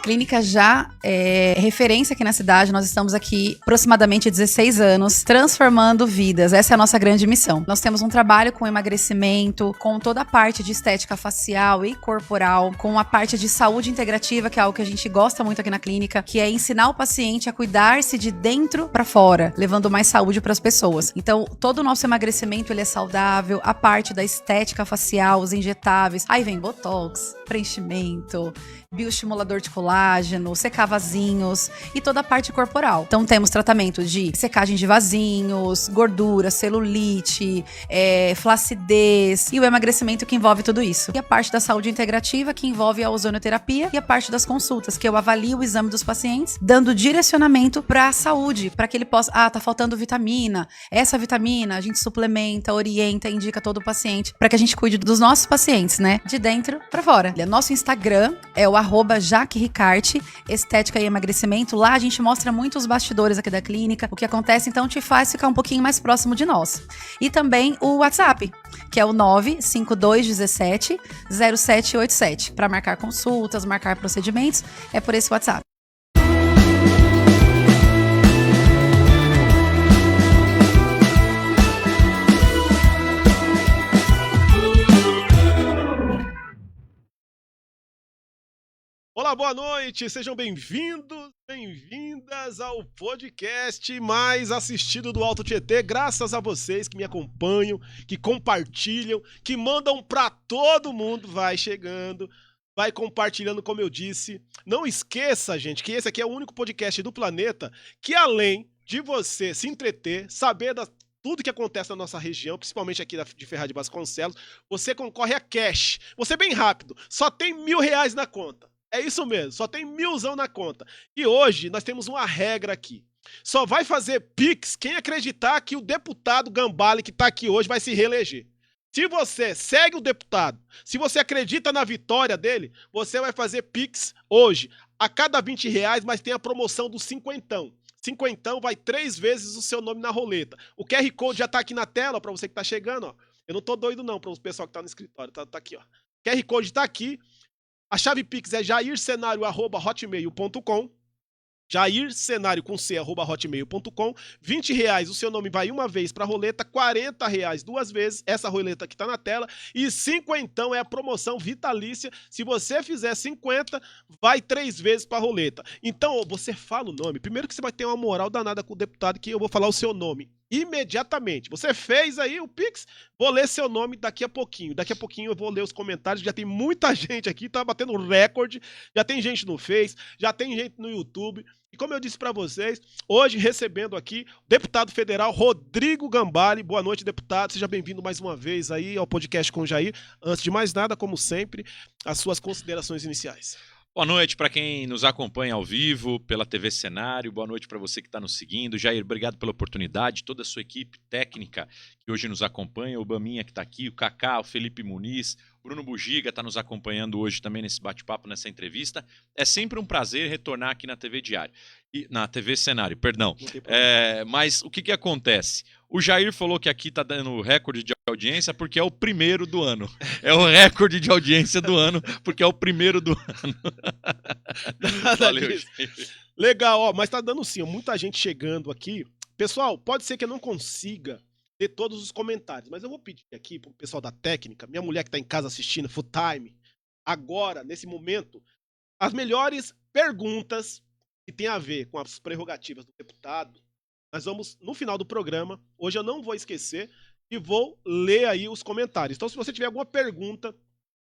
clínica já é referência aqui na cidade. Nós estamos aqui aproximadamente 16 anos, transformando vidas. Essa é a nossa grande missão. Nós temos um trabalho com emagrecimento, com toda a parte de estética facial e corporal, com a parte de saúde integrativa, que é algo que a gente gosta muito aqui na clínica, que é ensinar o paciente a cuidar-se de dentro para fora, levando mais saúde para as pessoas. Então, todo o nosso emagrecimento ele é saudável, a parte da estética facial, os injetáveis, aí vem botox, preenchimento, bioestimulador de colágeno, secar vasinhos e toda a parte corporal. Então temos tratamento de secagem de vasinhos, gordura, celulite, flacidez e o emagrecimento que envolve tudo isso. E a parte da saúde integrativa que envolve a ozonioterapia e a parte das consultas, que eu avalio o exame dos pacientes, dando direcionamento para a saúde, para que ele possa, tá faltando vitamina, essa vitamina a gente suplementa, orienta, indica todo o paciente, para que a gente cuide dos nossos pacientes, né? De dentro para fora. Nosso Instagram é o @JaqueRicarte, estética e emagrecimento. Lá a gente mostra muito os bastidores aqui da clínica, o que acontece, então te faz ficar um pouquinho mais próximo de nós. E também o WhatsApp, que é o 95217 0787, para marcar consultas, marcar procedimentos, é por esse WhatsApp. Olá, boa noite, sejam bem-vindos, bem-vindas ao podcast mais assistido do Alto Tietê, graças a vocês que me acompanham, que compartilham, que mandam pra todo mundo, vai chegando, vai compartilhando, como eu disse. Não esqueça, gente, que esse aqui é o único podcast do planeta que, além de você se entreter, saber tudo que acontece na nossa região, principalmente aqui de Ferraz de Vasconcelos, você concorre a cash. Você bem rápido, só tem R$1.000 na conta. É isso mesmo, só tem 1.000 na conta. E hoje nós temos uma regra aqui. Só vai fazer Pix quem acreditar que o deputado Gambale que está aqui hoje vai se reeleger. Se você segue o deputado, se você acredita na vitória dele, você vai fazer Pix hoje. A cada R$20, mas tem a promoção do cinquentão. Cinquentão vai 3 vezes o seu nome na roleta. O QR Code já está aqui na tela para você que está chegando. Ó. Eu não tô doido não para o pessoal que está no escritório. Tá aqui, ó. QR Code está aqui. A chave Pix é jaircenario@hotmail.com. jaircenario com c@hotmail.com. R$20 o seu nome vai uma vez para a roleta, R$40 2 vezes, essa roleta que está na tela, e 50 é a promoção vitalícia. Se você fizer 50, vai 3 vezes para a roleta. Então, você fala o nome. Primeiro que você vai ter uma moral danada com o deputado, que eu vou falar o seu nome imediatamente. Você fez aí o Pix, vou ler seu nome daqui a pouquinho. Daqui a pouquinho eu vou ler os comentários, já tem muita gente aqui, tá batendo recorde, já tem gente no Face, já tem gente no YouTube. E como eu disse para vocês, hoje recebendo aqui o deputado federal Rodrigo Gambale. Boa noite, deputado, seja bem-vindo mais uma vez aí ao podcast com o Jair. Antes de mais nada, como sempre, as suas considerações iniciais. Boa noite para quem nos acompanha ao vivo pela TV Cenário, boa noite para você que está nos seguindo. Jair, obrigado pela oportunidade, toda a sua equipe técnica que hoje nos acompanha, o Baminha que está aqui, o Kaká, o Felipe Muniz, o Bruno Bugiga está nos acompanhando hoje também nesse bate-papo, nessa entrevista. É sempre um prazer retornar aqui na TV Diário, na TV Cenário, perdão. Mas o que acontece? O Jair falou que aqui está dando recorde de audiência porque é o primeiro do ano. É o recorde de audiência do ano porque é o primeiro do ano. Valeu, Jair. Legal, ó, mas tá dando sim, muita gente chegando aqui. Pessoal, pode ser que eu não consiga ler todos os comentários, mas eu vou pedir aqui pro pessoal da técnica, minha mulher que tá em casa assistindo full time, agora, nesse momento, as melhores perguntas que tem a ver com as prerrogativas do deputado. Nós vamos, no final do programa, hoje eu não vou esquecer, e vou ler aí os comentários. Então, se você tiver alguma pergunta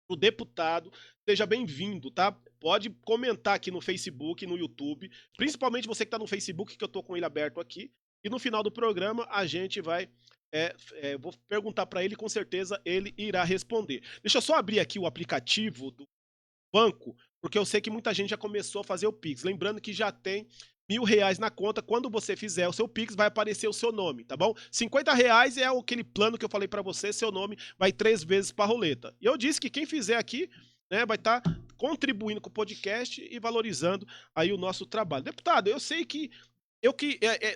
pro deputado, seja bem-vindo, tá? Pode comentar aqui no Facebook, no YouTube, principalmente você que tá no Facebook, que eu tô com ele aberto aqui, e no final do programa a gente vai, vou perguntar para ele, com certeza ele irá responder. Deixa eu só abrir aqui o aplicativo do banco, porque eu sei que muita gente já começou a fazer o Pix. Lembrando que já tem R$1.000 na conta. Quando você fizer o seu Pix, vai aparecer o seu nome, tá bom? R$50 é aquele plano que eu falei pra você, seu nome vai 3 vezes pra roleta. E eu disse que quem fizer aqui, né, vai estar contribuindo com o podcast e valorizando aí o nosso trabalho. Deputado, eu sei que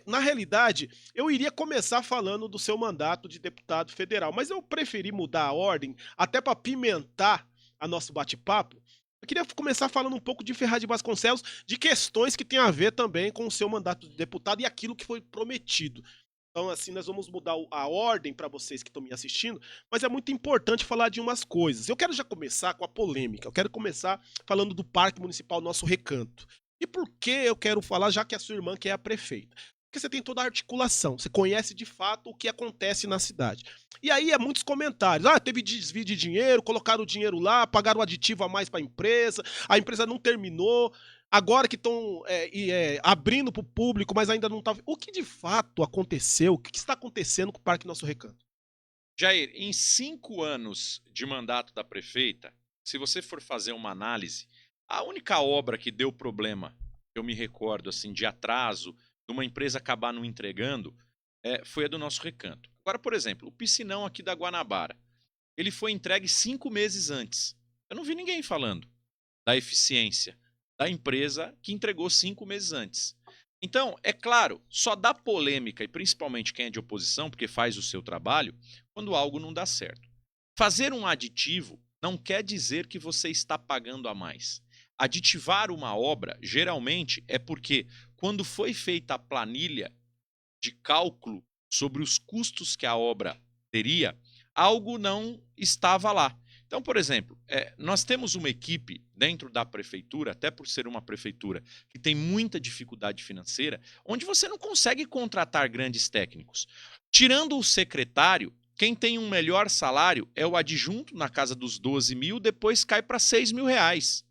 na realidade, eu iria começar falando do seu mandato de deputado federal, mas eu preferi mudar a ordem, até para pimentar a nosso bate-papo, Eu queria começar falando um pouco de Ferraz de Vasconcelos, de questões que tem a ver também com o seu mandato de deputado e aquilo que foi prometido. Então, assim, nós vamos mudar a ordem para vocês que estão me assistindo, mas é muito importante falar de umas coisas. Eu quero já começar com a polêmica. Eu quero começar falando do Parque Municipal Nosso Recanto. E por que eu quero falar, já que a sua irmã que é a prefeita? Porque você tem toda a articulação, você conhece de fato o que acontece na cidade. E aí é muitos comentários. Ah, teve desvio de dinheiro, colocaram o dinheiro lá, pagaram o aditivo a mais para a empresa não terminou. Agora que estão abrindo para o público, mas ainda não está. O que de fato aconteceu? O que está acontecendo com o Parque Nosso Recanto? Jair, em 5 anos de mandato da prefeita, se você for fazer uma análise, a única obra que deu problema, eu me recordo, assim, de atraso, de uma empresa acabar não entregando, foi a do Nosso Recanto. Agora, por exemplo, o piscinão aqui da Guanabara, ele foi entregue 5 meses antes. Eu não vi ninguém falando da eficiência da empresa que entregou 5 meses antes. Então, é claro, só dá polêmica, e principalmente quem é de oposição, porque faz o seu trabalho, quando algo não dá certo. Fazer um aditivo não quer dizer que você está pagando a mais. Aditivar uma obra, geralmente, é porque quando foi feita a planilha de cálculo sobre os custos que a obra teria, algo não estava lá. Então, por exemplo, nós temos uma equipe dentro da prefeitura, até por ser uma prefeitura que tem muita dificuldade financeira, onde você não consegue contratar grandes técnicos. Tirando o secretário, quem tem um melhor salário é o adjunto, na casa dos 12 mil, depois cai para 6 mil reais.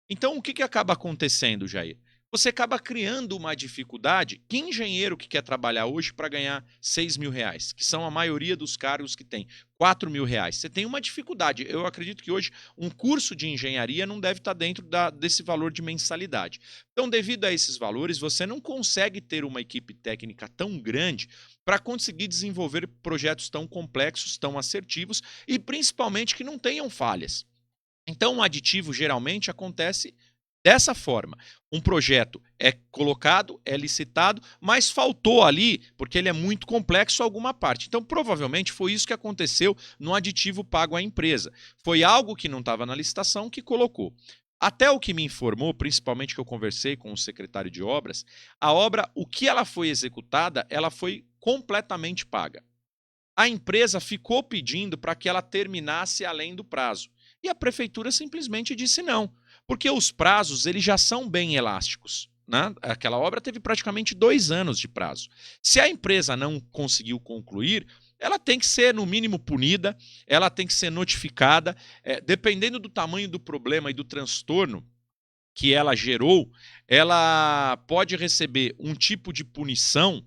Então, o que acaba acontecendo, Jair? Você acaba criando uma dificuldade. Que engenheiro que quer trabalhar hoje para ganhar 6 mil reais, que são a maioria dos cargos que tem 4 mil reais? Você tem uma dificuldade. Eu acredito que hoje um curso de engenharia não deve estar dentro desse valor de mensalidade. Então, devido a esses valores, você não consegue ter uma equipe técnica tão grande para conseguir desenvolver projetos tão complexos, tão assertivos e principalmente que não tenham falhas. Então, um aditivo geralmente acontece dessa forma. Um projeto é colocado, é licitado, mas faltou ali, porque ele é muito complexo, alguma parte. Então, provavelmente foi isso que aconteceu no aditivo pago à empresa. Foi algo que não estava na licitação que colocou. Até o que me informou, principalmente que eu conversei com o secretário de obras, a obra, o que ela foi executada, ela foi completamente paga. A empresa ficou pedindo para que ela terminasse além do prazo. E a prefeitura simplesmente disse não, porque os prazos eles já são bem elásticos. Né? Aquela obra teve praticamente 2 anos de prazo. Se a empresa não conseguiu concluir, ela tem que ser, no mínimo, punida, ela tem que ser notificada, dependendo do tamanho do problema e do transtorno que ela gerou, ela pode receber um tipo de punição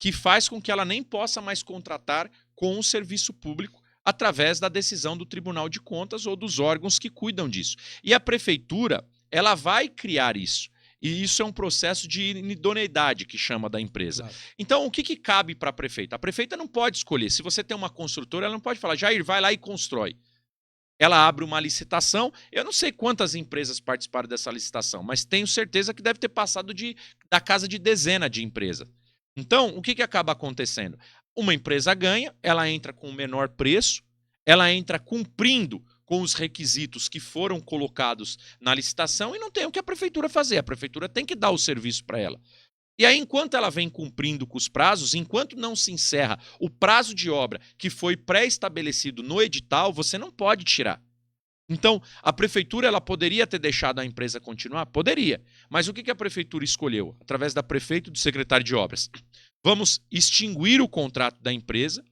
que faz com que ela nem possa mais contratar com o serviço público através da decisão do Tribunal de Contas ou dos órgãos que cuidam disso. E a prefeitura, ela vai criar isso. E isso é um processo de idoneidade que chama da empresa. Claro. Então, o que cabe para a prefeita? A prefeita não pode escolher. Se você tem uma construtora, ela não pode falar, Jair, vai lá e constrói. Ela abre uma licitação. Eu não sei quantas empresas participaram dessa licitação, mas tenho certeza que deve ter passado da casa de dezena de empresas. Então, o que acaba acontecendo? Uma empresa ganha, ela entra com o menor preço, ela entra cumprindo com os requisitos que foram colocados na licitação e não tem o que a prefeitura fazer. A prefeitura tem que dar o serviço para ela. E aí, enquanto ela vem cumprindo com os prazos, enquanto não se encerra o prazo de obra que foi pré-estabelecido no edital, você não pode tirar. Então, a prefeitura ela poderia ter deixado a empresa continuar? Poderia. Mas o que a prefeitura escolheu? Através da prefeita e do secretário de obras. Vamos extinguir o contrato da empresa.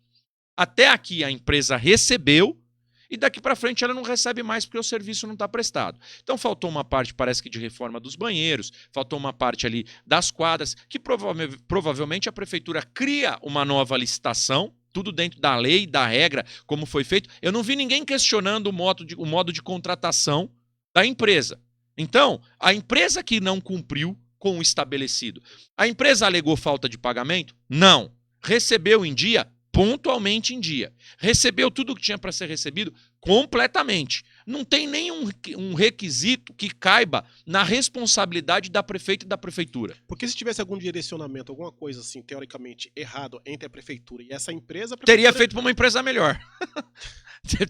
Até aqui a empresa recebeu e daqui para frente ela não recebe mais porque o serviço não está prestado. Então faltou uma parte, parece que de reforma dos banheiros, faltou uma parte ali das quadras, que provavelmente a prefeitura cria uma nova licitação, tudo dentro da lei, da regra, como foi feito. Eu não vi ninguém questionando o modo de contratação da empresa. Então, a empresa que não cumpriu com o estabelecido, a empresa alegou falta de pagamento? Não. Recebeu em dia? pontualmente em dia. Recebeu tudo o que tinha para ser recebido completamente. Não tem nenhum requisito que caiba na responsabilidade da prefeita e da prefeitura. Porque se tivesse algum direcionamento, alguma coisa assim, teoricamente, errado entre a prefeitura e essa empresa... A Teria feito para uma empresa melhor.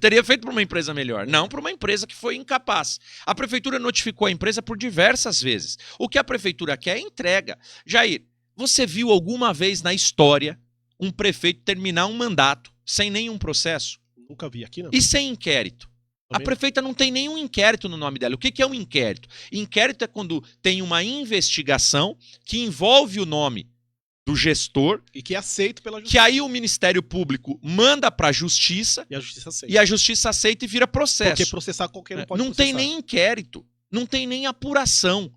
Teria feito para uma empresa melhor, não para uma empresa que foi incapaz. A prefeitura notificou a empresa por diversas vezes. O que a prefeitura quer é entrega. Jair, você viu alguma vez na história um prefeito terminar um mandato sem nenhum processo? Nunca vi aqui, não. E sem inquérito? A prefeita não tem nenhum inquérito no nome dela. O que é um inquérito? Inquérito é quando tem uma investigação que envolve o nome do gestor. E que é aceito pela justiça. Que aí o Ministério Público manda para a justiça. E a justiça aceita. E a justiça aceita e vira processo. Porque processar qualquer um pode Não processar. tem nem inquérito. Não tem nem apuração.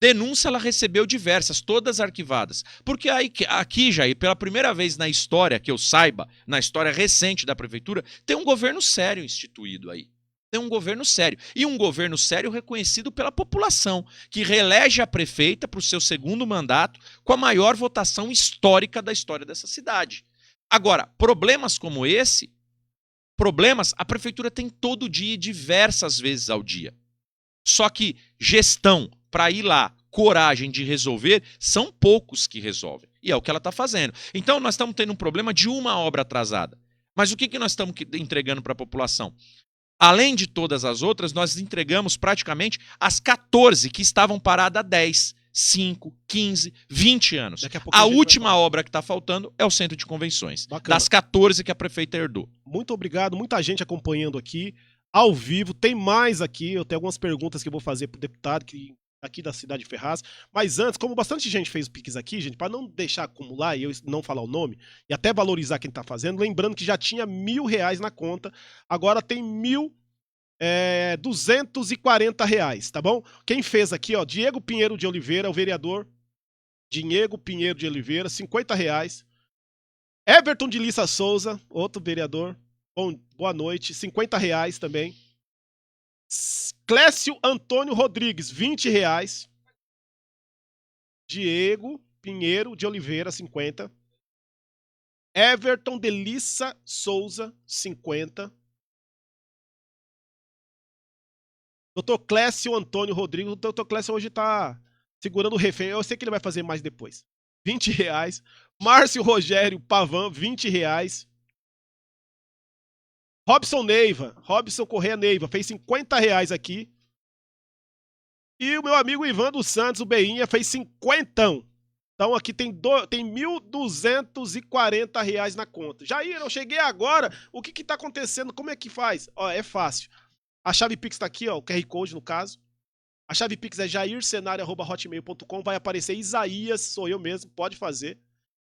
Denúncia ela recebeu diversas, todas arquivadas. Porque aqui, Jair, pela primeira vez na história, que eu saiba, na história recente da prefeitura, tem um governo sério instituído aí. Tem um governo sério. E um governo sério reconhecido pela população, que reelege a prefeita para o seu segundo mandato com a maior votação histórica da história dessa cidade. Agora, problemas como esse, a prefeitura tem todo dia e diversas vezes ao dia. Só que gestão para ir lá, coragem de resolver, são poucos que resolvem. E é o que ela está fazendo. Então, nós estamos tendo um problema de uma obra atrasada. Mas o que nós estamos entregando para a população? Além de todas as outras, nós entregamos praticamente as 14 que estavam paradas há 10, 5, 15, 20 anos. A última obra que está faltando é o Centro de Convenções. Bacana. Das 14 que a prefeita herdou. Muito obrigado, muita gente acompanhando aqui, ao vivo. Tem mais aqui, eu tenho algumas perguntas que eu vou fazer para o deputado aqui da cidade de Ferraz. Mas antes, como bastante gente fez o Pix aqui, gente, para não deixar acumular e eu não falar o nome, e até valorizar quem tá fazendo, lembrando que já tinha R$1.000 na conta, agora tem R$1.240, tá bom? Quem fez aqui, ó, Diego Pinheiro de Oliveira, o vereador Diego Pinheiro de Oliveira, R$50. Everton de Lissa Souza, outro vereador, boa noite, R$50 também. Clécio Antônio Rodrigues, R$20. Diego Pinheiro de Oliveira, 50. Everton de Lissa Souza, 50. Dr. Clécio Antônio Rodrigues. O Dr. Clécio hoje tá segurando o refém. Eu sei que ele vai fazer mais depois. R$20. Márcio Rogério Pavan, R$20. Robson Correia Neiva, fez R$50 aqui. E o meu amigo Ivan dos Santos, o Beinha, fez 50. Então aqui tem R$1.240 na conta. Jair, eu cheguei agora, o que tá acontecendo? Como é que faz? Ó, é fácil. A chave Pix tá aqui, ó, o QR Code no caso. A chave Pix é jaircenario@hotmail.com, vai aparecer Isaías, sou eu mesmo, pode fazer.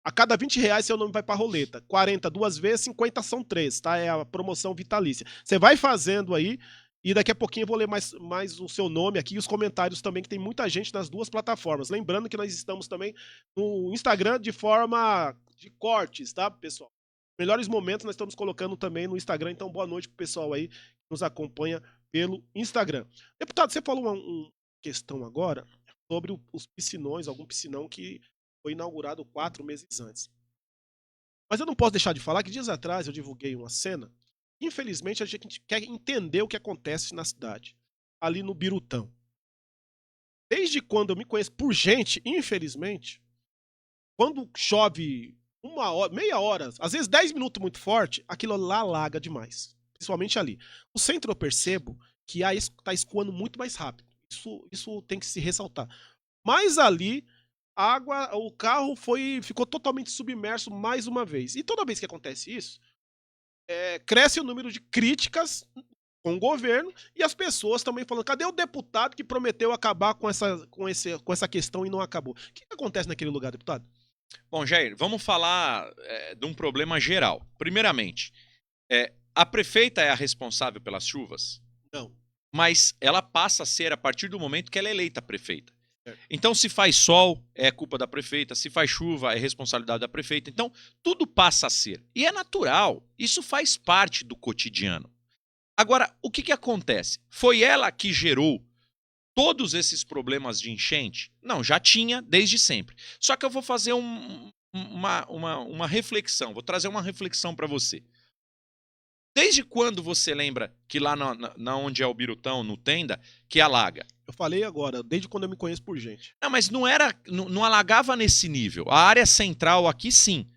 A cada R$20 seu nome vai pra roleta. 40 duas vezes, 50 são 3, tá? É a promoção vitalícia. Você vai fazendo aí e daqui a pouquinho eu vou ler mais o seu nome aqui e os comentários também, que tem muita gente nas duas plataformas. Lembrando que nós estamos também no Instagram de forma de cortes, tá, pessoal? Melhores momentos nós estamos colocando também no Instagram, então boa noite pro pessoal aí que nos acompanha pelo Instagram. Deputado, você falou uma questão agora sobre os piscinões, algum piscinão que foi inaugurado 4 meses antes. Mas eu não posso deixar de falar que dias atrás eu divulguei uma cena. Infelizmente a gente quer entender o que acontece na cidade, ali no Birutão. Desde quando eu me conheço por gente, infelizmente, quando chove uma hora, meia hora, às vezes 10 minutos muito forte, aquilo lá alaga demais. Principalmente ali. O centro eu percebo que está escoando muito mais rápido. Isso tem que se ressaltar. Mas ali o carro ficou totalmente submerso mais uma vez. E toda vez que acontece isso, cresce o número de críticas com o governo e as pessoas também falando, cadê o deputado que prometeu acabar com essa questão e não acabou? O que acontece naquele lugar, deputado? Bom, Jair, vamos falar de um problema geral. Primeiramente, a prefeita é a responsável pelas chuvas? Não. Mas ela passa a ser a partir do momento que ela é eleita prefeita. Então, se faz sol, é culpa da prefeita. Se faz chuva, é responsabilidade da prefeita. Então, tudo passa a ser. E é natural. Isso faz parte do cotidiano. Agora, o que acontece? Foi ela que gerou todos esses problemas de enchente? Não, já tinha desde sempre. Só que eu vou fazer uma reflexão. Vou trazer uma reflexão para você. Desde quando você lembra que lá na onde é o Birutão, no Tenda, que alaga? Eu falei agora, desde quando eu me conheço por gente. Não, mas não alagava nesse nível. A área central aqui, sim.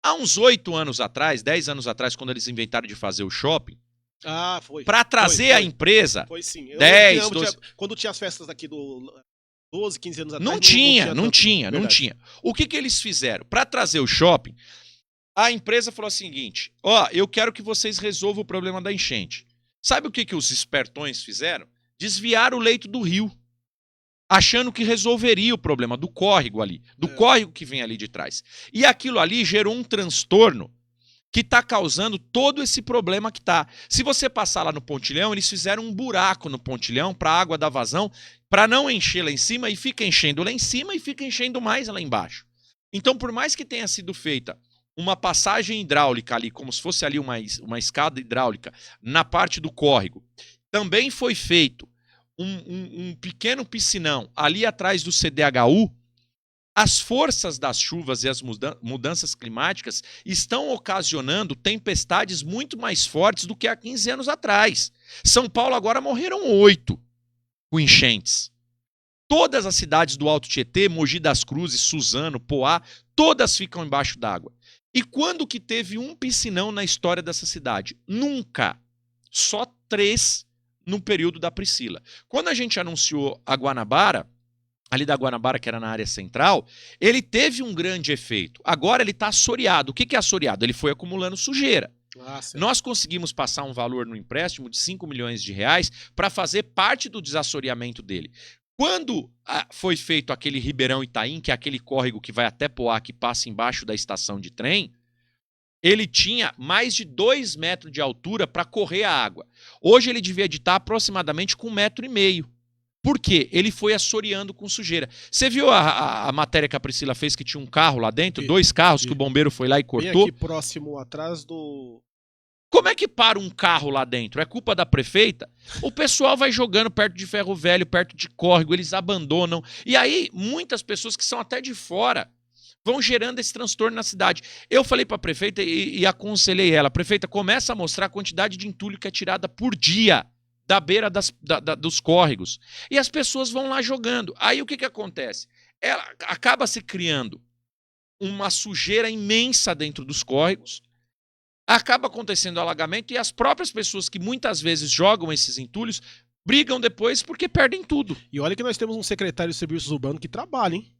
Há uns 8 anos atrás, 10 anos atrás, quando eles inventaram de fazer o shopping, Foi. para trazer a empresa, Foi sim. 10, 12... Quando tinha as festas aqui do 12, 15 anos atrás... Não tinha. O que eles fizeram? Para trazer o shopping, a empresa falou o seguinte, eu quero que vocês resolvam o problema da enchente. Sabe o que os espertões fizeram? Desviaram o leito do rio, achando que resolveria o problema do córrego ali, do córrego que vem ali de trás. E aquilo ali gerou um transtorno que está causando todo esse problema que está. Se você passar lá no pontilhão, eles fizeram um buraco no pontilhão para a água dar vazão, para não encher lá em cima, e fica enchendo lá em cima e fica enchendo mais lá embaixo. Então, por mais que tenha sido feita uma passagem hidráulica ali, como se fosse ali uma escada hidráulica na parte do córrego, também foi feito um pequeno piscinão ali atrás do CDHU. As forças das chuvas e as mudanças climáticas estão ocasionando tempestades muito mais fortes do que há 15 anos atrás. São Paulo agora morreram 8 com enchentes. Todas as cidades do Alto Tietê, Mogi das Cruzes, Suzano, Poá, todas ficam embaixo d'água. E quando que teve um piscinão na história dessa cidade? Nunca. Só 3 no período da Priscila. Quando a gente anunciou a Guanabara, ali da Guanabara, que era na área central, ele teve um grande efeito. Agora ele está assoreado. O que é assoreado? Ele foi acumulando sujeira. Nós conseguimos passar um valor no empréstimo de 5 milhões de reais para fazer parte do desassoreamento dele. Quando foi feito aquele Ribeirão Itaim, que é aquele córrego que vai até Poá, que passa embaixo da estação de trem, ele tinha mais de 2 metros de altura para correr a água. Hoje ele devia estar aproximadamente com 1,5 metro. Por quê? Ele foi assoreando com sujeira. Você viu a matéria que a Priscila fez, que tinha um carro lá dentro? 2 carros que o bombeiro foi lá e cortou? Bem aqui próximo, atrás do... Como é que para um carro lá dentro? É culpa da prefeita? O pessoal vai jogando perto de ferro velho, perto de córrego, eles abandonam. E aí, muitas pessoas que são até de fora vão gerando esse transtorno na cidade. Eu falei para a prefeita e aconselhei ela. Prefeita, começa a mostrar a quantidade de entulho que é tirada por dia da beira dos córregos. E as pessoas vão lá jogando. Aí o que acontece? Ela acaba se criando uma sujeira imensa dentro dos córregos, acaba acontecendo alagamento e as próprias pessoas que muitas vezes jogam esses entulhos brigam depois porque perdem tudo. E olha que nós temos um secretário de serviços urbanos que trabalha, hein?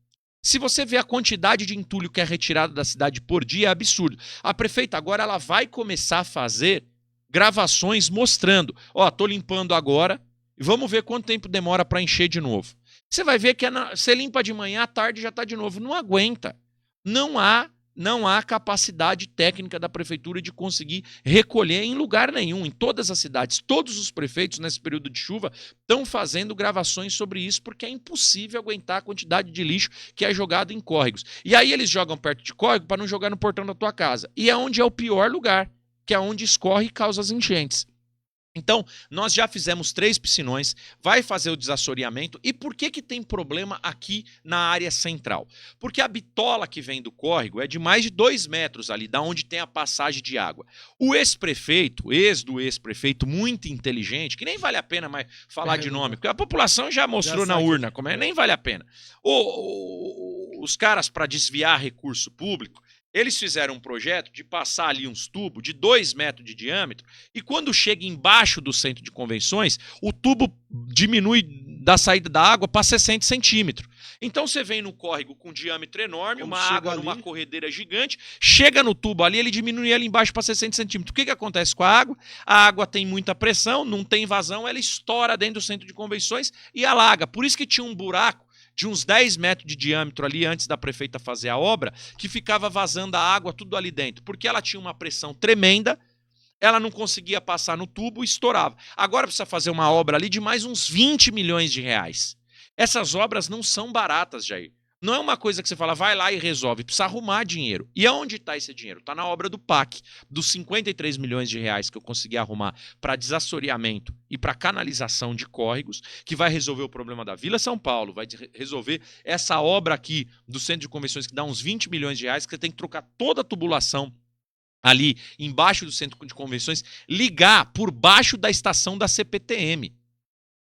Se você vê a quantidade de entulho que é retirada da cidade por dia, é absurdo. A prefeita agora ela vai começar a fazer gravações mostrando, tô limpando agora, e vamos ver quanto tempo demora para encher de novo. Você vai ver que você limpa de manhã, à tarde já está de novo. Não aguenta. Não há capacidade técnica da prefeitura de conseguir recolher em lugar nenhum, em todas as cidades. Todos os prefeitos, nesse período de chuva, estão fazendo gravações sobre isso, porque é impossível aguentar a quantidade de lixo que é jogado em córregos. E aí eles jogam perto de córrego para não jogar no portão da tua casa. E é onde é o pior lugar, que é onde escorre e causa as enchentes. Então, nós já fizemos 3 piscinões, vai fazer o desassoreamento. E por que tem problema aqui na área central? Porque a bitola que vem do córrego é de mais de 2 metros ali, da onde tem a passagem de água. O ex-prefeito, ex-prefeito, muito inteligente, que nem vale a pena mais falar de nome, porque a população já mostrou na urna, nem vale a pena. Os caras, para desviar recurso público, eles fizeram um projeto de passar ali uns tubos de 2 metros de diâmetro e quando chega embaixo do centro de convenções, o tubo diminui da saída da água para 60 centímetros. Então você vem no córrego com um diâmetro enorme, uma água numa corredeira gigante, chega no tubo ali, ele diminui ali embaixo para 60 centímetros. O que acontece com a água? A água tem muita pressão, não tem vazão, ela estoura dentro do centro de convenções e alaga. Por isso que tinha um buraco de uns 10 metros de diâmetro ali antes da prefeita fazer a obra, que ficava vazando a água tudo ali dentro, porque ela tinha uma pressão tremenda, ela não conseguia passar no tubo e estourava. Agora precisa fazer uma obra ali de mais uns 20 milhões de reais. Essas obras não são baratas, Jair. Não é uma coisa que você fala, vai lá e resolve. Precisa arrumar dinheiro. E aonde está esse dinheiro? Está na obra do PAC. Dos 53 milhões de reais que eu consegui arrumar para desassoreamento e para canalização de córregos, que vai resolver o problema da Vila São Paulo, vai resolver essa obra aqui do Centro de Convenções, que dá uns 20 milhões de reais, que você tem que trocar toda a tubulação ali embaixo do Centro de Convenções, ligar por baixo da estação da CPTM.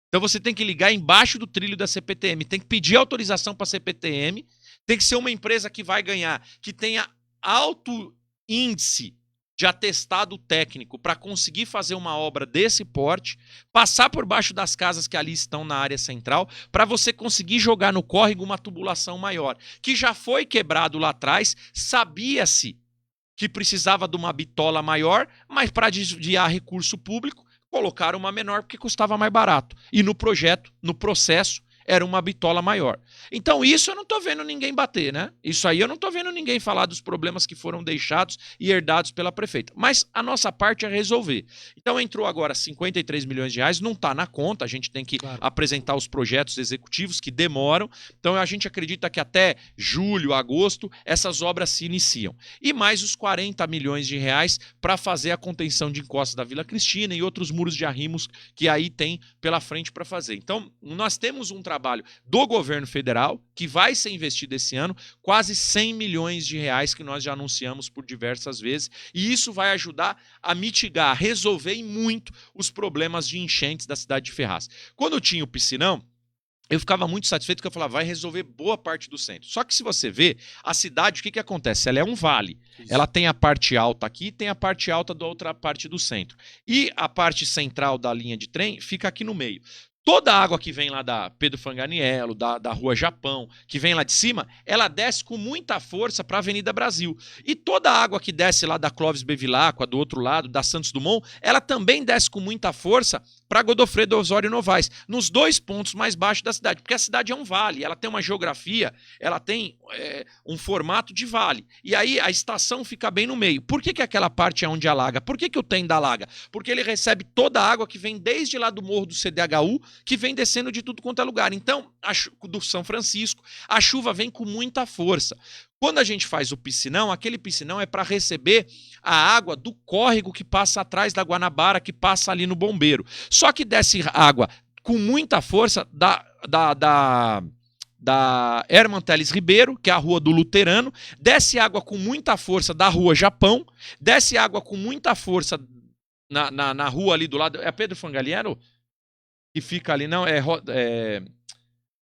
Então você tem que ligar embaixo do trilho da CPTM, tem que pedir autorização para a CPTM, tem que ser uma empresa que vai ganhar, que tenha alto índice de atestado técnico para conseguir fazer uma obra desse porte, passar por baixo das casas que ali estão na área central, para você conseguir jogar no córrego uma tubulação maior, que já foi quebrado lá atrás, sabia-se que precisava de uma bitola maior, mas para desviar recurso público, colocaram uma menor porque custava mais barato. E no projeto, no processo, era uma bitola maior. Então isso eu não estou vendo ninguém bater, né? Isso aí eu não estou vendo ninguém falar dos problemas que foram deixados e herdados pela prefeita. Mas a nossa parte é resolver. Então entrou agora 53 milhões de reais, não está na conta, a gente tem que apresentar os projetos executivos que demoram. Então a gente acredita que até julho, agosto, essas obras se iniciam. E mais os 40 milhões de reais para fazer a contenção de encostas da Vila Cristina e outros muros de arrimos que aí tem pela frente para fazer. Então nós temos um trabalho do governo federal, que vai ser investido esse ano, quase 100 milhões de reais que nós já anunciamos por diversas vezes, e isso vai ajudar a mitigar, a resolver em muito os problemas de enchentes da cidade de Ferraz. Quando tinha o piscinão, eu ficava muito satisfeito porque eu falava, vai resolver boa parte do centro. Só que se você vê, a cidade, o que acontece? Ela é um vale. Isso. Ela tem a parte alta aqui e tem a parte alta da outra parte do centro. E a parte central da linha de trem fica aqui no meio. Toda a água que vem lá da Pedro Fanganiello, da Rua Japão, que vem lá de cima, ela desce com muita força para a Avenida Brasil. E toda a água que desce lá da Clóvis Bevilacqua, do outro lado, da Santos Dumont, ela também desce com muita força para Godofredo Osório Novaes, nos dois pontos mais baixos da cidade. Porque a cidade é um vale, ela tem uma geografia, ela tem um formato de vale. E aí a estação fica bem no meio. Por que aquela parte é onde alaga? Por que o Tenda alaga? Porque ele recebe toda a água que vem desde lá do morro do CDHU, que vem descendo de tudo quanto é lugar. Então, do São Francisco, a chuva vem com muita força. Quando a gente faz o piscinão, aquele piscinão é para receber a água do córrego que passa atrás da Guanabara, que passa ali no Bombeiro. Só que desce água com muita força da Herman Teles Ribeiro, que é a rua do Luterano, desce água com muita força da Rua Japão, desce água com muita força na rua ali do lado, é a Pedro Fanganiello? Que fica ali, não,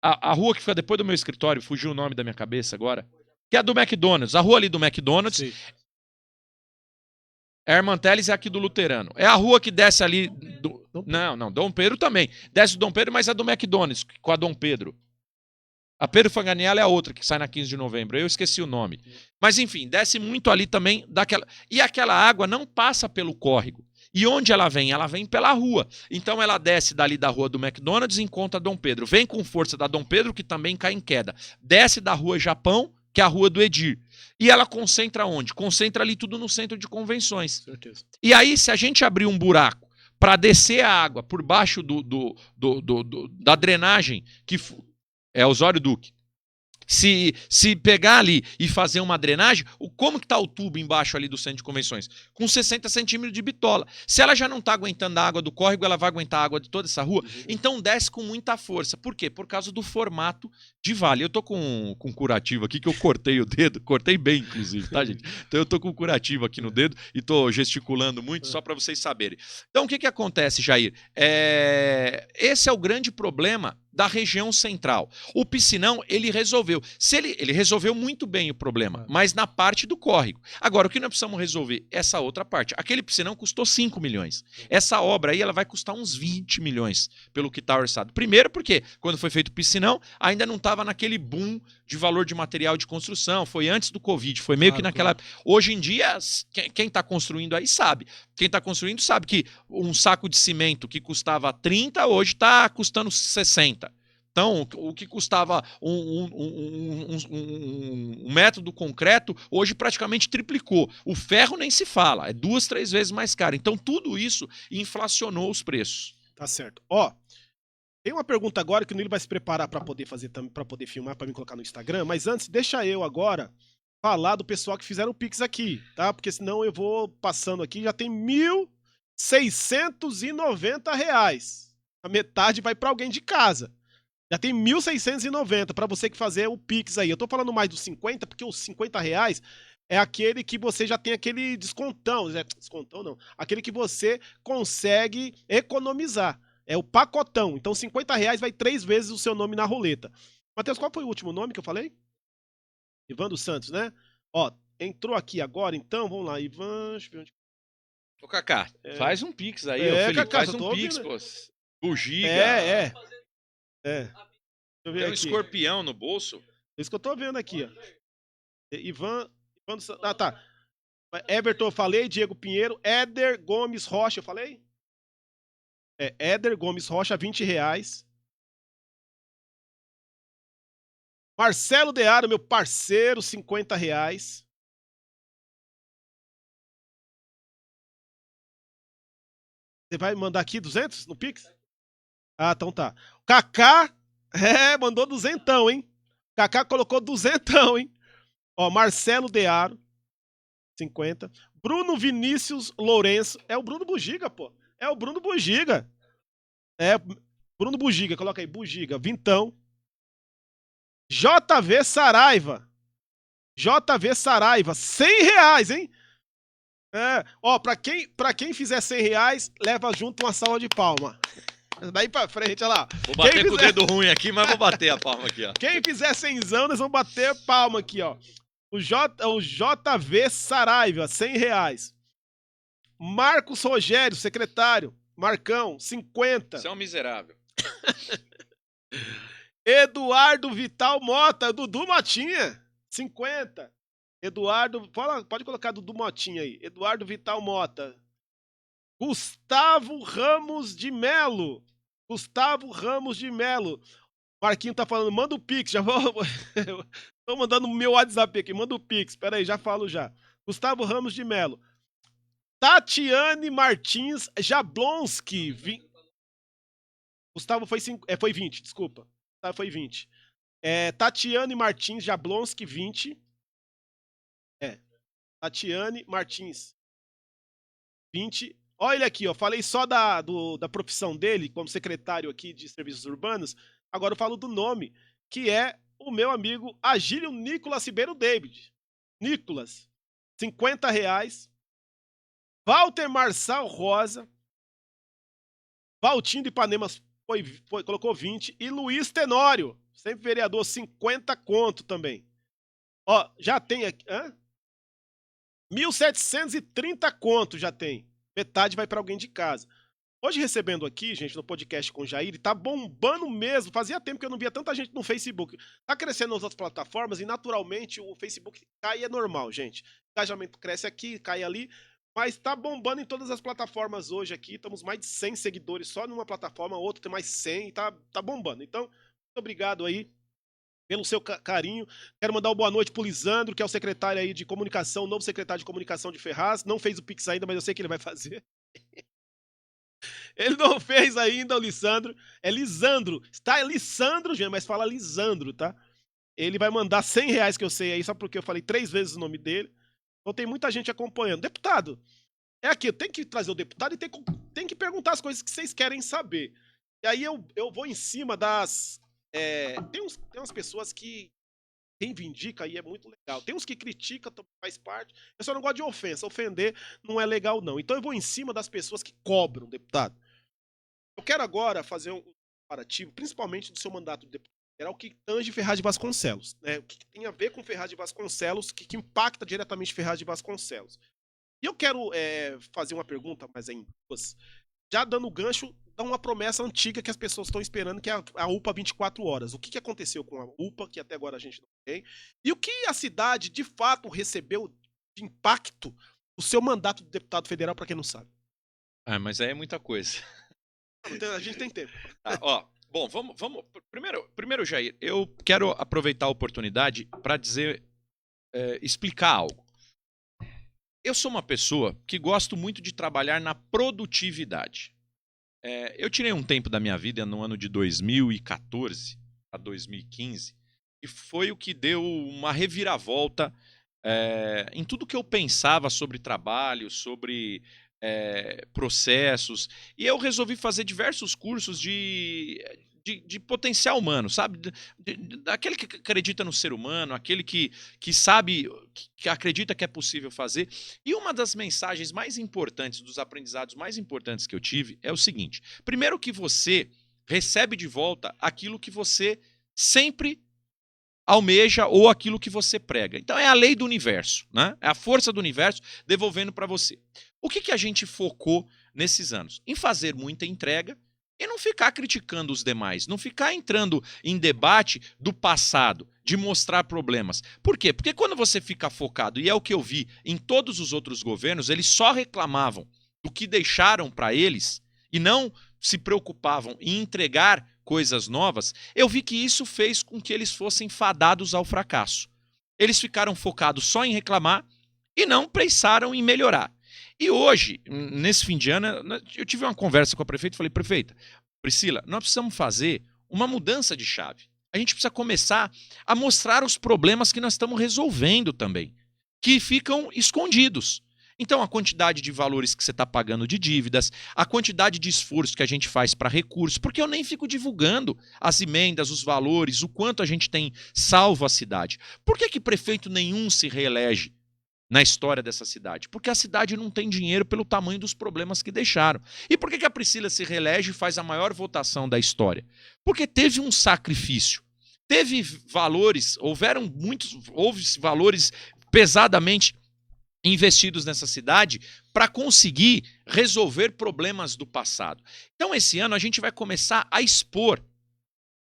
a rua que fica depois do meu escritório, fugiu o nome da minha cabeça agora, que é a do McDonald's, a rua ali do McDonald's. Sim. Herman Teles é aqui do Luterano. É a rua que desce ali, não, Dom Pedro também, desce do Dom Pedro, mas é do McDonald's, com a Dom Pedro. A Pedro Fanganiello é a outra, que sai na 15 de novembro, eu esqueci o nome. Mas enfim, desce muito ali também, e aquela água não passa pelo córrego. E onde ela vem? Ela vem pela rua. Então ela desce dali da rua do McDonald's e encontra Dom Pedro. Vem com força da Dom Pedro, que também cai em queda. Desce da Rua Japão, que é a rua do Edir. E ela concentra onde? Concentra ali tudo no centro de convenções. Certeza. E aí, se a gente abrir um buraco para descer a água por baixo da drenagem, que é Osório Duque, se pegar ali e fazer uma drenagem, como que está o tubo embaixo ali do centro de convenções? Com 60 centímetros de bitola. Se ela já não está aguentando a água do córrego, ela vai aguentar a água de toda essa rua? Então desce com muita força. Por quê? Por causa do formato de vale. Eu tô com curativo aqui, que eu cortei o dedo, cortei bem, inclusive, tá, gente? Então eu tô com curativo aqui no dedo e tô gesticulando muito, só para vocês saberem. Então o que acontece, Jair? Esse é o grande problema da região central. O piscinão, ele resolveu. Ele resolveu muito bem o problema, mas na parte do córrego. Agora, o que nós precisamos resolver? Essa outra parte. Aquele piscinão custou 5 milhões. Essa obra aí, ela vai custar uns 20 milhões, pelo que está orçado. Primeiro porque, quando foi feito o piscinão, ainda não estava naquele boom de valor de material de construção. Foi antes do Covid, foi meio que naquela... Hoje em dia, quem está construindo aí sabe. Quem está construindo sabe que um saco de cimento que custava 30, hoje está custando 60. Então, o que custava um metro do concreto, hoje praticamente triplicou. O ferro nem se fala, é 2, 3 vezes mais caro. Então, tudo isso inflacionou os preços. Tá certo. Ó, Tem uma pergunta agora que o Nilo vai se preparar para poder fazer também, para poder filmar, para me colocar no Instagram. Mas antes, deixa eu agora falar do pessoal que fizeram o Pix aqui, tá? Porque senão eu vou passando aqui, já tem R$1.690. A metade vai para alguém de casa. Já tem 1.690 para você que fazer o Pix aí. Eu tô falando mais dos 50, porque os R$50 é aquele que você já tem aquele descontão. Descontão não. Aquele que você consegue economizar. É o pacotão. Então R$50 vai 3 vezes o seu nome na roleta. Matheus, qual foi o último nome que eu falei? Ivan dos Santos, né? Ó, entrou aqui agora, então, vamos lá. Ivan... Deixa eu ver onde... Ô, Kaká, faz um Pix aí, ô Felipe. Kaká, faz um Pix, pô. Bugiga. É. Deixa eu ver Tem um aqui. escorpião no bolso. É isso que eu tô vendo aqui, ó. Ivan dos Santos. Ah, tá. Everton, eu falei. Diego Pinheiro. Éder Gomes Rocha, eu falei? Éder Gomes Rocha, R$20. Marcelo Dearo, meu parceiro, R$50. Você vai mandar aqui 200 no Pix? Ah, então tá. Kaká, mandou duzentão, hein? Kaká colocou duzentão, hein? Ó, Marcelo Dearo, 50. Bruno Vinícius Lourenço. É o Bruno Bugiga, pô. É o Bruno Bugiga. Bruno Bugiga, coloca aí, Bugiga, vintão. JV Saraiva. JV Saraiva, R$100, hein? Ó, pra quem fizer R$100, leva junto uma salva de palma. Daí pra frente, olha lá. Vou bater com o dedo ruim aqui, mas vou bater a palma aqui, ó. Quem fizer 100zão, nós vamos bater palma aqui, ó. O JV Saraiva, R$100. Marcos Rogério, secretário. Marcão, 50. Você é um miserável. Eduardo Vital Mota, Dudu Motinha, 50. Eduardo, pode colocar Dudu Motinha aí. Eduardo Vital Mota. Gustavo Ramos de Melo. Gustavo Ramos de Melo. Marquinho tá falando, manda o Pix, já vou... Tô mandando o meu WhatsApp aqui, manda o Pix. Pera aí, já falo já. Gustavo Ramos de Melo. Tatiane Martins Jablonski. Gustavo foi 20, desculpa. Gustavo foi 20. Tatiane Martins Jablonski, 20. Tatiane Martins, 20. Olha ele aqui, ó. Falei só da profissão dele, como secretário aqui de serviços urbanos. Agora eu falo do nome, que é o meu amigo Agílio Nicolas Ribeiro David. Nicolas, R$50. Walter Marçal Rosa. Valtinho de Ipanema colocou 20. E Luiz Tenório, sempre vereador, 50 conto também. Ó, já tem aqui... 1.730 conto já tem. Metade vai para alguém de casa. Hoje recebendo aqui, gente, no podcast com o Jair, tá bombando mesmo. Fazia tempo que eu não via tanta gente no Facebook. Tá crescendo nas outras plataformas e naturalmente o Facebook cai, é normal, gente. O engajamento cresce aqui, cai ali, mas tá bombando em todas as plataformas hoje aqui. Estamos mais de 100 seguidores só numa plataforma, outra tem mais 100, tá bombando. Então, muito obrigado aí pelo seu carinho. Quero mandar uma boa noite pro Lisandro, que é o secretário aí de comunicação, novo secretário de comunicação de Ferraz. Não fez o Pix ainda, mas eu sei que ele vai fazer. Ele não fez ainda, o Lisandro. É Lisandro. Está Lissandro, gente, mas fala Lisandro, tá? Ele vai mandar R$100 que eu sei aí, só porque eu falei 3 vezes o nome dele. Então tem muita gente acompanhando. Deputado, é aqui, tem que trazer o deputado e tem que perguntar as coisas que vocês querem saber. E aí eu vou em cima das... tem umas pessoas que reivindica e é muito legal. Tem uns que criticam, faz parte. Eu só não gosto de ofensa. Ofender não é legal, não. Então eu vou em cima das pessoas que cobram, deputado. Eu quero agora fazer um comparativo, principalmente do seu mandato de deputado federal, que tange Ferraz de Vasconcelos. Né? O que tem a ver com Ferraz de Vasconcelos, que impacta diretamente Ferraz de Vasconcelos. E eu quero fazer uma pergunta, mas em duas, já dando gancho, dá uma promessa antiga que as pessoas estão esperando, que é a UPA 24 horas. O que aconteceu com a UPA, que até agora a gente não tem, e o que a cidade, de fato, recebeu de impacto do seu mandato de deputado federal, para quem não sabe. Mas aí é muita coisa. A gente tem tempo. Bom, vamos. Primeiro, Jair, eu quero aproveitar a oportunidade para explicar algo. Eu sou uma pessoa que gosto muito de trabalhar na produtividade. Eu tirei um tempo da minha vida no ano de 2014 a 2015, e foi o que deu uma reviravolta em tudo que eu pensava sobre trabalho, sobre processos, e eu resolvi fazer diversos cursos de potencial humano, sabe? Daquele que acredita no ser humano, aquele que sabe, que acredita que é possível fazer. E uma das mensagens mais importantes, dos aprendizados mais importantes que eu tive é o seguinte: primeiro, que você recebe de volta aquilo que você sempre almeja ou aquilo que você prega. Então é a lei do universo, né? É a força do universo devolvendo para você. O que a gente focou nesses anos? Em fazer muita entrega e não ficar criticando os demais, não ficar entrando em debate do passado, de mostrar problemas. Por quê? Porque quando você fica focado, e é o que eu vi em todos os outros governos, eles só reclamavam do que deixaram para eles e não se preocupavam em entregar coisas novas. Eu vi que isso fez com que eles fossem fadados ao fracasso. Eles ficaram focados só em reclamar e não pensaram em melhorar. E hoje, nesse fim de ano, eu tive uma conversa com a prefeita e falei: prefeita, Priscila, nós precisamos fazer uma mudança de chave. A gente precisa começar a mostrar os problemas que nós estamos resolvendo também, que ficam escondidos. Então, a quantidade de valores que você está pagando de dívidas, a quantidade de esforço que a gente faz para recursos, porque eu nem fico divulgando as emendas, os valores, o quanto a gente tem salvo a cidade. Por que prefeito nenhum se reelege na história dessa cidade? Porque a cidade não tem dinheiro pelo tamanho dos problemas que deixaram. E por que a Priscila se reelege e faz a maior votação da história? Porque teve um sacrifício, teve valores, houve valores pesadamente investidos nessa cidade para conseguir resolver problemas do passado. Então, esse ano a gente vai começar a expor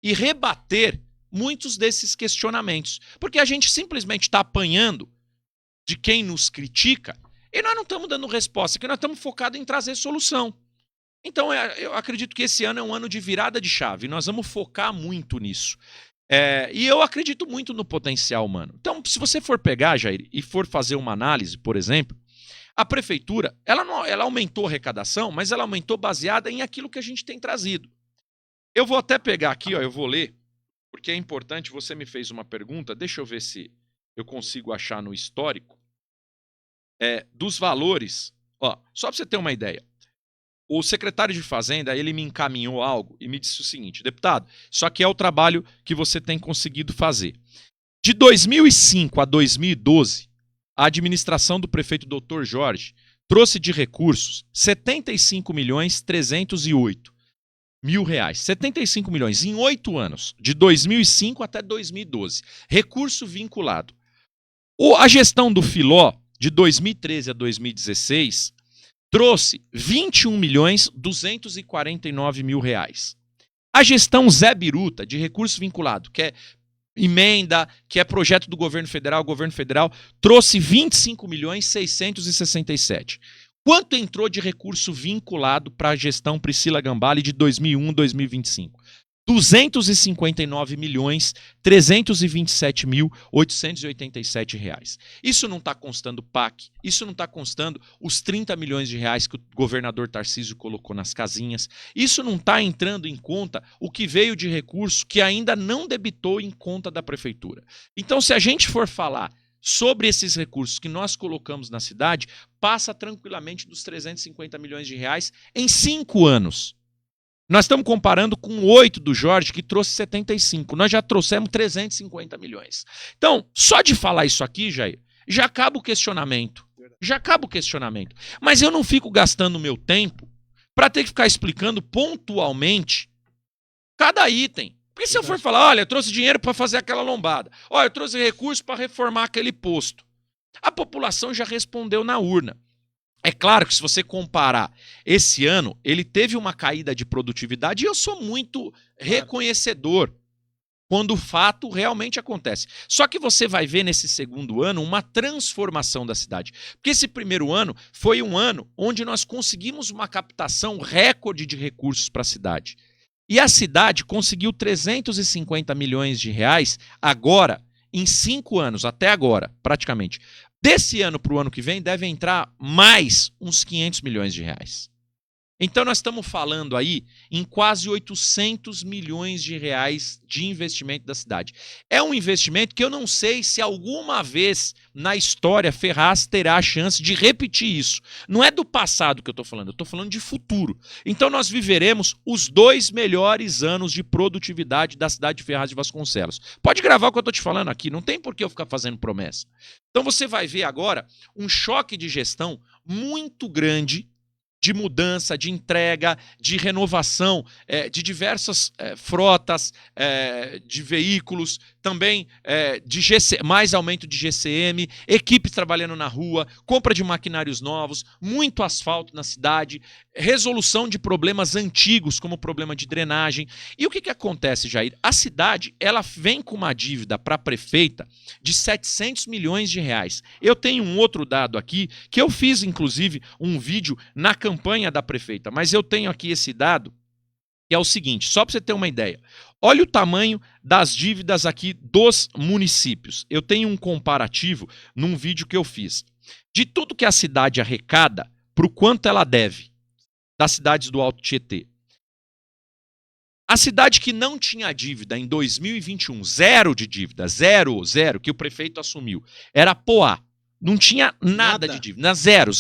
e rebater muitos desses questionamentos, porque a gente simplesmente está apanhando de quem nos critica e nós não estamos dando resposta, porque nós estamos focados em trazer solução. Então, eu acredito que esse ano é um ano de virada de chave, nós vamos focar muito nisso. E eu acredito muito no potencial humano. Então, se você for pegar, Jair, e for fazer uma análise, por exemplo, a prefeitura, ela aumentou a arrecadação, mas ela aumentou baseada em aquilo que a gente tem trazido. Eu vou até pegar aqui, eu vou ler, porque é importante, você me fez uma pergunta, deixa eu ver se eu consigo achar no histórico, dos valores. Só para você ter uma ideia. O secretário de Fazenda, ele me encaminhou algo e me disse o seguinte: deputado, isso aqui é o trabalho que você tem conseguido fazer. De 2005 a 2012, a administração do prefeito Dr. Jorge trouxe de recursos 75.308.000 reais. 75 milhões em 8 anos, de 2005 até 2012. Recurso vinculado. A gestão do Filó, de 2013 a 2016... trouxe 21.249.000 reais. A gestão Zé Biruta, de recurso vinculado, que é emenda, que é projeto do governo federal, trouxe 25.667.000. Quanto entrou de recurso vinculado para a gestão Priscila Gambale de 2001 a 2025? 259.327.887 reais. Isso não está constando PAC, isso não está constando os 30 milhões de reais que o governador Tarcísio colocou nas casinhas, isso não está entrando em conta o que veio de recurso que ainda não debitou em conta da prefeitura. Então, se a gente for falar sobre esses recursos que nós colocamos na cidade, passa tranquilamente dos 350 milhões de reais em 5 anos. Nós estamos comparando com 8 do Jorge, que trouxe 75. Nós já trouxemos 350 milhões. Então, só de falar isso aqui, Jair, já acaba o questionamento. Mas eu não fico gastando meu tempo para ter que ficar explicando pontualmente cada item. Porque se eu for falar, olha, eu trouxe dinheiro para fazer aquela lombada. Olha, eu trouxe recurso para reformar aquele posto. A população já respondeu na urna. É claro que se você comparar esse ano, ele teve uma caída de produtividade e eu sou muito reconhecedor quando o fato realmente acontece. Só que você vai ver nesse segundo ano uma transformação da cidade. Porque esse primeiro ano foi um ano onde nós conseguimos uma captação recorde de recursos para a cidade. E a cidade conseguiu 350 milhões de reais agora, em 5 anos, até agora, praticamente. Desse ano para o ano que vem, deve entrar mais uns 500 milhões de reais. Então nós estamos falando aí em quase 800 milhões de reais de investimento da cidade. É um investimento que eu não sei se alguma vez na história Ferraz terá a chance de repetir isso. Não é do passado que eu estou falando, eu estou falando de futuro. Então nós viveremos os 2 melhores anos de produtividade da cidade de Ferraz de Vasconcelos. Pode gravar o que eu estou te falando aqui, não tem por que eu ficar fazendo promessa. Então você vai ver agora um choque de gestão muito grande, de mudança, de entrega, de renovação de diversas frotas de veículos, também de mais aumento de GCM, equipes trabalhando na rua, compra de maquinários novos, muito asfalto na cidade, resolução de problemas antigos, como o problema de drenagem. E o que acontece, Jair? A cidade ela vem com uma dívida para a prefeita de 700 milhões de reais. Eu tenho um outro dado aqui, que eu fiz, inclusive, um vídeo na campanha da prefeita, mas eu tenho aqui esse dado, que é o seguinte, só para você ter uma ideia. Olha o tamanho das dívidas aqui dos municípios. Eu tenho um comparativo num vídeo que eu fiz. De tudo que a cidade arrecada, para o quanto ela deve, das cidades do Alto Tietê. A cidade que não tinha dívida em 2021, zero de dívida, zero, que o prefeito assumiu, era Poá. Não tinha nada de dívida, zero.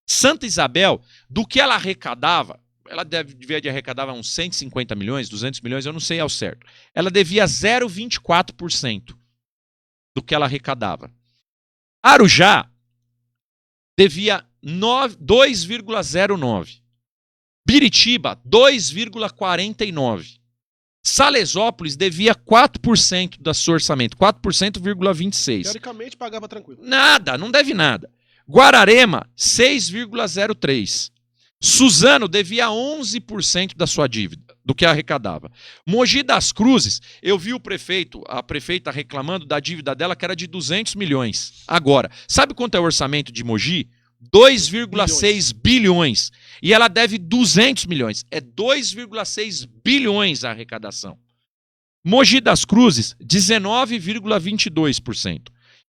Santa Isabel, do que ela arrecadava, ela devia de arrecadar uns 150 milhões, 200 milhões, eu não sei ao certo. Ela devia 0,24% do que ela arrecadava. Arujá devia 2,09%. Biritiba, 2,49%. Salesópolis devia 4% do seu orçamento, 4,26%. Teoricamente pagava tranquilo. Nada, não deve nada. Guararema, 6,03%. Suzano devia 11% da sua dívida, do que arrecadava. Mogi das Cruzes, eu vi a prefeita reclamando da dívida dela, que era de 200 milhões. Agora, sabe quanto é o orçamento de Mogi? 2,6 bilhões. E ela deve 200 milhões. É 2,6 bilhões a arrecadação. Mogi das Cruzes, 19,22%.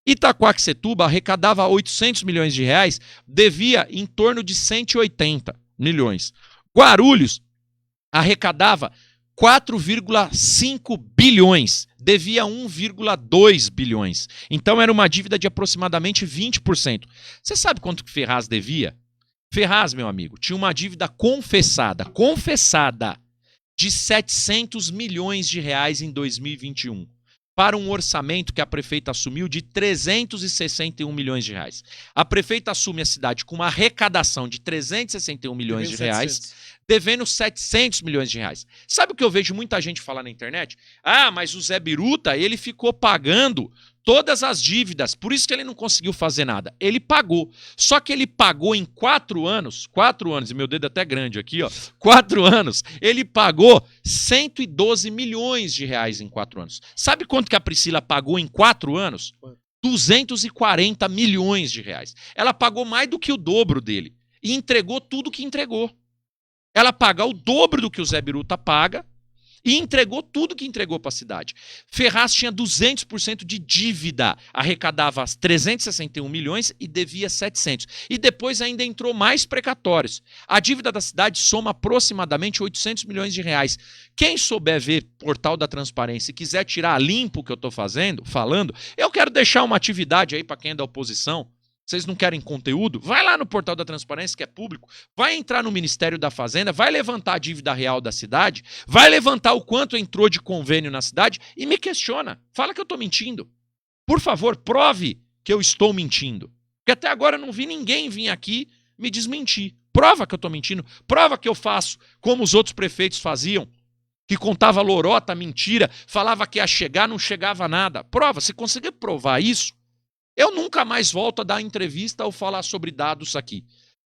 Itaquaquecetuba arrecadava 800 milhões de reais, devia em torno de 180 milhões. Guarulhos arrecadava 4,5 bilhões, devia 1,2 bilhões. Então era uma dívida de aproximadamente 20%. Você sabe quanto que Ferraz devia? Ferraz, meu amigo, tinha uma dívida confessada, de 700 milhões de reais em 2021. Para um orçamento que a prefeita assumiu de 361 milhões de reais. A prefeita assume a cidade com uma arrecadação de 361 milhões de reais, devendo 700 milhões de reais. Sabe o que eu vejo muita gente falar na internet? Ah, mas o Zé Biruta, ele ficou pagando todas as dívidas, por isso que ele não conseguiu fazer nada. Ele pagou. Só que ele pagou em 4 anos, e meu dedo é até grande aqui, ó, 4 anos, ele pagou 112 milhões de reais em 4 anos. Sabe quanto que a Priscila pagou em 4 anos? 240 milhões de reais. Ela pagou mais do que o dobro dele e entregou tudo que entregou. Ela paga o dobro do que o Zé Biruta paga e entregou tudo que entregou para a cidade. Ferraz tinha 200% de dívida, arrecadava 361 milhões e devia 700. E depois ainda entrou mais precatórios. A dívida da cidade soma aproximadamente 800 milhões de reais. Quem souber ver Portal da Transparência e quiser tirar limpo o que eu estou falando, eu quero deixar uma atividade aí para quem é da oposição. Vocês não querem conteúdo? Vai lá no Portal da Transparência, que é público, vai entrar no Ministério da Fazenda, vai levantar a dívida real da cidade, vai levantar o quanto entrou de convênio na cidade e me questiona. Fala que eu estou mentindo. Por favor, prove que eu estou mentindo. Porque até agora eu não vi ninguém vir aqui me desmentir. Prova que eu estou mentindo. Prova que eu faço como os outros prefeitos faziam, que contava lorota, mentira, falava que ia chegar, não chegava nada. Prova, se conseguir provar isso, eu nunca mais volto a dar entrevista ou falar sobre dados aqui.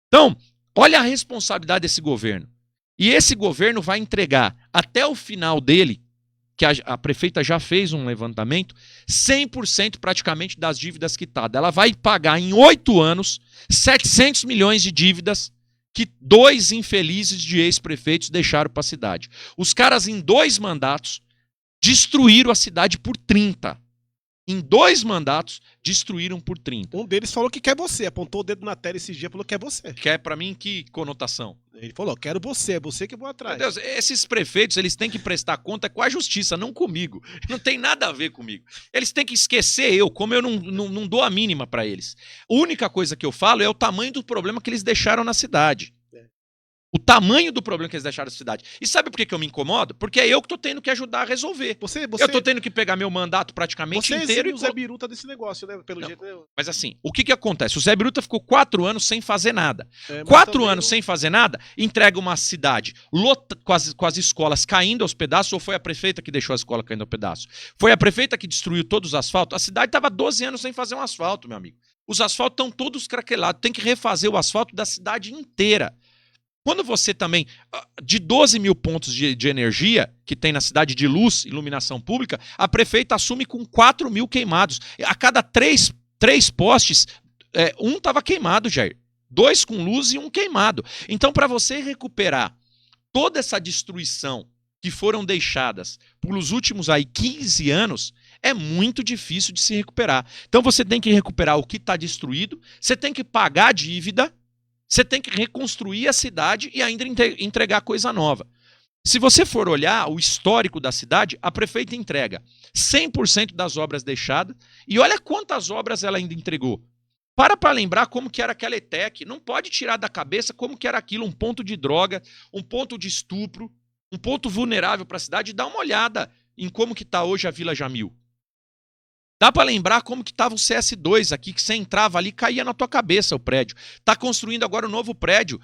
Então, olha a responsabilidade desse governo. E esse governo vai entregar, até o final dele, que a prefeita já fez um levantamento, 100% praticamente das dívidas quitadas. Ela vai pagar em 8 anos 700 milhões de dívidas que 2 infelizes de ex-prefeitos deixaram para a cidade. Os caras, em 2 mandatos, destruíram a cidade por 30. em 2 mandatos, destruíram por 30. Um deles falou que quer você, apontou o dedo na tela esse dia e falou que quer você. Quer pra mim que conotação? Ele falou, quero você, é você que eu vou atrás. Meu Deus, esses prefeitos, eles têm que prestar conta com a justiça, não comigo. Não tem nada a ver comigo. Eles têm que esquecer eu, como eu não dou a mínima pra eles. A única coisa que eu falo é o tamanho do problema que eles deixaram na cidade. O tamanho do problema que eles deixaram na cidade. E sabe por que eu me incomodo? Porque é eu que tô tendo que ajudar a resolver. Eu tô tendo que pegar meu mandato praticamente inteiro e... o Zé Biruta desse negócio, né? Pelo jeito, né? Mas assim, o que acontece? O Zé Biruta ficou 4 anos sem fazer nada. 4 anos sem fazer nada, entrega uma cidade com as escolas caindo aos pedaços, ou foi a prefeita que deixou a escola caindo aos pedaços? Foi a prefeita que destruiu todos os asfaltos? A cidade estava 12 anos sem fazer um asfalto, meu amigo. Os asfaltos estão todos craquelados. Tem que refazer o asfalto da cidade inteira. Quando você também, de 12 mil pontos de energia que tem na cidade de luz, iluminação pública, a prefeita assume com 4 mil queimados. A cada 3 postes, um estava queimado, Jair. 2 com luz e 1 queimado. Então, para você recuperar toda essa destruição que foram deixadas pelos últimos 15 anos, é muito difícil de se recuperar. Então, você tem que recuperar o que está destruído, você tem que pagar a dívida, você tem que reconstruir a cidade e ainda entregar coisa nova. Se você for olhar o histórico da cidade, a prefeita entrega 100% das obras deixadas e olha quantas obras ela ainda entregou. Para lembrar como que era aquela ETEC. Não pode tirar da cabeça como que era aquilo, um ponto de droga, um ponto de estupro, um ponto vulnerável para a cidade. Dá uma olhada em como que está hoje a Vila Jamil. Dá para lembrar como que estava o CS2 aqui, que você entrava ali e caía na tua cabeça o prédio. Está construindo agora um novo prédio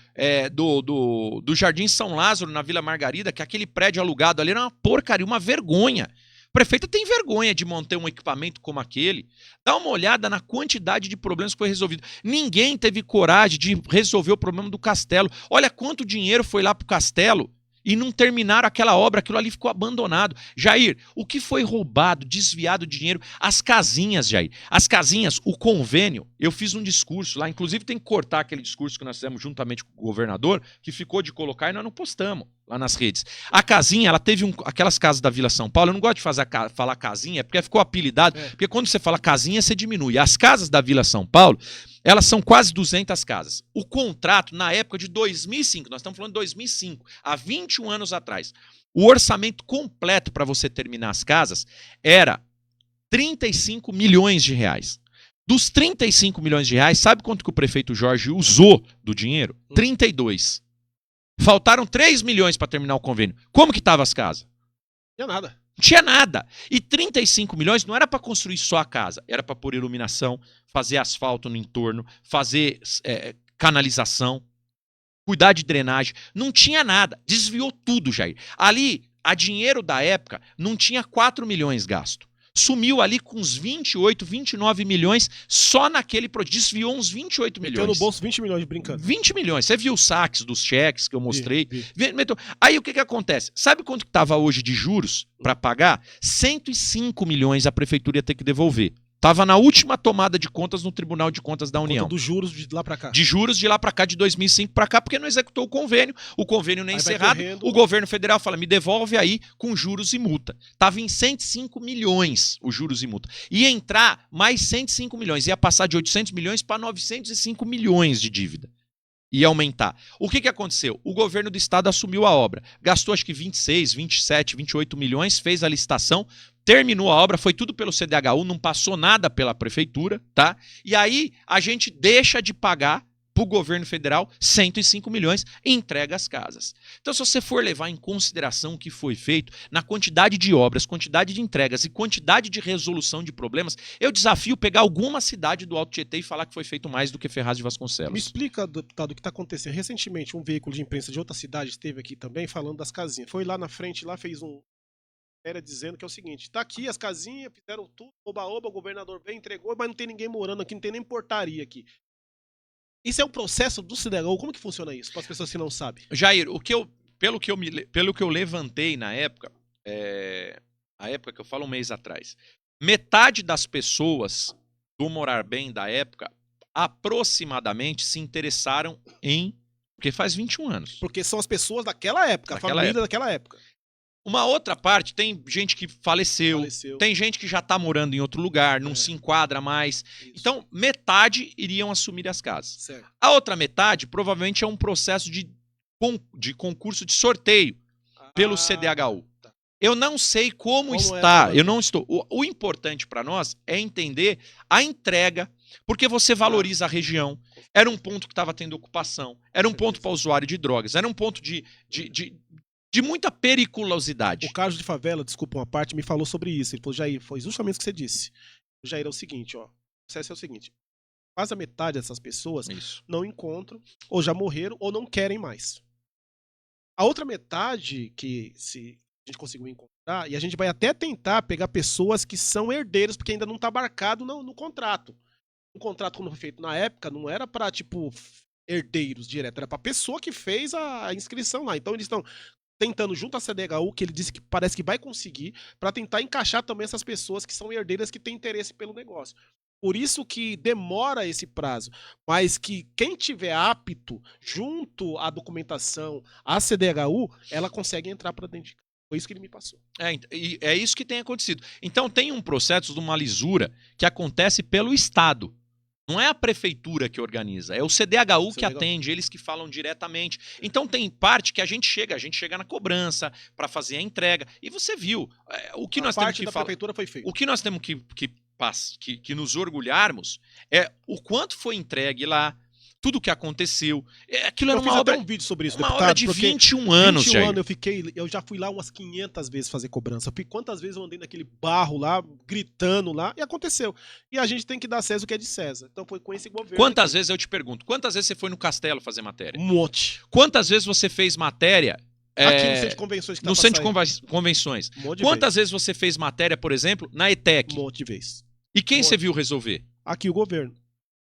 do Jardim São Lázaro, na Vila Margarida, que aquele prédio alugado ali era uma porcaria, uma vergonha. A prefeita tem vergonha de manter um equipamento como aquele. Dá uma olhada na quantidade de problemas que foi resolvido. Ninguém teve coragem de resolver o problema do castelo. Olha quanto dinheiro foi lá pro castelo e não terminaram aquela obra, aquilo ali ficou abandonado. Jair, o que foi roubado, desviado de dinheiro? As casinhas, Jair. As casinhas, o convênio, eu fiz um discurso lá, inclusive tem que cortar aquele discurso que nós fizemos juntamente com o governador, que ficou de colocar e nós não postamos lá nas redes. A casinha, ela teve aquelas casas da Vila São Paulo, eu não gosto de falar casinha, porque ficou apelidado, porque quando você fala casinha, você diminui. As casas da Vila São Paulo, elas são quase 200 casas. O contrato, na época de 2005, nós estamos falando de 2005, há 21 anos atrás, o orçamento completo para você terminar as casas era 35 milhões de reais. Dos 35 milhões de reais, sabe quanto que o prefeito Jorge usou do dinheiro? 32. Faltaram 3 milhões para terminar o convênio. Como que estavam as casas? Não tinha nada. Não tinha nada. E 35 milhões não era para construir só a casa, era para pôr iluminação, fazer asfalto no entorno, fazer canalização, cuidar de drenagem. Não tinha nada. Desviou tudo, Jair. Ali, a dinheiro da época, não tinha 4 milhões gasto. Sumiu ali com uns 28, 29 milhões só naquele projeto. Desviou uns 28 milhões. Meteu no bolso 20 milhões brincando. 20 milhões. Você viu os saques dos cheques que eu mostrei? Vi. Aí o que acontece? Sabe quanto que estava hoje de juros para pagar? 105 milhões a prefeitura ia ter que devolver. Estava na última tomada de contas no Tribunal de Contas da União. Conta dos juros de lá para cá. De juros de lá para cá, de 2005 para cá, porque não executou o convênio nem é encerrado. O governo federal fala, me devolve aí com juros e multa. Estava em 105 milhões os juros e multa. Ia entrar mais 105 milhões, ia passar de 800 milhões para 905 milhões de dívida. Ia aumentar. O que aconteceu? O governo do estado assumiu a obra. Gastou acho que 26, 27, 28 milhões, fez a licitação, terminou a obra, foi tudo pelo CDHU, não passou nada pela prefeitura, tá? E aí a gente deixa de pagar para o governo federal 105 milhões e entrega as casas. Então, se você for levar em consideração o que foi feito na quantidade de obras, quantidade de entregas e quantidade de resolução de problemas, eu desafio pegar alguma cidade do Alto Tietê e falar que foi feito mais do que Ferraz de Vasconcelos. Me explica, deputado, o que está acontecendo. Recentemente, um veículo de imprensa de outra cidade esteve aqui também falando das casinhas. Foi lá na frente, lá fez era dizendo que é o seguinte, tá aqui as casinhas, fizeram tudo, oba-oba, o governador veio, entregou, mas não tem ninguém morando aqui, não tem nem portaria aqui. Isso é um processo do CDHU? Como que funciona isso, para as pessoas que não sabem? Jair, pelo que eu levantei na época, a época que eu falo um mês atrás, metade das pessoas do Morar Bem da época aproximadamente se interessaram porque faz 21 anos. Porque são as pessoas daquela época, a família daquela época. Uma outra parte, tem gente que faleceu. Tem gente que já tá morando em outro lugar, não se enquadra mais. Isso. Então, metade iriam assumir as casas. Certo. A outra metade, provavelmente, é um processo de concurso de sorteio pelo CDHU. Tá. Eu não sei como é está, eu não estou. O importante para nós é entender a entrega, porque você valoriza a região. Era um ponto que estava tendo ocupação, era um ponto para usuário de drogas, era um ponto de muita periculosidade. O Carlos de Favela, desculpa uma parte, me falou sobre isso. Ele falou, Jair, foi justamente o que você disse. Jair, é o seguinte, ó. O processo é o seguinte. Quase a metade dessas pessoas não encontram, ou já morreram, ou não querem mais. A outra metade, que se a gente conseguiu encontrar, e a gente vai até tentar pegar pessoas que são herdeiros, porque ainda não está abarcado no contrato. O contrato, quando foi feito na época, não era para, tipo, herdeiros direto, era para a pessoa que fez a inscrição lá. Então eles estão tentando, junto à CDHU, que ele disse que parece que vai conseguir, para tentar encaixar também essas pessoas que são herdeiras que têm interesse pelo negócio. Por isso que demora esse prazo, mas que quem tiver apto, junto à documentação, à CDHU, ela consegue entrar para dentro de casa. Foi isso que ele me passou. É isso que tem acontecido. Então tem um processo de uma lisura que acontece pelo Estado. Não é a prefeitura que organiza, é o CDHU que atende, eles que falam diretamente. Então tem parte que a gente chega na cobrança para fazer a entrega. E você viu, o que nós temos que falar. Prefeitura foi feita. O que nós temos que nos orgulharmos é o quanto foi entregue lá, tudo o que aconteceu. Aquilo era uma obra, até um vídeo sobre isso, uma deputado, obra de 21 anos, 21 anos eu já fui lá umas 500 vezes fazer cobrança. Quantas vezes eu andei naquele barro lá, gritando lá, e aconteceu. E a gente tem que dar César o que é de César. Então foi com esse governo. Quantas vezes, eu te pergunto, quantas vezes você foi no Castelo fazer matéria? Um monte. Quantas vezes você fez matéria... Aqui no centro de convenções. No centro de convenções. Quantas vezes você fez matéria, por exemplo, na ETEC? Um monte de vezes. E quem você viu resolver? Aqui o governo.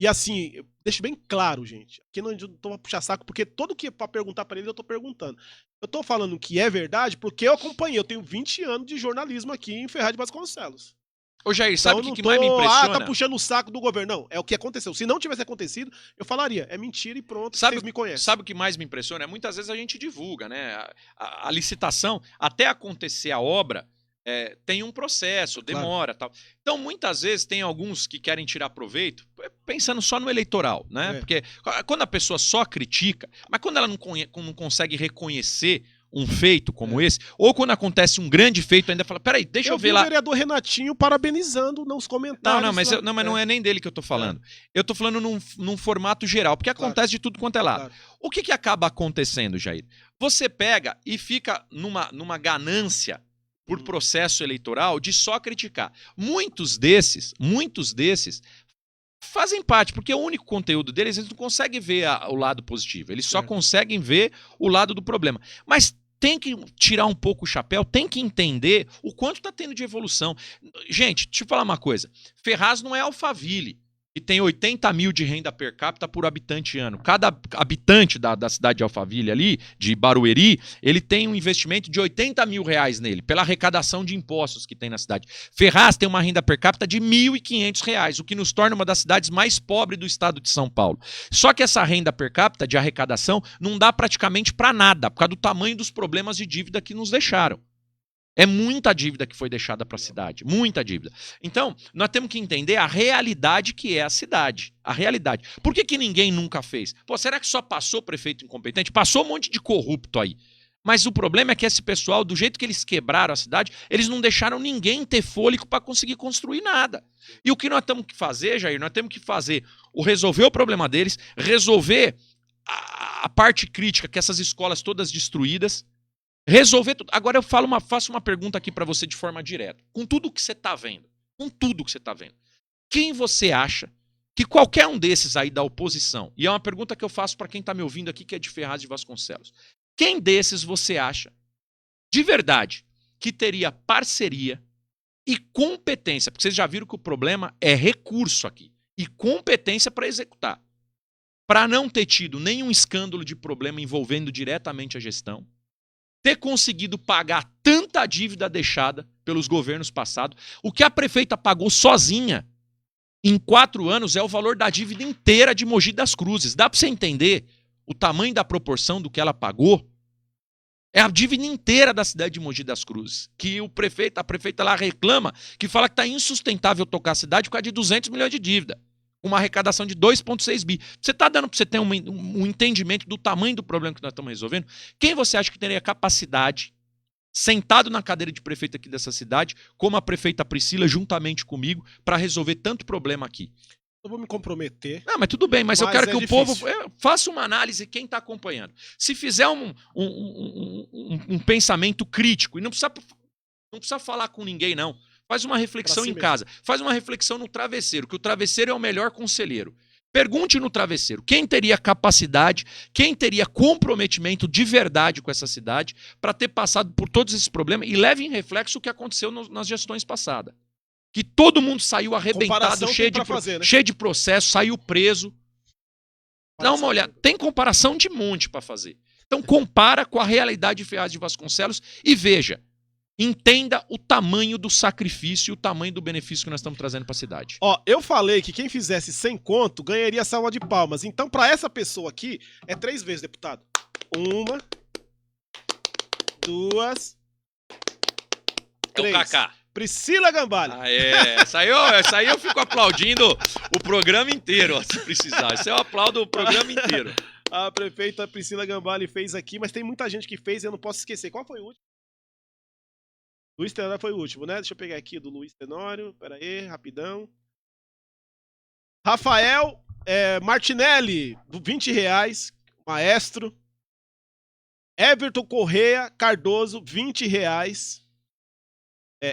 E assim, deixa bem claro, gente. Aqui não tô pra puxar saco, porque todo que é pra perguntar pra ele, eu tô perguntando. Eu tô falando que é verdade porque eu acompanhei. Eu tenho 20 anos de jornalismo aqui em Ferraz de Vasconcelos. Ô Jair, sabe o que mais me impressiona? Tá puxando o saco do governo. Não, é o que aconteceu. Se não tivesse acontecido, eu falaria. É mentira e pronto, vocês me conhecem. Sabe o que mais me impressiona? Muitas vezes a gente divulga, né? A licitação, até acontecer a obra, tem um processo, demora, tal. Então, muitas vezes, tem alguns que querem tirar proveito, pensando só no eleitoral, né? Porque quando a pessoa só critica, mas quando ela não consegue reconhecer um feito como esse, ou quando acontece um grande feito, ainda fala, peraí, deixa eu ver lá. O vereador Renatinho parabenizando nos comentários. Mas não é nem dele que eu tô falando. Eu tô falando num formato geral, porque acontece de tudo quanto é lado. O que acaba acontecendo, Jair? Você pega e fica numa ganância por processo eleitoral de só criticar. Muitos desses fazem parte, porque o único conteúdo deles, eles não conseguem ver o lado positivo, eles só conseguem ver o lado do problema. Mas tem que tirar um pouco o chapéu, tem que entender o quanto está tendo de evolução. Gente, deixa eu falar uma coisa, Ferraz não é Alphaville, que tem 80 mil de renda per capita por habitante ano. Cada habitante da cidade de Alphaville ali, de Barueri, ele tem um investimento de 80 mil reais nele, pela arrecadação de impostos que tem na cidade. Ferraz tem uma renda per capita de R$ 1.500, o que nos torna uma das cidades mais pobres do estado de São Paulo. Só que essa renda per capita de arrecadação não dá praticamente para nada, por causa do tamanho dos problemas de dívida que nos deixaram. É muita dívida que foi deixada para a cidade, muita dívida. Então, nós temos que entender a realidade que é a cidade, a realidade. Por que ninguém nunca fez? Pô, será que só passou prefeito incompetente? Passou um monte de corrupto aí. Mas o problema é que esse pessoal, do jeito que eles quebraram a cidade, eles não deixaram ninguém ter fôlego para conseguir construir nada. E o que nós temos que fazer, Jair? Nós temos que fazer resolver o problema deles, resolver a parte crítica, que essas escolas todas destruídas, resolver tudo. Agora eu faço uma pergunta aqui para você de forma direta. Com tudo que você está vendo, quem você acha que qualquer um desses aí da oposição, e é uma pergunta que eu faço para quem está me ouvindo aqui, que é de Ferraz de Vasconcelos, quem desses você acha, de verdade, que teria parceria e competência, porque vocês já viram que o problema é recurso aqui, e competência para executar, para não ter tido nenhum escândalo de problema envolvendo diretamente a gestão, ter conseguido pagar tanta dívida deixada pelos governos passados. O que a prefeita pagou sozinha em 4 anos é o valor da dívida inteira de Mogi das Cruzes. Dá para você entender o tamanho da proporção do que ela pagou? É a dívida inteira da cidade de Mogi das Cruzes. Que a prefeita lá reclama, que fala que está insustentável tocar a cidade por causa de 200 milhões de dívida. Uma arrecadação de 2,6 bi. Você está dando para você ter um entendimento do tamanho do problema que nós estamos resolvendo? Quem você acha que teria capacidade, sentado na cadeira de prefeito aqui dessa cidade, como a prefeita Priscila, juntamente comigo, para resolver tanto problema aqui? Eu vou me comprometer. Não, mas tudo bem, mas eu quero que o difícil. povo faça uma análise, quem está acompanhando. Se fizer um pensamento crítico, e não precisa falar com ninguém, não. Faz uma reflexão em casa. Faz uma reflexão no travesseiro, que o travesseiro é o melhor conselheiro. Pergunte no travesseiro quem teria capacidade, quem teria comprometimento de verdade com essa cidade para ter passado por todos esses problemas e leve em reflexo o que aconteceu nas gestões passadas. Que todo mundo saiu arrebentado, cheio de processo, saiu preso. Dá uma olhada. Tem comparação de monte para fazer. Então compara com a realidade de Ferraz de Vasconcelos e veja. Entenda o tamanho do sacrifício e o tamanho do benefício que nós estamos trazendo para a cidade. Ó, eu falei que quem fizesse 100 conto ganharia salva de palmas. Então, para essa pessoa aqui, é 3 vezes, deputado. 1, 2, 3. É o Kaká. Priscila Gambale. Ah, essa aí eu fico aplaudindo o programa inteiro, ó, se precisar. Isso eu aplaudo o programa inteiro. A prefeita Priscila Gambale fez aqui, mas tem muita gente que fez e eu não posso esquecer. Qual foi o último? Luiz Tenório foi o último, né? Deixa eu pegar aqui do Luiz Tenório. Pera aí, rapidão. Rafael Martinelli, R$20, maestro. Everton Correia Cardoso, R$20.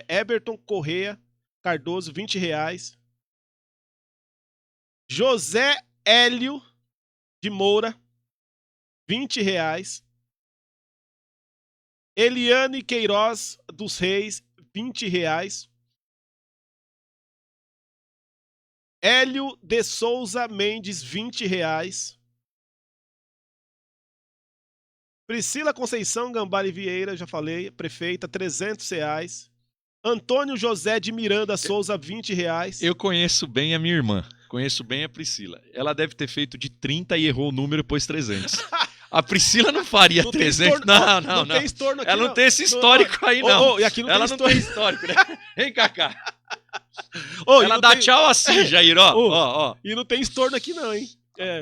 Everton Correia Cardoso, R$20. José Hélio de Moura, R$20. Eliane Queiroz dos Reis, R$20. Hélio de Souza Mendes, R$20. Priscila Conceição Gambale Vieira, já falei, prefeita, R$300. Antônio José de Miranda Souza, R$20. Eu conheço bem a minha irmã, conheço bem a Priscila. Ela deve ter feito de 30 e errou o número e pôs 300. A Priscila não faria não 300. Não tem estorno aqui. Ela não tem esse histórico aí, não. E aqui não ela tem não tem histórico, né? Vem, Kaká. Ela dá tchau assim, Jair, ó. E não tem estorno aqui, não, hein?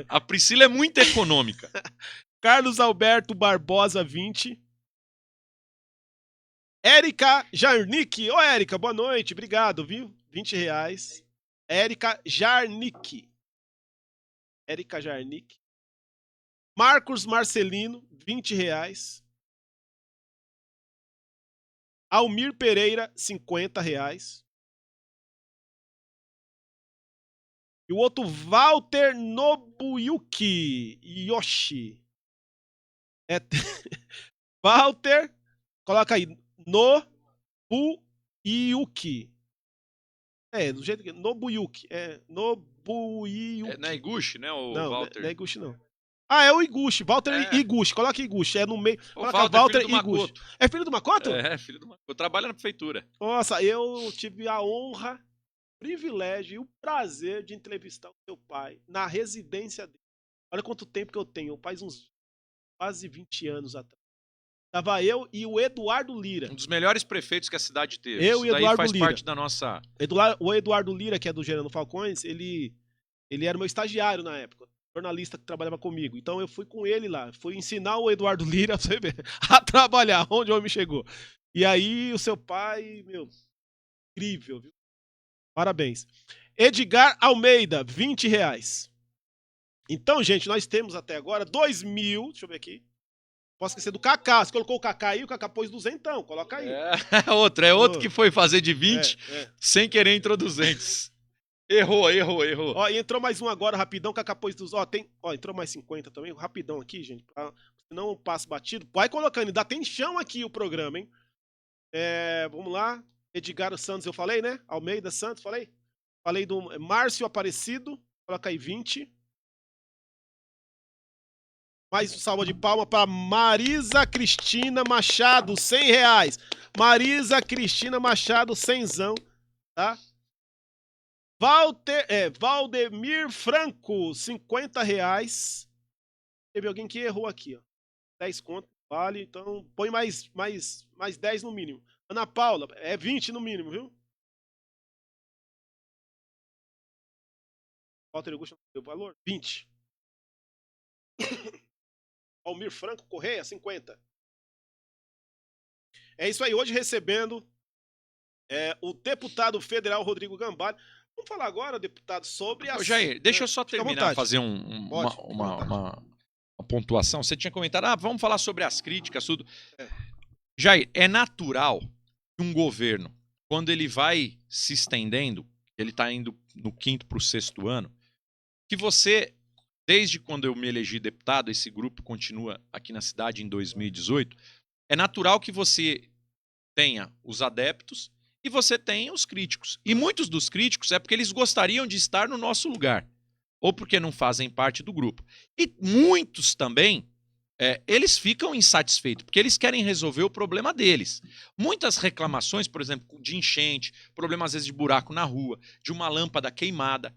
A Priscila é muito econômica. Carlos Alberto Barbosa, 20. Érica Jarnick. Ô, Érica, boa noite. Obrigado, viu? R$20. Érica Jarnick. Marcos Marcelino, R$20. Almir Pereira, R$50. E o outro, Walter Nobuyuki Yoshi. Walter, coloca aí, Nobuyuki. Do jeito que... Nobuyuki. Nobuyuki. Não é Iguchi, né, o não, Walter? Não é Iguchi, não. É o Iguchi. Walter Iguchi. Coloca Iguchi. É no meio. Coloca Walter Iguchi. É filho do Makoto? É, filho do Makoto. Trabalha na prefeitura. Nossa, eu tive a honra, privilégio e o prazer de entrevistar o seu pai na residência dele. Olha quanto tempo que eu tenho. Faz uns quase 20 anos atrás. Tava eu e o Eduardo Lira. Um dos melhores prefeitos que a cidade teve. Eu e o Eduardo faz Lira. parte da nossa... O Eduardo Lira, que é do Gerando Falcões, ele era meu estagiário na época. Jornalista que trabalhava comigo. Então eu fui com ele lá. Fui ensinar o Eduardo Lira a trabalhar, onde o homem chegou. E aí o seu pai, meu, incrível, viu? Parabéns. Edgar Almeida, R$20. Então, gente, nós temos até agora 2.000. Deixa eu ver aqui. Posso esquecer do Kaká. Você colocou o Kaká aí, o Kaká pôs 200. Coloca aí. É outro que foi fazer de 20 sem querer entrou 200. Errou. Ó, e entrou mais um agora, rapidão, Kaká pôs 200. Entrou mais 50 também. Rapidão aqui, gente. Senão eu passo batido. Vai colocando. Ainda tem chão aqui o programa, hein? Vamos lá. Edgar Santos, eu falei, né? Almeida Santos, falei? Falei do Márcio Aparecido. Coloca aí 20. Mais um salva de palma para Marisa Cristina Machado, R$100. Marisa Cristina Machado, 100zão, tá? Valdemir Franco, R$50. Teve alguém que errou aqui, ó. 10 conto. Vale, então põe mais 10 no mínimo. Ana Paula, é 20 no mínimo, viu? Walter Augusto, o valor? 20. Almir Franco Correia, 50. É isso aí, hoje recebendo o deputado federal Rodrigo Gambale. Vamos falar agora, deputado, sobre as... Ô, Jair, deixa eu só terminar, fazer uma pontuação. Você tinha comentado, vamos falar sobre as críticas, tudo. Jair, é natural que um governo, quando ele vai se estendendo, ele está indo no 5º para o 6º ano, que você, desde quando eu me elegi deputado, esse grupo continua aqui na cidade em 2018, é natural que você tenha os adeptos e você tenha os críticos. E muitos dos críticos é porque eles gostariam de estar no nosso lugar, ou porque não fazem parte do grupo. E muitos também, eles ficam insatisfeitos, porque eles querem resolver o problema deles. Muitas reclamações, por exemplo, de enchente, problema às vezes de buraco na rua, de uma lâmpada queimada.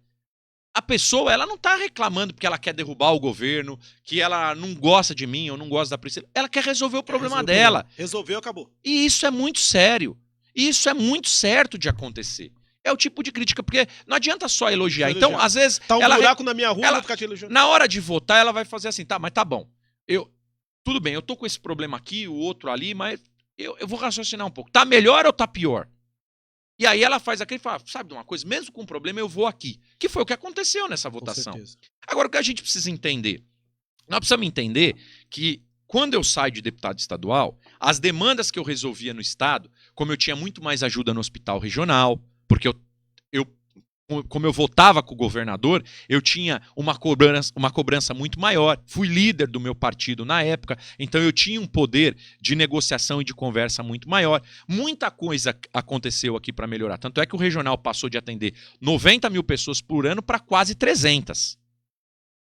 A pessoa, ela não está reclamando porque ela quer derrubar o governo, que ela não gosta de mim ou não gosta da Priscila. Ela quer resolver o problema dela. Resolveu, acabou. E isso é muito sério. Isso é muito certo de acontecer. É o tipo de crítica, porque não adianta só elogiar. Então, às vezes... Tá um buraco na minha rua, eu vou ficar te elogiando. Na hora de votar, ela vai fazer assim, tá, mas tá bom. Tudo bem, eu tô com esse problema aqui, o outro ali, mas eu vou raciocinar um pouco. Tá melhor ou tá pior? E aí ela faz aquilo e fala, sabe de uma coisa? Mesmo com problema, eu vou aqui. Que foi o que aconteceu nessa votação. Agora, o que a gente precisa entender? Nós precisamos entender que quando eu saio de deputado estadual, as demandas que eu resolvia no estado, como eu tinha muito mais ajuda no hospital regional, porque como eu votava com o governador, eu tinha uma cobrança muito maior. Fui líder do meu partido na época, então eu tinha um poder de negociação e de conversa muito maior. Muita coisa aconteceu aqui para melhorar. Tanto é que o regional passou de atender 90 mil pessoas por ano para quase 300.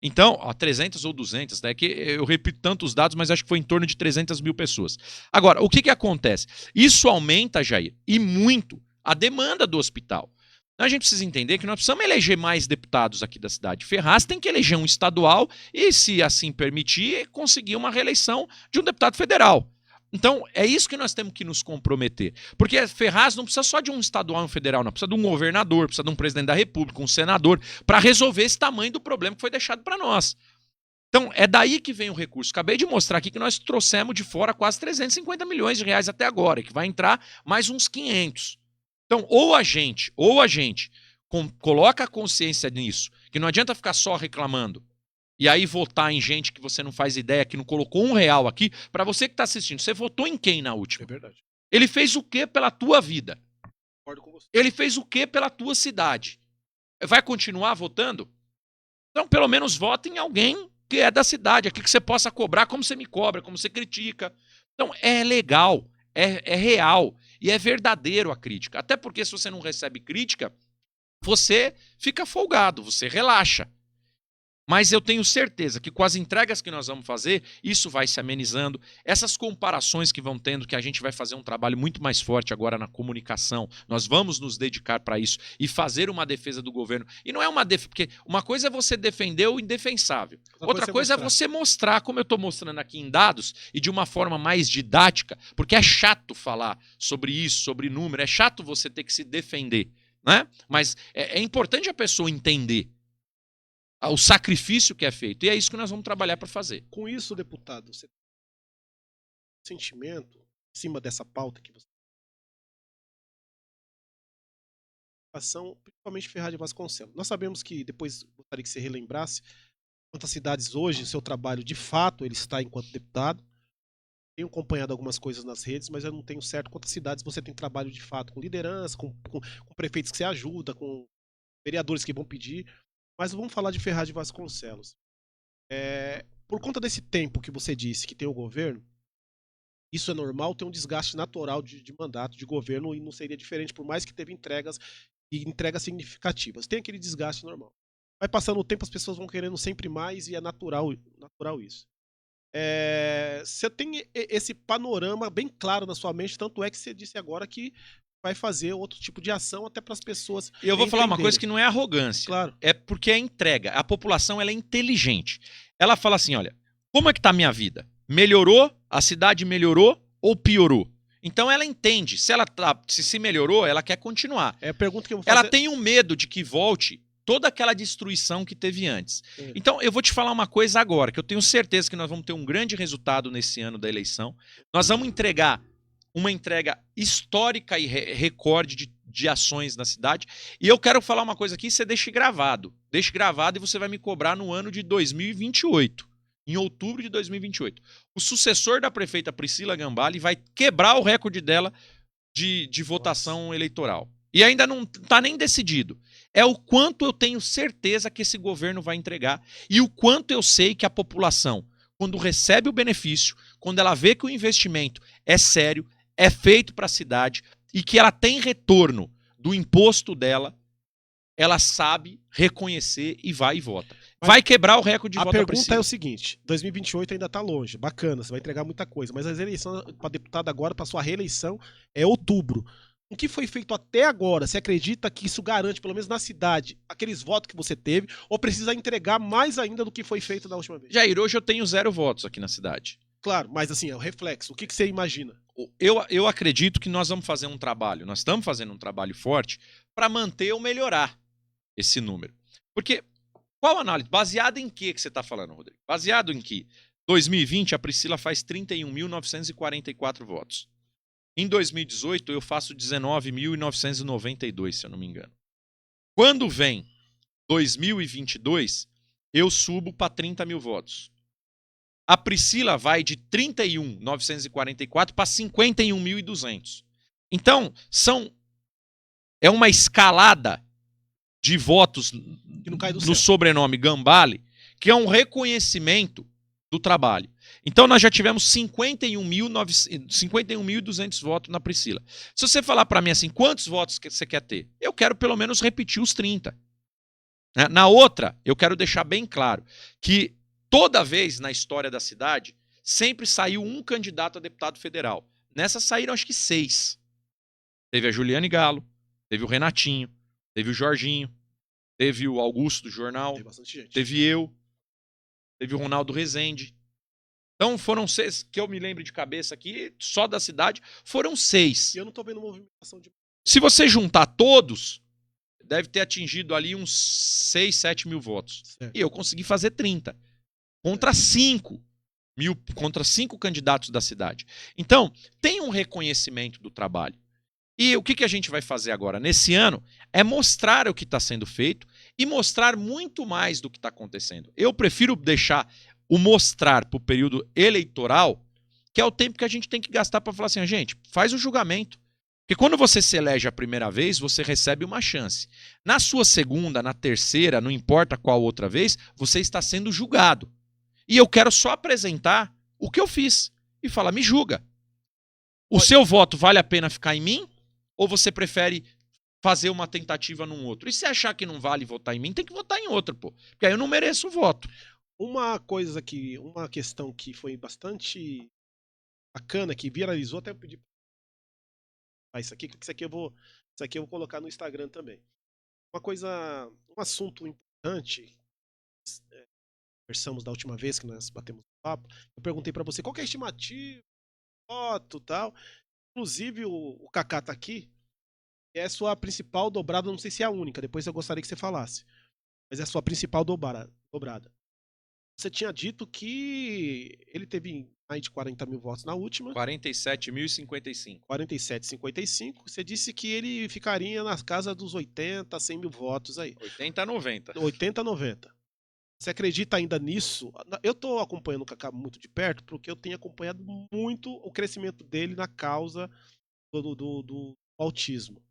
Então, 300 ou 200, né? Que eu repito tantos dados, mas acho que foi em torno de 300 mil pessoas. Agora, o que acontece? Isso aumenta, Jair, e muito, a demanda do hospital. A gente precisa entender que nós precisamos eleger mais deputados aqui da cidade. Ferraz tem que eleger um estadual e, se assim permitir, conseguir uma reeleição de um deputado federal. Então, é isso que nós temos que nos comprometer. Porque Ferraz não precisa só de um estadual e um federal, não. Precisa de um governador, precisa de um presidente da república, um senador, para resolver esse tamanho do problema que foi deixado para nós. Então, é daí que vem o recurso. Acabei de mostrar aqui que nós trouxemos de fora quase 350 milhões de reais até agora, e que vai entrar mais uns 500. Então, ou a gente coloca a consciência nisso, que não adianta ficar só reclamando, e aí votar em gente que você não faz ideia, que não colocou R$1 aqui. Para você que está assistindo, você votou em quem na última? É verdade. Ele fez o quê pela tua vida? Concordo com você. Ele fez o quê pela tua cidade? Vai continuar votando? Então, pelo menos vote em alguém que é da cidade, aqui que você possa cobrar como você me cobra, como você critica. Então, é legal, é real e é verdadeiro a crítica. Até porque se você não recebe crítica, você fica folgado, você relaxa. Mas eu tenho certeza que com as entregas que nós vamos fazer, isso vai se amenizando. Essas comparações que vão tendo, que a gente vai fazer um trabalho muito mais forte agora na comunicação. Nós vamos nos dedicar para isso e fazer uma defesa do governo. E não é uma defesa, porque uma coisa é você defender o indefensável. Outra coisa é você mostrar, como eu estou mostrando aqui em dados, e de uma forma mais didática, porque é chato falar sobre isso, sobre número, é chato você ter que se defender, né? Mas é importante a pessoa entender o sacrifício que é feito. E é isso que nós vamos trabalhar para fazer. Com isso, deputado, você tem um sentimento em cima dessa pauta que você... principalmente Ferraz de Vasconcelos. Nós sabemos que, depois gostaria que você relembrasse quantas cidades hoje, o seu trabalho de fato, ele está enquanto deputado. Tenho acompanhado algumas coisas nas redes, mas eu não tenho certo quantas cidades você tem trabalho de fato, com liderança, com prefeitos que você ajuda, com vereadores que vão pedir. Mas vamos falar de Ferraz de Vasconcelos. Por conta desse tempo que você disse que tem o governo, isso é normal, tem um desgaste natural de mandato de governo e não seria diferente, por mais que teve entregas e entregas significativas. Tem aquele desgaste normal. Vai passando o tempo, as pessoas vão querendo sempre mais e é natural isso. Você tem esse panorama bem claro na sua mente, tanto é que você disse agora que vai fazer outro tipo de ação até para as pessoas. E eu vou falar uma coisa que não é arrogância. Claro. É porque é entrega. A população ela é inteligente. Ela fala assim, olha, como é que tá a minha vida? melhorou, a cidade melhorou ou piorou? Então ela entende, se melhorou, ela quer continuar. É a pergunta que eu vou fazer. Ela tem um medo de que volte toda aquela destruição que teve antes. Então eu vou te falar uma coisa agora, que eu tenho certeza que nós vamos ter um grande resultado nesse ano da eleição. Nós vamos entregar uma entrega histórica e recorde de ações na cidade. E eu quero falar uma coisa aqui, você deixe gravado. Deixe gravado e você vai me cobrar no ano de 2028. Em outubro de 2028. O sucessor da prefeita Priscila Gambale vai quebrar o recorde dela de votação eleitoral. E ainda não está nem decidido. É o quanto eu tenho certeza que esse governo vai entregar e o quanto eu sei que a população, quando recebe o benefício, quando ela vê que o investimento é sério, é feito para a cidade e que ela tem retorno do imposto dela, ela sabe reconhecer e vai e vota. Vai quebrar o recorde de voto. A pergunta é o seguinte, 2028 ainda está longe, bacana, você vai entregar muita coisa, mas as eleições para deputado agora, para sua reeleição, é outubro. O que foi feito até agora, você acredita que isso garante, pelo menos na cidade, aqueles votos que você teve, ou precisa entregar mais ainda do que foi feito da última vez? Jair, hoje eu tenho 0 votos aqui na cidade. Claro, mas assim, é o reflexo. O que você imagina? Eu acredito que nós vamos fazer um trabalho, nós estamos fazendo um trabalho forte para manter ou melhorar esse número. Porque, qual análise? Baseado em que você está falando, Rodrigo? Baseado em que 2020 a Priscila faz 31.944 votos. Em 2018 eu faço 19.992, se eu não me engano. Quando vem 2022, eu subo para 30 mil votos. A Priscila vai de 31.944 para 51.200. Então, é uma escalada de votos que não cai do no céu. Sobrenome Gambale, que é um reconhecimento do trabalho. Então nós já tivemos 51.200 votos na Priscila. Se você falar para mim assim, quantos votos que você quer ter? Eu quero pelo menos repetir os 30. Na outra, eu quero deixar bem claro que toda vez na história da cidade, sempre saiu um candidato a deputado federal. Nessa saíram acho que 6. Teve a Juliane Galo, teve o Renatinho, teve o Jorginho, teve o Augusto do Jornal, teve eu, teve o Ronaldo Rezende. Então foram 6, que eu me lembro de cabeça aqui, só da cidade, foram 6. E eu não tô vendo movimentação de... Se você juntar todos, deve ter atingido ali uns 6, 7 mil votos. Certo. E eu consegui fazer 30. Contra 5 candidatos da cidade. Então, tem um reconhecimento do trabalho. E o que a gente vai fazer agora, nesse ano, é mostrar o que está sendo feito e mostrar muito mais do que está acontecendo. Eu prefiro deixar o mostrar para o período eleitoral, que é o tempo que a gente tem que gastar para falar assim, gente, faz o julgamento. Porque quando você se elege a primeira vez, você recebe uma chance. Na sua segunda, na terceira, não importa qual outra vez, você está sendo julgado. E eu quero só apresentar o que eu fiz e falar, me julga. O seu voto vale a pena ficar em mim? Ou você prefere fazer uma tentativa num outro? E se achar que não vale votar em mim, tem que votar em outro, pô. Porque aí eu não mereço o voto. Uma questão que foi bastante bacana, que viralizou, até eu pedi isso aqui eu vou colocar no Instagram também. Um assunto importante, conversamos da última vez que nós batemos papo, eu perguntei pra você qual que é a estimativa, foto e tal. Inclusive o Kaká tá aqui, é a sua principal dobrada, não sei se é a única, depois eu gostaria que você falasse, mas é a sua principal dobrada. Você tinha dito que ele teve mais de 40 mil votos na última. 47.055. 47,55. Você disse que ele ficaria na casa dos 80, 100 mil votos aí. 80 a 90. 80 a 90. Você acredita ainda nisso? Eu tô acompanhando o Kaká muito de perto, porque eu tenho acompanhado muito o crescimento dele na causa do autismo.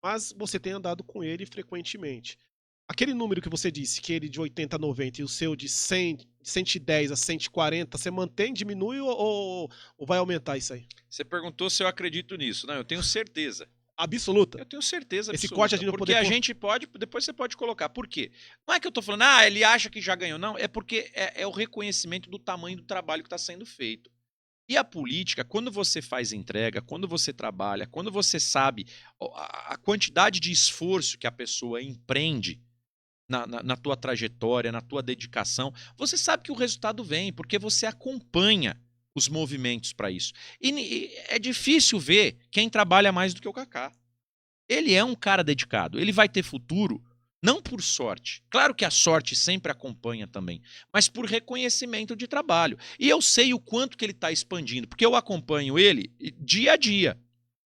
Mas você tem andado com ele frequentemente. Aquele número que você disse, que ele de 80 a 90 e o seu de 100, de 110 a 140, você mantém, diminui ou vai aumentar isso aí? Você perguntou se eu acredito nisso. Não, eu tenho certeza. Absoluta? Eu tenho certeza absoluta. Esse corte a gente não porque a gente pode, depois você pode colocar. Por quê? Não é que eu tô falando, ele acha que já ganhou. Não, é porque é o reconhecimento do tamanho do trabalho que está sendo feito. E a política, quando você faz entrega, quando você trabalha, quando você sabe a quantidade de esforço que a pessoa empreende na tua trajetória, na tua dedicação, você sabe que o resultado vem, porque você acompanha os movimentos para isso. E é difícil ver quem trabalha mais do que o Kaká. Ele é um cara dedicado, ele vai ter futuro, não por sorte. Claro que a sorte sempre acompanha também, mas por reconhecimento de trabalho. E eu sei o quanto que ele está expandindo, porque eu acompanho ele dia a dia.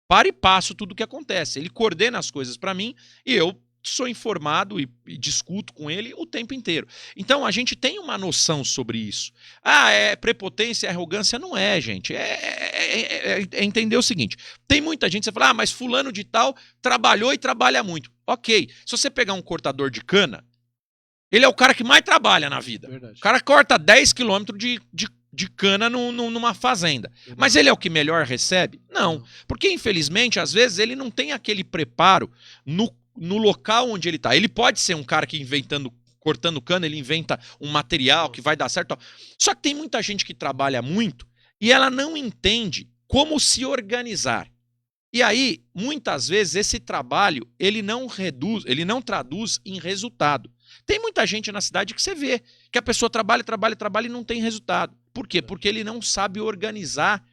Para e passo tudo o que acontece. Ele coordena as coisas para mim e eu sou informado e discuto com ele o tempo inteiro. Então a gente tem uma noção sobre isso. Ah, é prepotência, é arrogância? Não é, gente. É entender o seguinte: tem muita gente que fala, ah, mas fulano de tal trabalhou e trabalha muito. Ok, se você pegar um cortador de cana, ele é o cara que mais trabalha na vida. Verdade. O cara corta 10 quilômetros de cana numa fazenda. Verdade. Mas ele é o que melhor recebe? Não. Porque, infelizmente, às vezes ele não tem aquele preparo no local onde ele está. Ele pode ser um cara que cortando cana, ele inventa um material que vai dar certo. Só que tem muita gente que trabalha muito e ela não entende como se organizar. E aí, muitas vezes, esse trabalho, ele não traduz em resultado. Tem muita gente na cidade que você vê que a pessoa trabalha e não tem resultado. Por quê? Porque ele não sabe organizar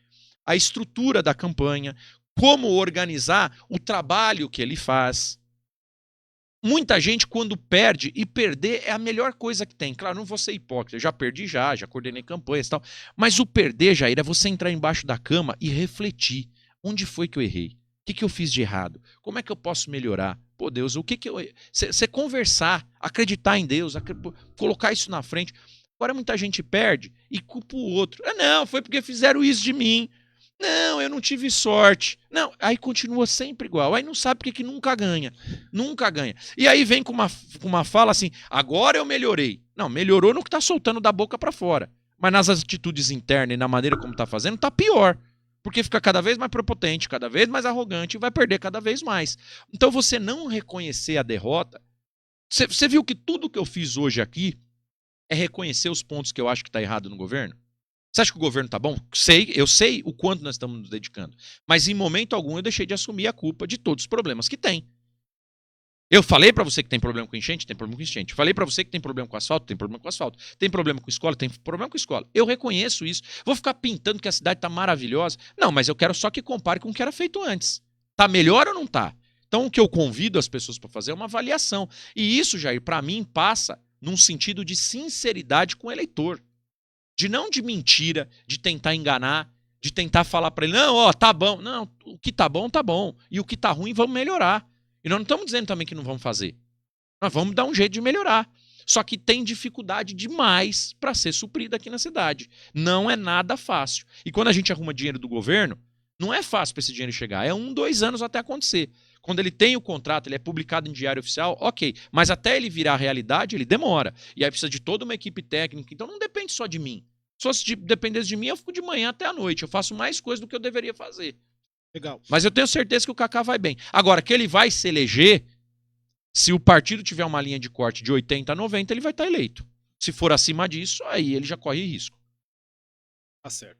a estrutura da campanha, como organizar o trabalho que ele faz. Muita gente, quando perde, e perder é a melhor coisa que tem. Claro, não vou ser hipócrita, eu já perdi já coordenei campanhas e tal. Mas o perder, Jair, é você entrar embaixo da cama e refletir. Onde foi que eu errei? O que eu fiz de errado? Como é que eu posso melhorar? Pô, Deus, o que eu... Você conversar, acreditar em Deus, colocar isso na frente. Agora muita gente perde e culpa o outro. Ah, não, foi porque fizeram isso de mim. Não, eu não tive sorte. Não, aí continua sempre igual. Aí não sabe porque que nunca ganha. Nunca ganha. E aí vem com uma fala assim, agora eu melhorei. Não, melhorou no que tá soltando da boca para fora. Mas nas atitudes internas e na maneira como tá fazendo, tá pior. Porque fica cada vez mais prepotente, cada vez mais arrogante e vai perder cada vez mais. Então você não reconhecer a derrota. Você viu que tudo que eu fiz hoje aqui é reconhecer os pontos que eu acho que tá errado no governo? Você acha que o governo tá bom? Eu sei o quanto nós estamos nos dedicando. Mas em momento algum eu deixei de assumir a culpa de todos os problemas que tem. Eu falei pra você que tem problema com enchente, tem problema com enchente. Falei pra você que tem problema com asfalto, tem problema com asfalto. Tem problema com escola, tem problema com escola. Eu reconheço isso. Vou ficar pintando que a cidade tá maravilhosa. Não, mas eu quero só que compare com o que era feito antes. Tá melhor ou não tá? Então o que eu convido as pessoas para fazer é uma avaliação. E isso, Jair, pra mim passa num sentido de sinceridade com o eleitor. De não de mentira, de tentar enganar, de tentar falar para ele, não, ó, tá bom. Não, o que tá bom, tá bom. E o que tá ruim, vamos melhorar. E nós não estamos dizendo também que não vamos fazer. Nós vamos dar um jeito de melhorar. Só que tem dificuldade demais para ser suprida aqui na cidade. Não é nada fácil. E quando a gente arruma dinheiro do governo, não é fácil para esse dinheiro chegar. É 2 anos até acontecer. Quando ele tem o contrato, ele é publicado em diário oficial, ok. Mas até ele virar realidade, ele demora. E aí precisa de toda uma equipe técnica. Então não depende só de mim. Se fosse dependesse de mim, eu fico de manhã até a noite. Eu faço mais coisas do que eu deveria fazer. Legal. Mas eu tenho certeza que o Kaká vai bem. Agora, que ele vai se eleger, se o partido tiver uma linha de corte de 80 a 90, ele vai estar eleito. Se for acima disso, aí ele já corre risco. Tá certo.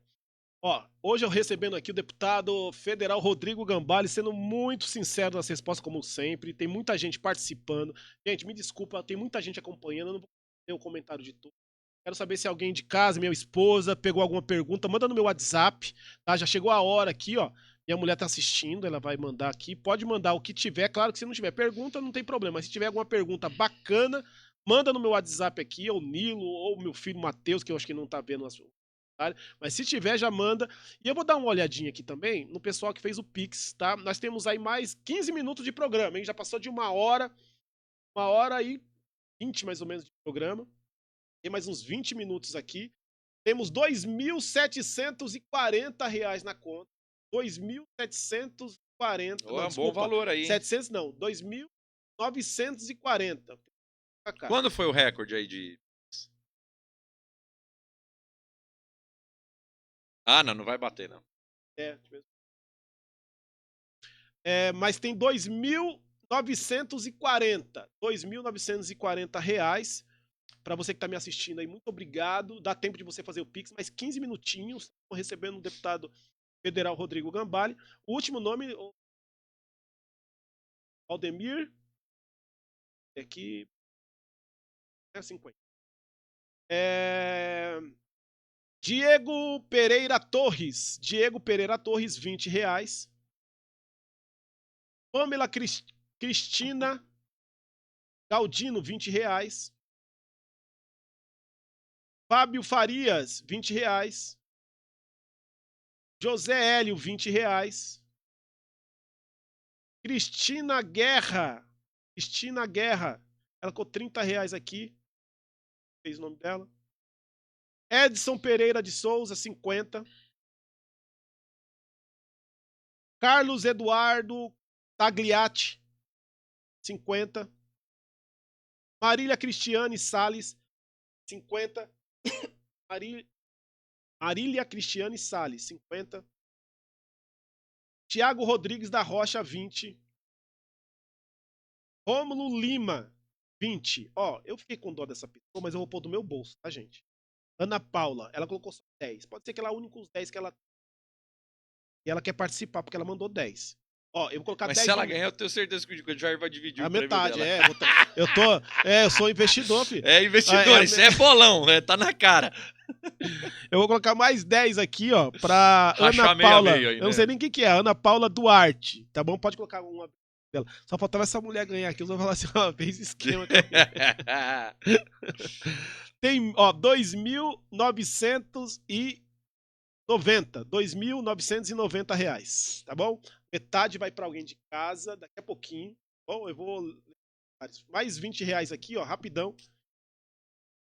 Ó, hoje eu recebendo aqui o deputado federal Rodrigo Gambale, sendo muito sincero nas respostas, como sempre. Tem muita gente participando. Gente, me desculpa, tem muita gente acompanhando. Eu não vou ler o comentário de todos. Quero saber se alguém de casa, minha esposa, pegou alguma pergunta. Manda no meu WhatsApp, tá? Já chegou a hora aqui, ó. Minha mulher tá assistindo, ela vai mandar aqui. Pode mandar o que tiver. Claro que se não tiver pergunta, não tem problema. Mas se tiver alguma pergunta bacana, manda no meu WhatsApp aqui, ou Nilo, ou meu filho Matheus, que eu acho que não tá vendo as... Mas se tiver, já manda. E eu vou dar uma olhadinha aqui também no pessoal que fez o Pix, tá? Nós temos aí mais 15 minutos de programa, hein? Já passou de 1 hora e 20 mais ou menos de programa. Tem mais uns 20 minutos aqui. Temos R$ 2.740 na conta. 2.740. Oh, é um bom valor aí, hein? 700 não, 2.940. Quando foi o recorde aí de... Ah, não vai bater, não. Mas tem 2.940. R$ 2.940. Para você que está me assistindo aí, muito obrigado. Dá tempo de você fazer o Pix, mais 15 minutinhos. Estou recebendo o deputado federal Rodrigo Gambale. O último nome, Aldemir. Aqui. É 50. Diego Pereira Torres, R$20. Pamela Cristina Galdino, R$20. Fábio Farias, R$20. José Hélio, R$20. Cristina Guerra, ela colocou R$30 aqui, fez o nome dela. Edson Pereira de Souza, 50. Carlos Eduardo Tagliatti, 50. Marília Cristiane Salles, 50. Marília Cristiane Salles, 50. Tiago Rodrigues da Rocha, 20. Rômulo Lima, 20. Ó, eu fiquei com dó dessa pessoa, mas eu vou pôr do meu bolso, tá, gente? Ana Paula, ela colocou só 10. Pode ser que ela é a única os 10 que ela... E ela quer participar, porque ela mandou 10. Ó, eu vou colocar Mas 10. se ela ganhar, eu tenho certeza que o Jair vai dividir a o prêmio metade, dela. eu sou investidor, filho. É investidor, isso é bolão, tá na cara. Eu vou colocar mais 10 aqui, ó, pra Rachar Ana meio a Paula. meio aí, Eu não né? sei nem quem que é, Ana Paula Duarte, tá bom? Pode colocar uma dela. Só faltava essa mulher ganhar aqui, eu vou falar assim, ó, fez esquema. Tem, ó, R$2.990, tá bom? Metade vai pra alguém de casa, daqui a pouquinho. Bom, eu vou... Mais R$20 aqui, ó, rapidão.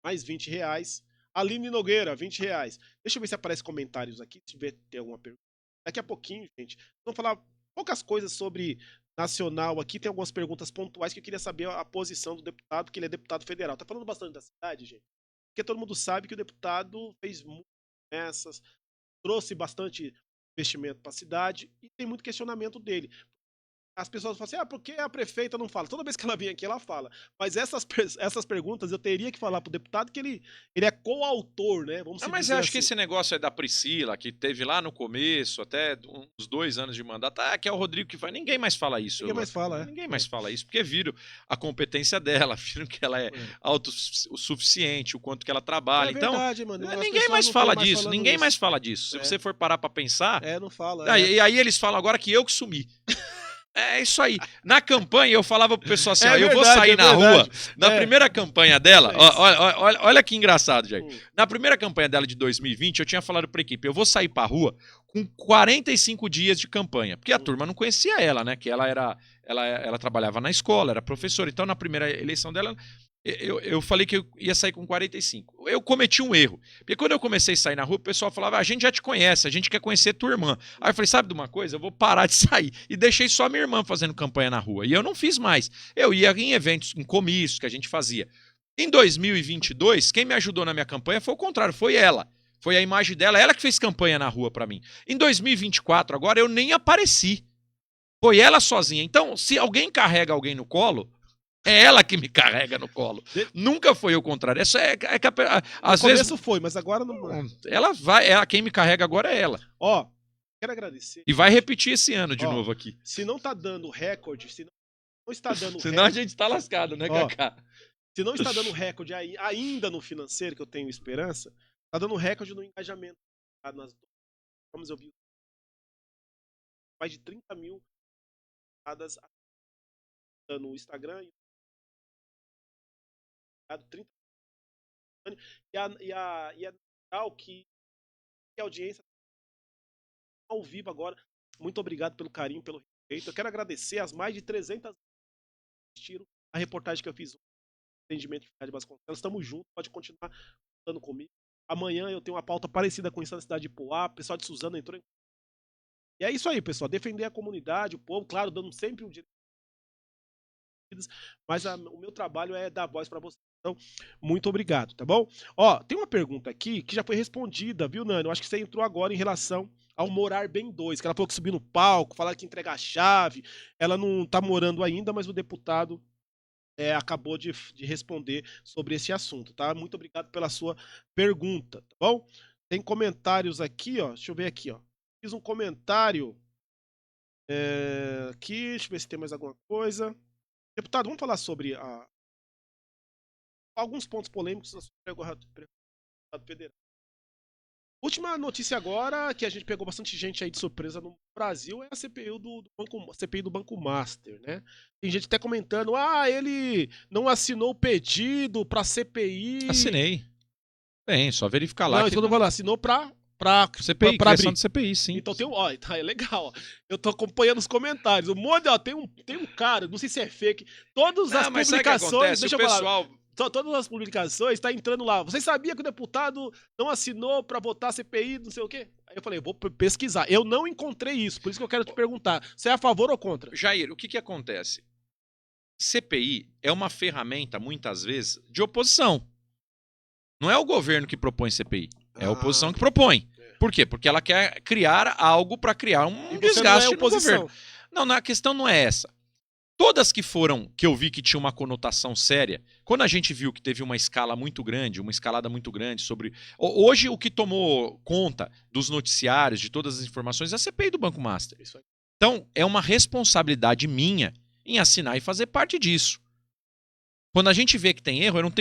Mais R$20. Aline Nogueira, R$20. Deixa eu ver se aparece comentários aqui, se tiver tem alguma pergunta. Daqui a pouquinho, gente, vamos falar poucas coisas sobre Nacional aqui. Tem algumas perguntas pontuais que eu queria saber a posição do deputado, que ele é deputado federal. Tá falando bastante da cidade, gente? Porque todo mundo sabe que o deputado fez muitas promessas, trouxe bastante investimento para a cidade e tem muito questionamento dele. As pessoas falam assim, por que a prefeita não fala? Toda vez que ela vem aqui, ela fala. Mas essas perguntas eu teria que falar pro deputado que ele é coautor, né? Vamos Mas dizer eu acho assim. que esse negócio é da Priscila, que teve lá no começo, até uns 2 anos de mandato, que é o Rodrigo que faz. Ninguém mais fala isso. Ninguém mais fala, Ninguém mais fala isso, porque viram a competência dela, viram que ela é autossuficiente, o quanto que ela trabalha. Então, verdade, mano. ninguém mais fala disso, ninguém mais fala disso. Se você for parar pra pensar... não fala. E aí eles falam agora que eu que sumi. É isso aí. Na campanha eu falava pro pessoal assim, eu vou sair na rua. Na primeira campanha dela, olha que engraçado, Jair. Na primeira campanha dela de 2020, eu tinha falado pra equipe, eu vou sair pra rua com 45 dias de campanha. Porque a turma não conhecia ela, né? Que ela trabalhava na escola, era professora. Então, na primeira eleição dela, eu falei que eu ia sair com 45. Eu cometi um erro. Porque quando eu comecei a sair na rua, o pessoal falava, a gente já te conhece, a gente quer conhecer tua irmã. Aí eu falei, sabe de uma coisa? Eu vou parar de sair. E deixei só minha irmã fazendo campanha na rua. E eu não fiz mais. Eu ia em eventos, em comícios que a gente fazia. Em 2022, quem me ajudou na minha campanha foi o contrário, foi ela. Foi a imagem dela, ela que fez campanha na rua pra mim. Em 2024, agora, eu nem apareci. Foi ela sozinha. Então, se alguém carrega alguém no colo... É ela que me carrega no colo. Nunca foi o contrário. Às vezes foi, mas agora não. Ela vai. Quem me carrega agora é ela. Ó, quero agradecer. E vai repetir esse ano de novo aqui. Se não tá dando recorde, se não está dando Senão a gente tá lascado, né, Cacá? Se não está dando recorde ainda no financeiro, que eu tenho esperança, tá dando recorde no engajamento. Vamos ouvir. Mais de 30 mil no Instagram. 30. E é legal que a audiência ao vivo agora. Muito obrigado pelo carinho, pelo respeito. Eu quero agradecer as mais de 300 que assistiram a reportagem que eu fiz no atendimento de Cidade Vasconcelos. Estamos juntos, pode continuar falando comigo. Amanhã eu tenho uma pauta parecida com isso na cidade de Poá. O pessoal de Suzano entrou em... E é isso aí, pessoal. Defender a comunidade, o povo, claro, dando sempre o direito. Mas o meu trabalho é dar voz para vocês. Então, muito obrigado, tá bom? Ó, tem uma pergunta aqui que já foi respondida, viu, Nani? Eu acho que você entrou agora em relação ao Morar Bem 2, que ela falou que subiu no palco, falar que entregar a chave. Ela não tá morando ainda, mas o deputado acabou de responder sobre esse assunto, tá? Muito obrigado pela sua pergunta, tá bom? Tem comentários aqui, ó. Deixa eu ver aqui, ó. Fiz um comentário aqui, deixa eu ver se tem mais alguma coisa. Deputado, vamos falar sobre alguns pontos polêmicos da Suprema Federal. Última notícia agora, que a gente pegou bastante gente aí de surpresa no Brasil, é a CPI do Banco Master, né? Tem gente até comentando, ele não assinou o pedido pra CPI. Assinei. Bem, só verificar lá. Não, isso que eu tô falando, assinou pra CPI, pra criação abrir. de CPI, sim. Então tem é legal, ó. Eu tô acompanhando os comentários. Um monte, ó, tem um cara, não sei se é fake. Todas as Mas sabe o que publicações, acontece? deixa O eu falar. pessoal... Todas as publicações tá entrando lá. Você sabia que o deputado não assinou pra votar a CPI, não sei o quê? Aí eu falei, vou pesquisar. Eu não encontrei isso, por isso que eu quero te perguntar. Você é a favor ou contra? Jair, o que acontece? CPI é uma ferramenta, muitas vezes, de oposição. Não é o governo que propõe CPI, é a oposição que propõe. Por quê? Porque ela quer criar algo para criar um desgaste no governo. Não, a questão não é essa. Todas que eu vi que tinha uma conotação séria, quando a gente viu que teve uma escalada muito grande sobre... Hoje o que tomou conta dos noticiários, de todas as informações, é a CPI do Banco Master. Então, é uma responsabilidade minha em assinar e fazer parte disso. Quando a gente vê que tem erro, eu não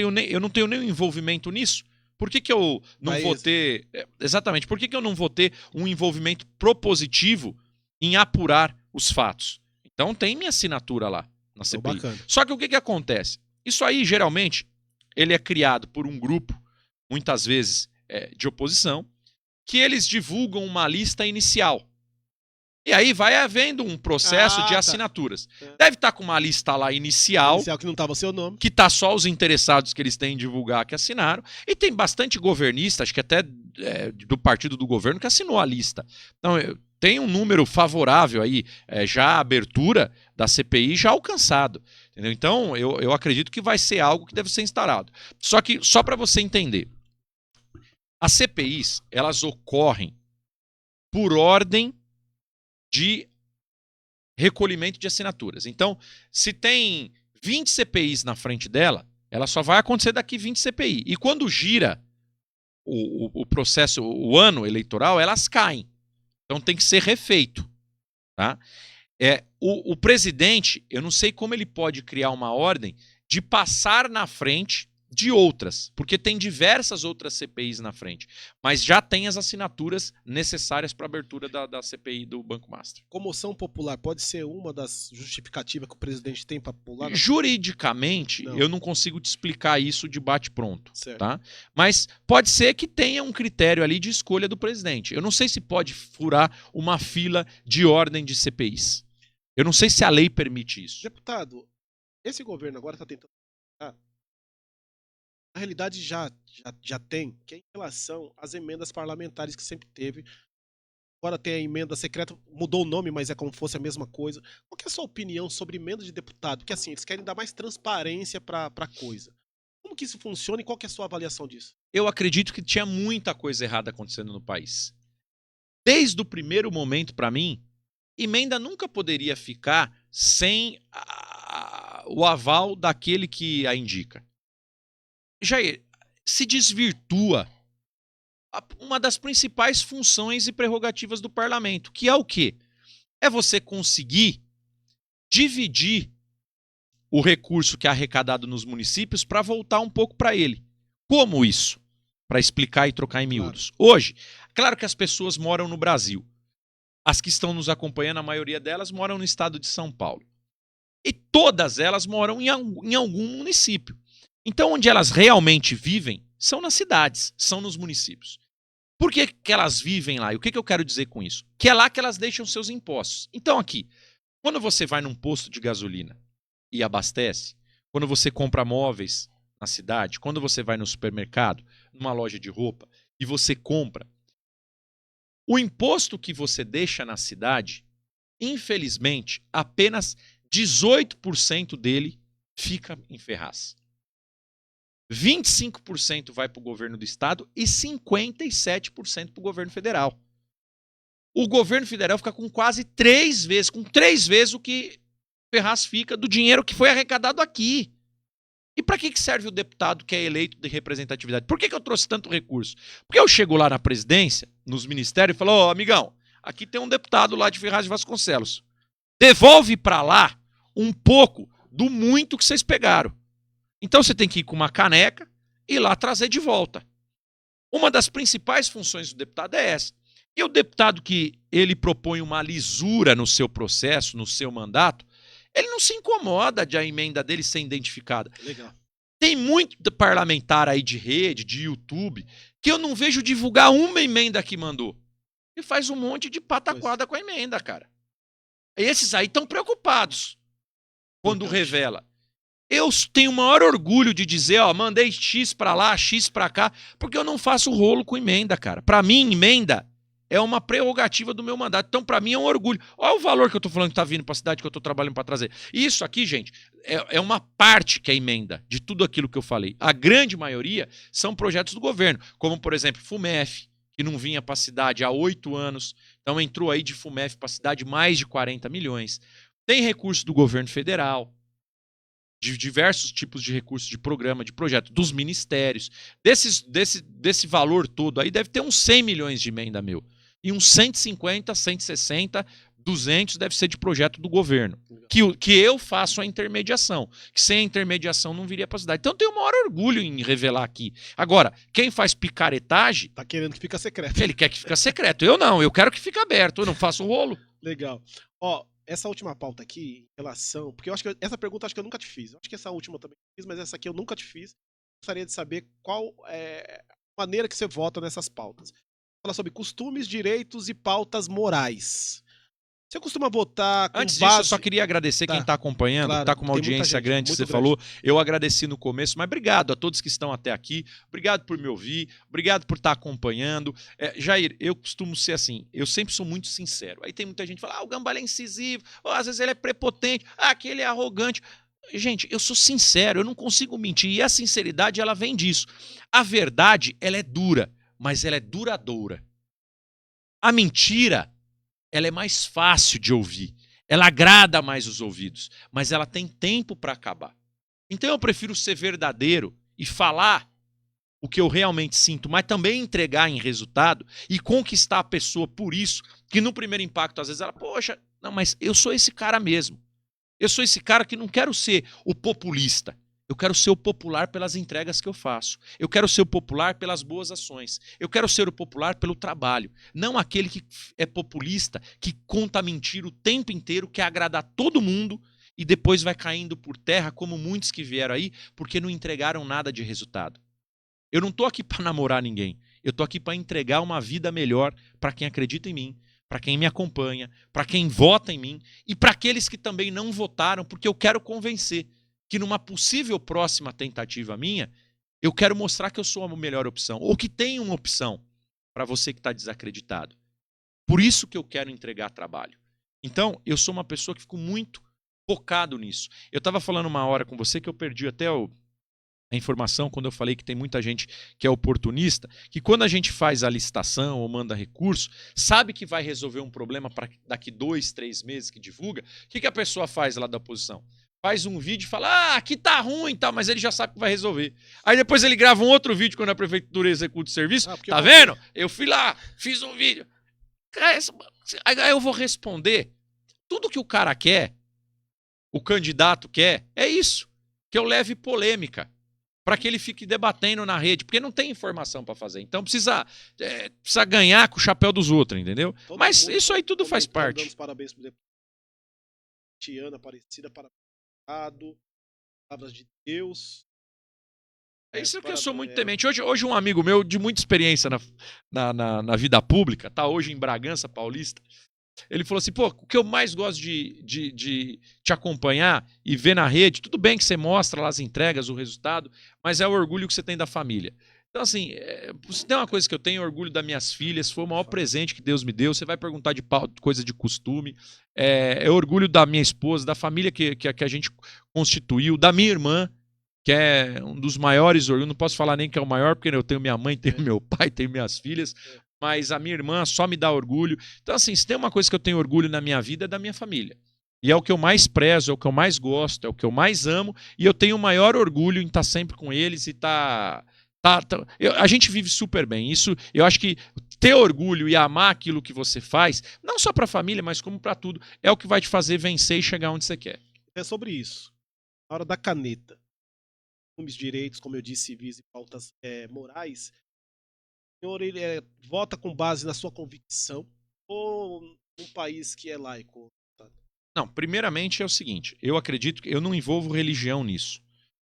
tenho nenhum envolvimento nisso. Por que eu não vou ter... Exatamente, por que eu não vou ter um envolvimento propositivo em apurar os fatos? Então tem minha assinatura lá na CPI. Só que o que acontece? Isso aí, geralmente, ele é criado por um grupo, muitas vezes de oposição, que eles divulgam uma lista inicial. E aí vai havendo um processo de assinaturas. Deve estar com uma lista lá inicial que não estava seu nome. Que está só os interessados que eles têm em divulgar que assinaram. E tem bastante governista, acho que até do partido do governo, que assinou a lista. Então, tem um número favorável aí, já a abertura da CPI já alcançado. Entendeu? Então, eu acredito que vai ser algo que deve ser instaurado. Só que, só para você entender, as CPIs, elas ocorrem por ordem de recolhimento de assinaturas. Então, se tem 20 CPIs na frente dela, ela só vai acontecer daqui 20 CPI. E quando gira o processo, o ano eleitoral, elas caem. Então tem que ser refeito. Tá? O presidente, eu não sei como ele pode criar uma ordem de passar na frente de outras, porque tem diversas outras CPIs na frente, mas já tem as assinaturas necessárias para a abertura da CPI do Banco Master. Comoção popular pode ser uma das justificativas que o presidente tem para pular? Juridicamente, eu não consigo te explicar isso de bate-pronto, tá? Mas pode ser que tenha um critério ali de escolha do presidente. Eu não sei se pode furar uma fila de ordem de CPIs. Eu não sei se a lei permite isso. Deputado, esse governo agora está tentando... Na realidade, já tem, que é em relação às emendas parlamentares que sempre teve. Agora tem a emenda secreta, mudou o nome, mas é como se fosse a mesma coisa. Qual que é a sua opinião sobre emenda de deputado? Porque assim, eles querem dar mais transparência para a coisa. Como que isso funciona e qual que é a sua avaliação disso? Eu acredito que tinha muita coisa errada acontecendo no país. Desde o primeiro momento, para mim, emenda nunca poderia ficar sem o aval daquele que a indica. Jair, se desvirtua uma das principais funções e prerrogativas do parlamento, que é o quê? É você conseguir dividir o recurso que é arrecadado nos municípios para voltar um pouco para ele. Como isso? Para explicar e trocar em miúdos. Hoje, claro que as pessoas moram no Brasil. As que estão nos acompanhando, a maioria delas moram no estado de São Paulo. E todas elas moram em algum município. Então, onde elas realmente vivem são nas cidades, são nos municípios. Por que elas vivem lá? E o que eu quero dizer com isso? Que é lá que elas deixam seus impostos. Então, aqui, quando você vai num posto de gasolina e abastece, quando você compra móveis na cidade, quando você vai no supermercado, numa loja de roupa, e você compra, o imposto que você deixa na cidade, infelizmente, apenas 18% dele fica em Ferraz. 25% vai para o governo do estado e 57% para o governo federal. O governo federal fica com quase 3 vezes o que Ferraz fica do dinheiro que foi arrecadado aqui. E para que serve o deputado que é eleito de representatividade? Por que eu trouxe tanto recurso? Porque eu chego lá na presidência, nos ministérios, e falo, ó, amigão, aqui tem um deputado lá de Ferraz de Vasconcelos. Devolve para lá um pouco do muito que vocês pegaram. Então você tem que ir com uma caneca e ir lá trazer de volta. Uma das principais funções do deputado é essa. E o deputado que ele propõe uma lisura no seu processo, no seu mandato, ele não se incomoda de a emenda dele ser identificada. Legal. Tem muito parlamentar aí de rede, de YouTube, que eu não vejo divulgar uma emenda que mandou. E faz um monte de pataquada com a emenda, cara. Esses aí estão preocupados quando revela. Eu tenho o maior orgulho de dizer, ó, mandei X pra lá, X pra cá, porque eu não faço rolo com emenda, cara. Pra mim, emenda é uma prerrogativa do meu mandato. Então, pra mim, é um orgulho. Olha o valor que eu tô falando que tá vindo pra cidade que eu tô trabalhando pra trazer. E isso aqui, gente, é uma parte que é emenda de tudo aquilo que eu falei. A grande maioria são projetos do governo, como, por exemplo, FUMEF, que não vinha pra cidade há 8 anos. Então, entrou aí de FUMEF pra cidade mais de 40 milhões. Tem recurso do governo federal, de diversos tipos de recursos, de programa, de projeto, dos ministérios. Desse valor todo aí, deve ter uns 100 milhões de emenda meu. E uns 150, 160, 200 deve ser de projeto do governo. Que eu faço a intermediação. Que sem a intermediação não viria para a cidade. Então eu tenho o maior orgulho em revelar aqui. Agora, quem faz picaretagem... Tá querendo que fique secreto. Ele quer que fique secreto. Eu não, eu quero que fique aberto. Eu não faço rolo. Legal. Ó, essa última pauta aqui, em relação... Porque eu acho que essa pergunta acho que eu nunca te fiz. Eu acho que essa última eu também fiz, mas essa aqui eu nunca te fiz. Gostaria de saber qual é a maneira que você vota nessas pautas. Falar sobre costumes, direitos e pautas morais. Você costuma votar com Antes base... disso, eu só queria agradecer quem está acompanhando, claro, está com uma audiência grande, você falou. Eu agradeci no começo, mas obrigado a todos que estão até aqui. Obrigado por me ouvir, obrigado por estar acompanhando. Jair, eu costumo ser assim, eu sempre sou muito sincero. Aí tem muita gente que fala, o Gambale é incisivo, às vezes ele é prepotente, aquele é arrogante. Gente, eu sou sincero, eu não consigo mentir. E a sinceridade, ela vem disso. A verdade, ela é dura, mas ela é duradoura. A mentira, ela é mais fácil de ouvir. Ela agrada mais os ouvidos, mas ela tem tempo para acabar. Então eu prefiro ser verdadeiro e falar o que eu realmente sinto, mas também entregar em resultado e conquistar a pessoa por isso, que no primeiro impacto, às vezes ela, poxa, não, mas eu sou esse cara mesmo. Eu sou esse cara que não quero ser o populista. Eu quero ser o popular pelas entregas que eu faço. Eu quero ser o popular pelas boas ações. Eu quero ser o popular pelo trabalho. Não aquele que é populista, que conta mentira o tempo inteiro, quer agradar todo mundo e depois vai caindo por terra, como muitos que vieram aí, porque não entregaram nada de resultado. Eu não estou aqui para namorar ninguém. Eu estou aqui para entregar uma vida melhor para quem acredita em mim, para quem me acompanha, para quem vota em mim e para aqueles que também não votaram, porque eu quero convencer que numa possível próxima tentativa minha, eu quero mostrar que eu sou a melhor opção, ou que tem uma opção para você que está desacreditado. Por isso que eu quero entregar trabalho. Então, eu sou uma pessoa que fico muito focado nisso. Eu estava falando uma hora com você que eu perdi até a informação quando eu falei que tem muita gente que é oportunista, que quando a gente faz a licitação ou manda recurso, sabe que vai resolver um problema para daqui 2, 3 meses que divulga, o que a pessoa faz lá da oposição? Faz um vídeo e fala, aqui tá ruim e tal, mas ele já sabe que vai resolver. Aí depois ele grava um outro vídeo quando a prefeitura executa o serviço. Tá vendo? Eu fui lá, fiz um vídeo. Aí eu vou responder. Tudo que o cara quer, o candidato quer, é isso. Que eu leve polêmica. Para que ele fique debatendo na rede. Porque não tem informação para fazer. Então precisa ganhar com o chapéu dos outros, entendeu? Mas isso aí tudo faz parte. Dando os parabéns pro deputado Tiana Aparecida, parabéns. Palavras de Deus. É isso que eu sou muito temente. Hoje um amigo meu de muita experiência na vida pública, tá hoje em Bragança Paulista, ele falou assim, pô, o que eu mais gosto de te acompanhar e ver na rede, tudo bem que você mostra lá as entregas, o resultado, mas é o orgulho que você tem da família. Então, assim, se tem uma coisa que eu tenho, orgulho das minhas filhas, foi o maior presente que Deus me deu. Você vai perguntar de coisa de costume. É orgulho da minha esposa, da família que a gente constituiu, da minha irmã, que é um dos maiores orgulhos. Não posso falar nem que é o maior, porque eu tenho minha mãe, tenho meu pai, tenho minhas filhas, mas a minha irmã só me dá orgulho. Então, assim, se tem uma coisa que eu tenho orgulho na minha vida, é da minha família. E é o que eu mais prezo, é o que eu mais gosto, é o que eu mais amo, e eu tenho o maior orgulho em estar sempre com eles e estar... a gente vive super bem. Isso, eu acho que ter orgulho e amar aquilo que você faz, não só para a família, mas como para tudo, é o que vai te fazer vencer e chegar onde você quer. É sobre isso. Na hora da caneta, costumes, direitos, como eu disse, civis e pautas morais, senhor ele vota com base na sua convicção ou num país que é laico? Não, primeiramente é o seguinte, eu acredito que eu não envolvo religião nisso.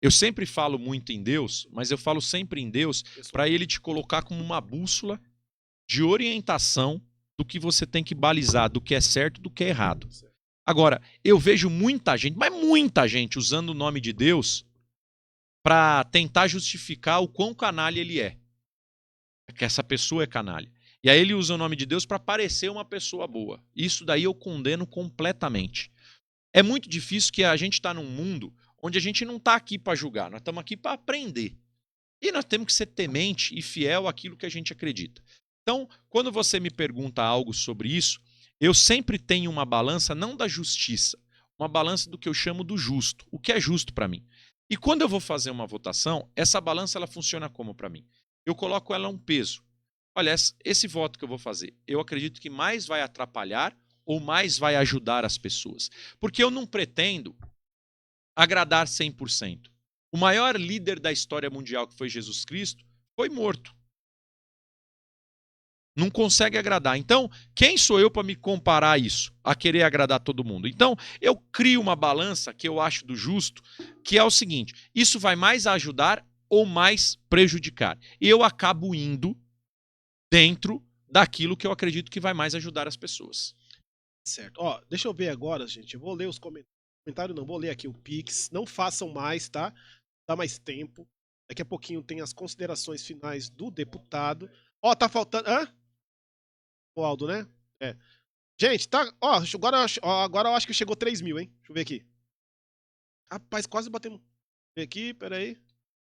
Eu sempre falo muito em Deus, mas eu falo sempre em Deus para ele te colocar como uma bússola de orientação do que você tem que balizar, do que é certo e do que é errado. Agora, eu vejo muita gente, mas muita gente usando o nome de Deus para tentar justificar o quão canalha ele é. Que essa pessoa é canalha. E aí ele usa o nome de Deus para parecer uma pessoa boa. Isso daí eu condeno completamente. É muito difícil que a gente está num mundo onde a gente não está aqui para julgar, nós estamos aqui para aprender. E nós temos que ser temente e fiel àquilo que a gente acredita. Então, quando você me pergunta algo sobre isso, eu sempre tenho uma balança não da justiça, uma balança do que eu chamo do justo, o que é justo para mim. E quando eu vou fazer uma votação, essa balança ela funciona como para mim? Eu coloco ela um peso. Olha, esse voto que eu vou fazer, eu acredito que mais vai atrapalhar ou mais vai ajudar as pessoas. Porque eu não pretendo agradar 100%. O maior líder da história mundial, que foi Jesus Cristo, foi morto. Não consegue agradar. Então, quem sou eu para me comparar a isso? A querer agradar todo mundo? Então, eu crio uma balança que eu acho do justo, que é o seguinte, isso vai mais ajudar ou mais prejudicar? E eu acabo indo dentro daquilo que eu acredito que vai mais ajudar as pessoas. Certo. Ó, deixa eu ver agora, gente. Eu vou ler os comentários. Não, vou ler aqui o Pix. Não façam mais, tá? Dá mais tempo. Daqui a pouquinho tem as considerações finais do deputado. Ó, tá faltando. Hã? O Aldo, né? É. Gente, tá. Ó, agora eu acho que chegou 3 mil, hein? Deixa eu ver aqui. Rapaz, quase batemos. Vê aqui, peraí.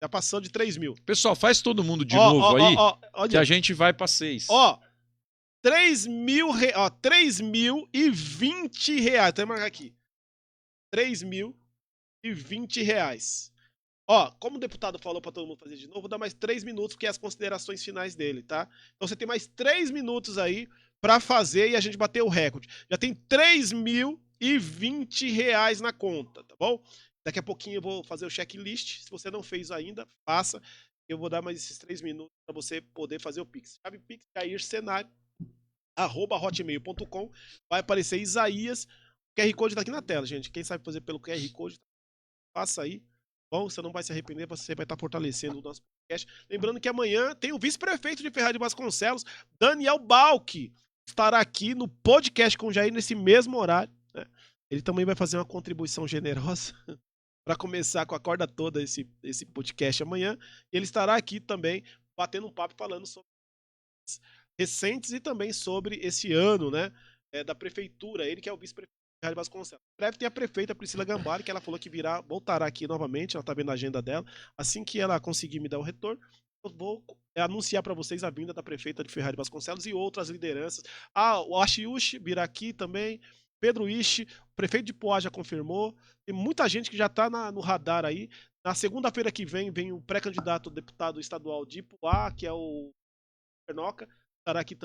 Já passou de 3 mil. Pessoal, faz todo mundo de novo aí, que a gente vai para 6. Ó, 3.020 reais. Deixa eu marcar aqui. 3.020 reais. Ó, como o deputado falou para todo mundo fazer de novo, vou dar mais 3 minutos, porque é as considerações finais dele, tá? Então você tem mais 3 minutos aí para fazer e a gente bater o recorde. Já tem 3.020 reais na conta, tá bom? Daqui a pouquinho eu vou fazer o checklist. Se você não fez ainda, faça. Eu vou dar mais esses 3 minutos para você poder fazer o Pix. Chave Pix, caircenário@hotmail.com. Vai aparecer Isaías. O QR Code tá aqui na tela, gente. Quem sabe fazer pelo QR Code, faça aí. Bom, você não vai se arrepender, você vai estar fortalecendo o nosso podcast. Lembrando que amanhã tem o vice-prefeito de Ferraz de Vasconcelos, Daniel Balck, estará aqui no podcast com o Jair nesse mesmo horário, né? Ele também vai fazer uma contribuição generosa para começar com a corda toda esse podcast amanhã. E ele estará aqui também batendo um papo falando sobre recentes e também sobre esse ano, né, da prefeitura. Ele que é o vice-prefeito de Vasconcelos. Em breve tem a prefeita Priscila Gambari, que ela falou que voltará aqui novamente, ela tá vendo a agenda dela. Assim que ela conseguir me dar o retorno, eu vou anunciar para vocês a vinda da prefeita de Ferraz de Vasconcelos e outras lideranças. O Ashiushi virá aqui também, Pedro Ishi, o prefeito de Poá já confirmou. Tem muita gente que já tá no radar aí. Na segunda-feira que vem o pré-candidato deputado estadual de Poá, que é o Pernoca, estará aqui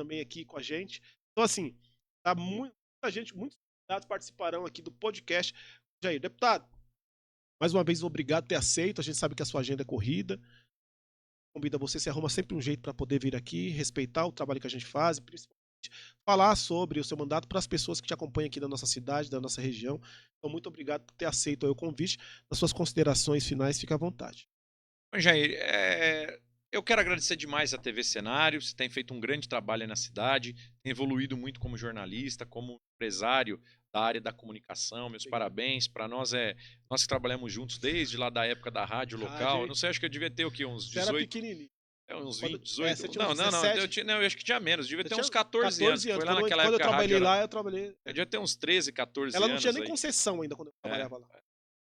com a gente. Então, assim, tá muita gente, muitos deputados participarão aqui do podcast. Jair, deputado, mais uma vez, obrigado por ter aceito. A gente sabe que a sua agenda é corrida. Convida você, se arruma sempre um jeito para poder vir aqui, respeitar o trabalho que a gente faz, e principalmente falar sobre o seu mandato para as pessoas que te acompanham aqui da nossa cidade, da nossa região. Então, muito obrigado por ter aceito o convite. Nas suas considerações finais, fica à vontade. Jair, eu quero agradecer demais à TV Cenário. Você tem feito um grande trabalho aí na cidade, tem evoluído muito como jornalista, como empresário da área da comunicação. Meus parabéns. Para nós, nós que trabalhamos juntos desde lá da época da rádio local. Eu não sei, acho que eu devia ter o quê? Uns 18? Você era pequenininho. Uns 20, 18. Você tinha não, uns não, 17? eu acho que tinha menos. Devia ter uns 14 anos. Foi lá naquela quando época. Eu trabalhei lá, eu trabalhei. Eu devia ter uns 13, 14 anos. Ela não tinha nem concessão ainda quando eu trabalhava lá.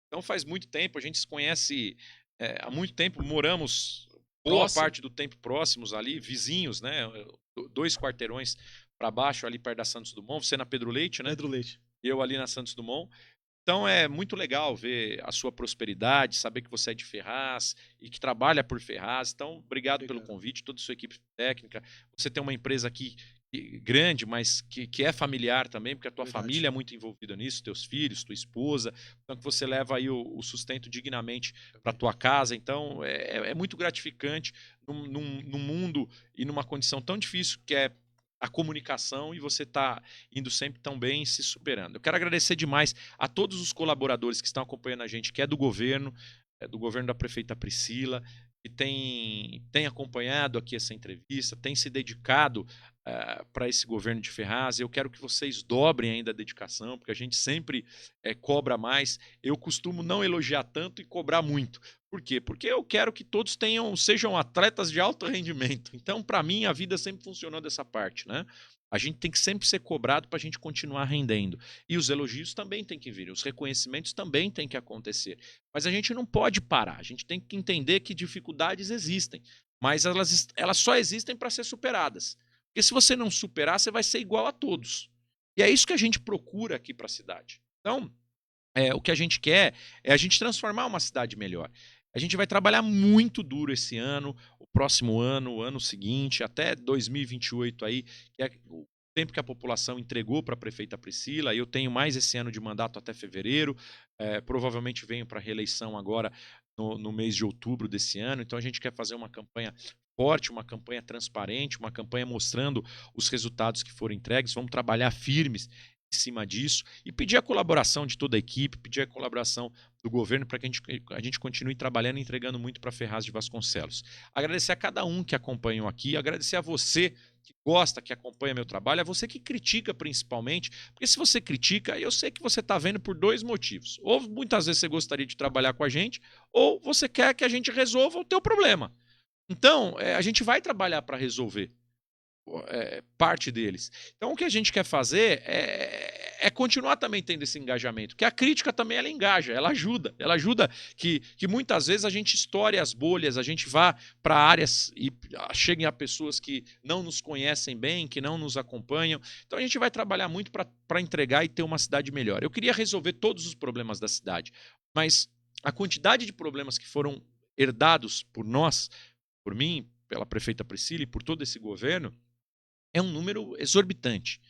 Então faz muito tempo, a gente se conhece há muito tempo, moramos boa parte do tempo próximos ali, vizinhos, né? 2 quarteirões para baixo, ali perto da Santos Dumont. Você na Pedro Leite, né? Pedro Leite. Eu ali na Santos Dumont. Então é muito legal ver a sua prosperidade, saber que você é de Ferraz e que trabalha por Ferraz. Então, obrigado pelo convite, toda a sua equipe técnica. Você tem uma empresa aqui grande, mas que é familiar também, porque a tua Verdade. família é muito envolvida nisso, teus filhos, tua esposa, então que você leva aí o sustento dignamente para tua casa. Então é muito gratificante num mundo e numa condição tão difícil que é a comunicação, e você tá indo sempre tão bem, se superando. Eu quero agradecer demais a todos os colaboradores que estão acompanhando a gente, que é do governo da prefeita Priscila, que tem acompanhado aqui essa entrevista, tem se dedicado para esse governo de Ferraz. Eu quero que vocês dobrem ainda a dedicação, porque a gente sempre cobra mais. Eu costumo não elogiar tanto e cobrar muito. Por quê? Porque eu quero que todos sejam atletas de alto rendimento. Então, para mim, a vida sempre funcionou dessa parte, né? A gente tem que sempre ser cobrado para a gente continuar rendendo. E os elogios também têm que vir, os reconhecimentos também têm que acontecer. Mas a gente não pode parar, a gente tem que entender que dificuldades existem, mas elas só existem para ser superadas. Porque se você não superar, você vai ser igual a todos. E é isso que a gente procura aqui para a cidade. Então, o que a gente quer é a gente transformar uma cidade melhor. A gente vai trabalhar muito duro esse ano, o próximo ano, o ano seguinte, até 2028 aí, que é o tempo que a população entregou para a prefeita Priscila. Eu tenho mais esse ano de mandato até fevereiro, provavelmente venho para a reeleição agora no mês de outubro desse ano. Então a gente quer fazer uma campanha forte, uma campanha transparente, uma campanha mostrando os resultados que foram entregues. Vamos trabalhar firmes em cima disso e pedir a colaboração de toda a equipe, pedir a colaboração do governo para que a gente continue trabalhando e entregando muito para Ferraz de Vasconcelos. Agradecer a cada um que acompanhou aqui, agradecer a você que gosta, que acompanha meu trabalho, a você que critica principalmente, porque se você critica, eu sei que você está vendo por dois motivos. Ou muitas vezes você gostaria de trabalhar com a gente, ou você quer que a gente resolva o teu problema. Então, a gente vai trabalhar para resolver parte deles. Então, o que a gente quer fazer é continuar também tendo esse engajamento, que a crítica também ela engaja, ela ajuda que muitas vezes a gente estoure as bolhas, a gente vá para áreas e cheguem a pessoas que não nos conhecem bem, que não nos acompanham. Então, a gente vai trabalhar muito para entregar e ter uma cidade melhor. Eu queria resolver todos os problemas da cidade, mas a quantidade de problemas que foram herdados por nós, por mim, pela prefeita Priscila e por todo esse governo, é um número exorbitante.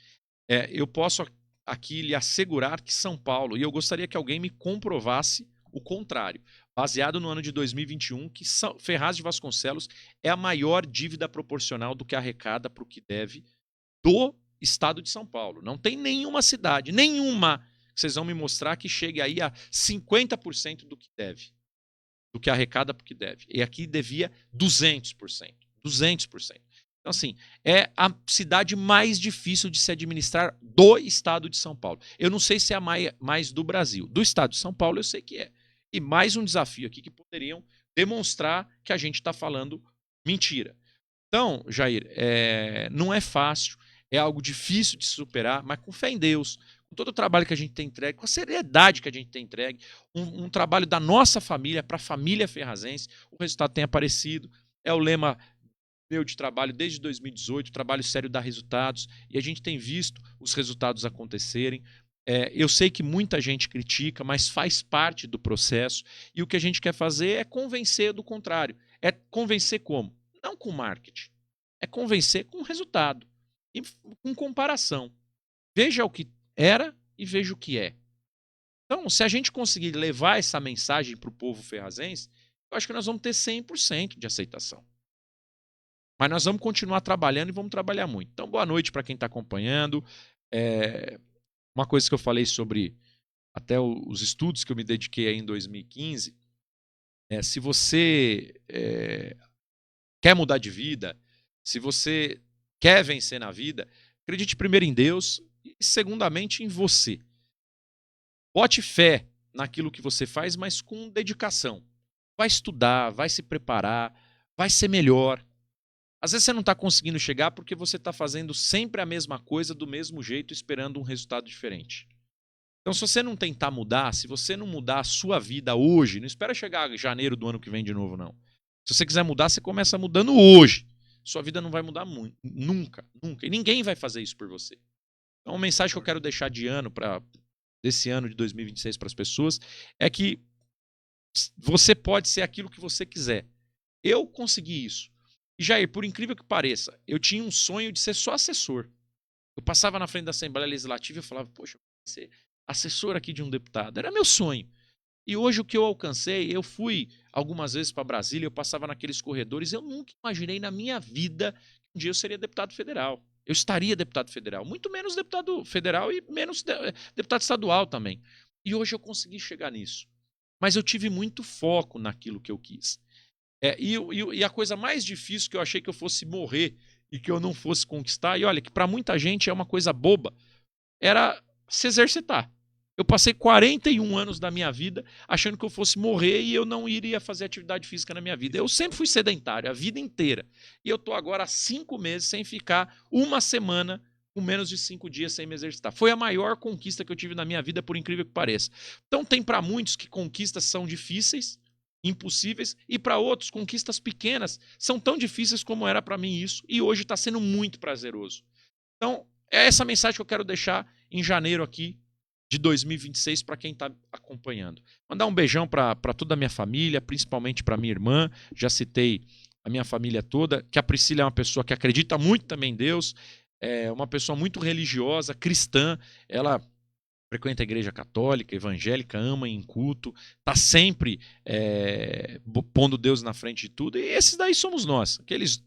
Eu posso aqui lhe assegurar que São Paulo, e eu gostaria que alguém me comprovasse o contrário, baseado no ano de 2021, que Ferraz de Vasconcelos é a maior dívida proporcional do que arrecada para o que deve do estado de São Paulo. Não tem nenhuma cidade, nenhuma, que vocês vão me mostrar que chegue aí a 50% do que deve, do que arrecada para o que deve. E aqui devia 200%. 200%. Então, assim, é a cidade mais difícil de se administrar do estado de São Paulo. Eu não sei se é a mais do Brasil. Do estado de São Paulo, eu sei que é. E mais um desafio aqui que poderiam demonstrar que a gente está falando mentira. Então, Jair, não é fácil, é algo difícil de se superar, mas com fé em Deus, com todo o trabalho que a gente tem entregue, com a seriedade que a gente tem entregue, um trabalho da nossa família para a família ferrazense, o resultado tem aparecido. É o lema meu de trabalho desde 2018, trabalho sério dá resultados, e a gente tem visto os resultados acontecerem. Eu sei que muita gente critica, mas faz parte do processo, e o que a gente quer fazer é convencer do contrário. É convencer como? Não com marketing, é convencer com resultado e com comparação. Veja o que era e veja o que é. Então, se a gente conseguir levar essa mensagem para o povo ferrazense, eu acho que nós vamos ter 100% de aceitação. Mas nós vamos continuar trabalhando e vamos trabalhar muito. Então, boa noite para quem está acompanhando. Uma coisa que eu falei sobre até os estudos que eu me dediquei aí em 2015, se você quer mudar de vida, se você quer vencer na vida, acredite primeiro em Deus e, segundamente, em você. Bote fé naquilo que você faz, mas com dedicação. Vai estudar, vai se preparar, vai ser melhor. Às vezes você não está conseguindo chegar porque você está fazendo sempre a mesma coisa do mesmo jeito, esperando um resultado diferente. Então, se você não tentar mudar, se você não mudar a sua vida hoje, não espera chegar janeiro do ano que vem de novo, não. Se você quiser mudar, você começa mudando hoje. Sua vida não vai mudar muito, nunca, nunca. E ninguém vai fazer isso por você. Então, uma mensagem que eu quero deixar desse ano de 2026 para as pessoas é que você pode ser aquilo que você quiser. Eu consegui isso. E Jair, por incrível que pareça, eu tinha um sonho de ser só assessor. Eu passava na frente da Assembleia Legislativa e falava, poxa, eu vou ser assessor aqui de um deputado. Era meu sonho. E hoje o que eu alcancei, eu fui algumas vezes para Brasília, eu passava naqueles corredores, eu nunca imaginei na minha vida que um dia eu seria deputado federal. Eu estaria deputado federal, muito menos deputado federal e menos deputado estadual também. E hoje eu consegui chegar nisso. Mas eu tive muito foco naquilo que eu quis. E a coisa mais difícil que eu achei que eu fosse morrer e que eu não fosse conquistar, e olha que para muita gente é uma coisa boba, era se exercitar. Eu passei 41 anos da minha vida achando que eu fosse morrer e eu não iria fazer atividade física na minha vida. Eu sempre fui sedentário, a vida inteira. E eu estou agora há 5 meses sem ficar uma semana com menos de 5 dias sem me exercitar. Foi a maior conquista que eu tive na minha vida, por incrível que pareça. Então tem para muitos que conquistas são difíceis, impossíveis, e para outros conquistas pequenas são tão difíceis como era para mim isso, e hoje está sendo muito prazeroso. Então é essa mensagem que eu quero deixar em janeiro aqui de 2026 para quem está acompanhando. Mandar um beijão para toda a minha família, principalmente para minha irmã, já citei a minha família toda, que a Priscila é uma pessoa que acredita muito também em Deus, é uma pessoa muito religiosa, cristã, ela frequenta a igreja católica, evangélica, ama em culto, está sempre pondo Deus na frente de tudo, e esses daí somos nós, aqueles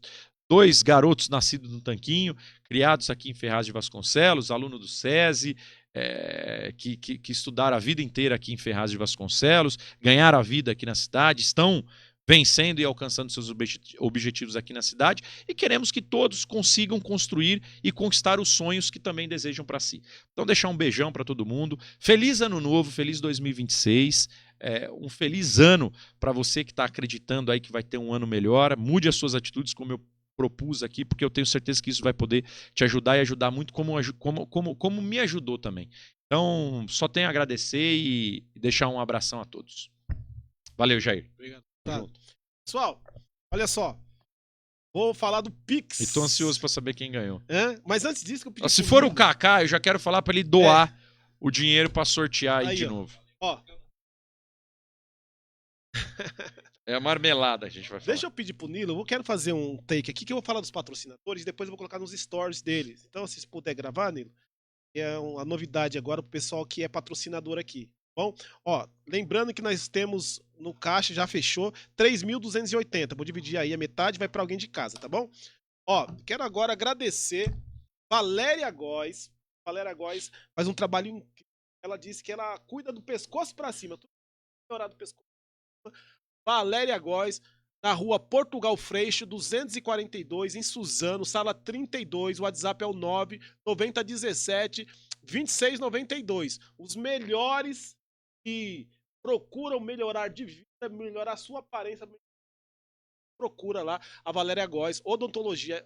2 garotos nascidos no Tanquinho, criados aqui em Ferraz de Vasconcelos, aluno do SESI, que estudaram a vida inteira aqui em Ferraz de Vasconcelos, ganharam a vida aqui na cidade, estão vencendo e alcançando seus objetivos aqui na cidade, e queremos que todos consigam construir e conquistar os sonhos que também desejam para si. Então deixar um beijão para todo mundo, feliz ano novo, feliz 2026, um feliz ano para você que está acreditando aí que vai ter um ano melhor, mude as suas atitudes como eu propus aqui, porque eu tenho certeza que isso vai poder te ajudar e ajudar muito como me ajudou também. Então, só tenho a agradecer e deixar um abração a todos. Valeu, Jair. Obrigado. Tá. Pessoal, olha só. Vou falar do Pix. E tô ansioso para saber quem ganhou. Mas antes disso, que eu pedi. Se for o Kaká, eu já quero falar para ele doar o dinheiro para sortear aí de novo. Ó. É a marmelada, a gente vai falar. Deixa eu pedir pro Nilo, eu quero fazer um take aqui, que eu vou falar dos patrocinadores e depois eu vou colocar nos stories deles. Então, se puder gravar, Nilo, é uma novidade agora pro pessoal que é patrocinador aqui. Bom, ó, lembrando que nós temos no caixa, já fechou, 3.280. Vou dividir aí a metade, vai para alguém de casa, tá bom? Ó, quero agora agradecer Valéria Góes. Valéria Góes faz um trabalho incrível. Ela disse que ela cuida do pescoço para cima. Tudo melhorar do pescoço. Valéria Góes, na rua Portugal Freixo, 242, em Suzano, sala 32. O WhatsApp é o 99017-2692. Os melhores que procuram melhorar de vida, melhorar a sua aparência, procura lá a Valéria Góes, odontologia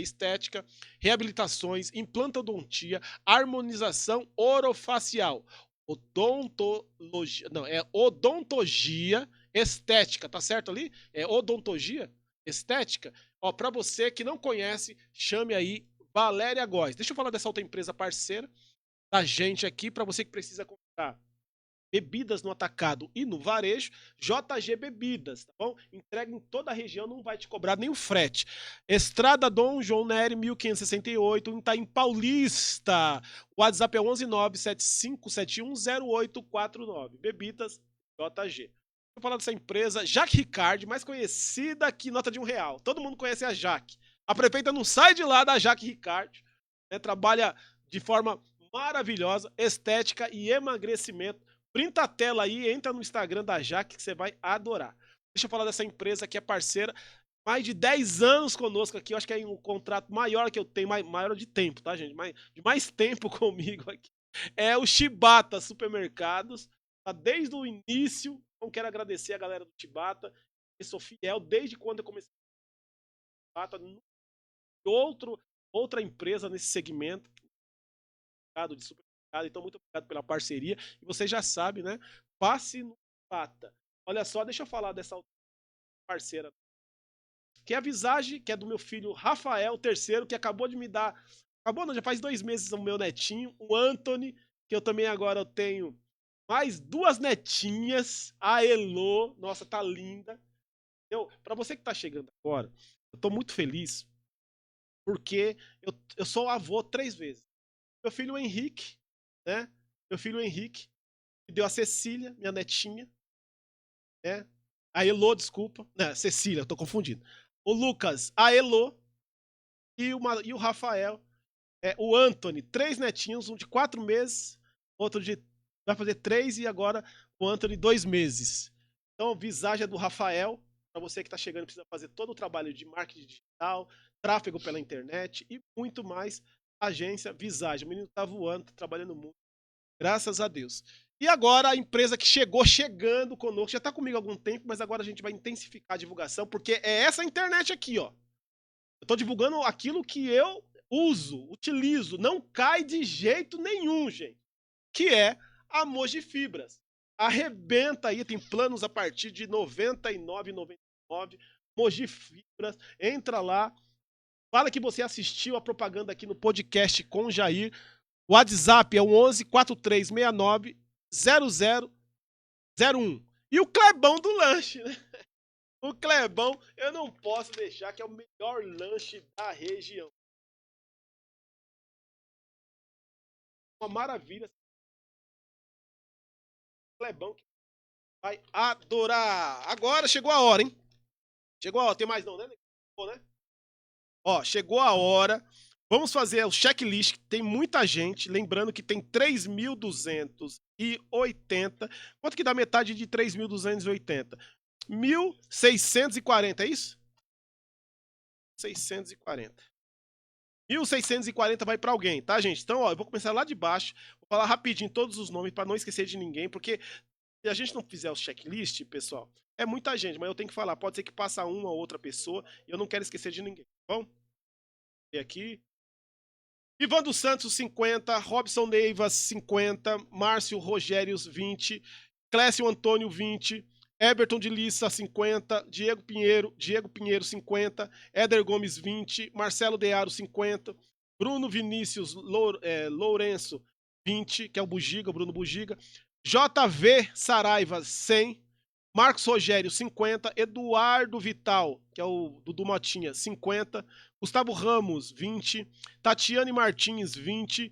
estética, reabilitações, implantodontia, harmonização orofacial. Odontologia estética, tá certo ali? É odontologia estética. Ó, para você que não conhece, chame aí Valéria Góes. Deixa eu falar dessa outra empresa parceira da gente aqui, para você que precisa comprar bebidas no atacado e no varejo, JG Bebidas, tá bom? Entrega em toda a região, não vai te cobrar nem o frete. Estrada Dom João Nery, 1568, em Itaim Paulista. O WhatsApp é 11975710849. Bebidas JG. Vou falar dessa empresa, Jaque Ricard, mais conhecida que nota de R$1. Todo mundo conhece a Jaque. A prefeita não sai de lá da Jaque Ricard, né? Trabalha de forma maravilhosa, estética e emagrecimento. Printa a tela aí, entra no Instagram da Jaque que você vai adorar. Deixa eu falar dessa empresa que é parceira, mais de 10 anos conosco aqui. Eu acho que é um contrato maior que eu tenho, maior de tempo, tá, gente? De mais tempo comigo aqui. É o Chibata Supermercados, tá desde o início. Então quero agradecer a galera do Chibata. Eu sou fiel desde quando eu comecei a outra empresa nesse segmento de supermercado. Então, muito obrigado pela parceria. E você já sabe, né? Passe no Chibata. Olha só, deixa eu falar dessa parceira. Que é a Visage, que é do meu filho Rafael, terceiro, que acabou de me dar. Acabou, não, já faz 2 meses o meu netinho, o Anthony, que eu também agora tenho mais 2 netinhas. A Elo, nossa, tá linda. Para você que tá chegando agora, eu tô muito feliz porque eu sou avô 3 vezes. Meu filho Henrique, né? Meu filho Henrique, que deu a Cecília, minha netinha, né? A Elô, desculpa. Não, Cecília, eu tô confundindo. O Lucas, a Elô e o Rafael, o Anthony, 3 netinhos, um de 4 meses, outro de vai fazer 3 e agora o Anthony 2 meses. Então, visagem é do Rafael, para você que está chegando, precisa fazer todo o trabalho de marketing digital, tráfego pela internet e muito mais. Agência Visagem. O menino tá voando, tá trabalhando muito. Graças a Deus. E agora a empresa que chegando conosco, já está comigo há algum tempo, mas agora a gente vai intensificar a divulgação, porque é essa internet aqui, ó. Eu estou divulgando aquilo que eu uso, utilizo, não cai de jeito nenhum, gente. Que é a Moji Fibras. Arrebenta aí, tem planos a partir de R$ 99,99. Moji Fibras, entra lá, fala que você assistiu a propaganda aqui no podcast com o Jair. O WhatsApp é o 11 4369 0001. E o Clebão do lanche, né? O Clebão, eu não posso deixar, que é o melhor lanche da região. Uma maravilha. Clebão que vai adorar. Agora chegou a hora, hein? Chegou a hora. Tem mais não, né? Ó, chegou a hora. Vamos fazer o checklist. Tem muita gente. Lembrando que tem 3.280. Quanto que dá metade de 3.280? 1.640, é isso? 640. 1.640 vai para alguém, tá, gente? Então, ó, eu vou começar lá de baixo. Vou falar rapidinho todos os nomes para não esquecer de ninguém, porque se a gente não fizer o checklist, pessoal, é muita gente, mas eu tenho que falar. Pode ser que passa uma ou outra pessoa e eu não quero esquecer de ninguém, tá bom? E aqui. Ivan dos Santos, 50. Robson Neivas, 50. Márcio Rogérios, 20. Clécio Antônio, 20. Everton de Lissa, 50. Diego Pinheiro, 50. Éder Gomes, 20. Marcelo Dearo, 50. Bruno Vinícius Lourenço, 20, que é o Bugiga, o Bruno Bugiga. JV Saraiva, 100. Marcos Rogério, 50. Eduardo Vital, que é o Dudu Motinha, 50. Gustavo Ramos, 20. Tatiane Martins, 20.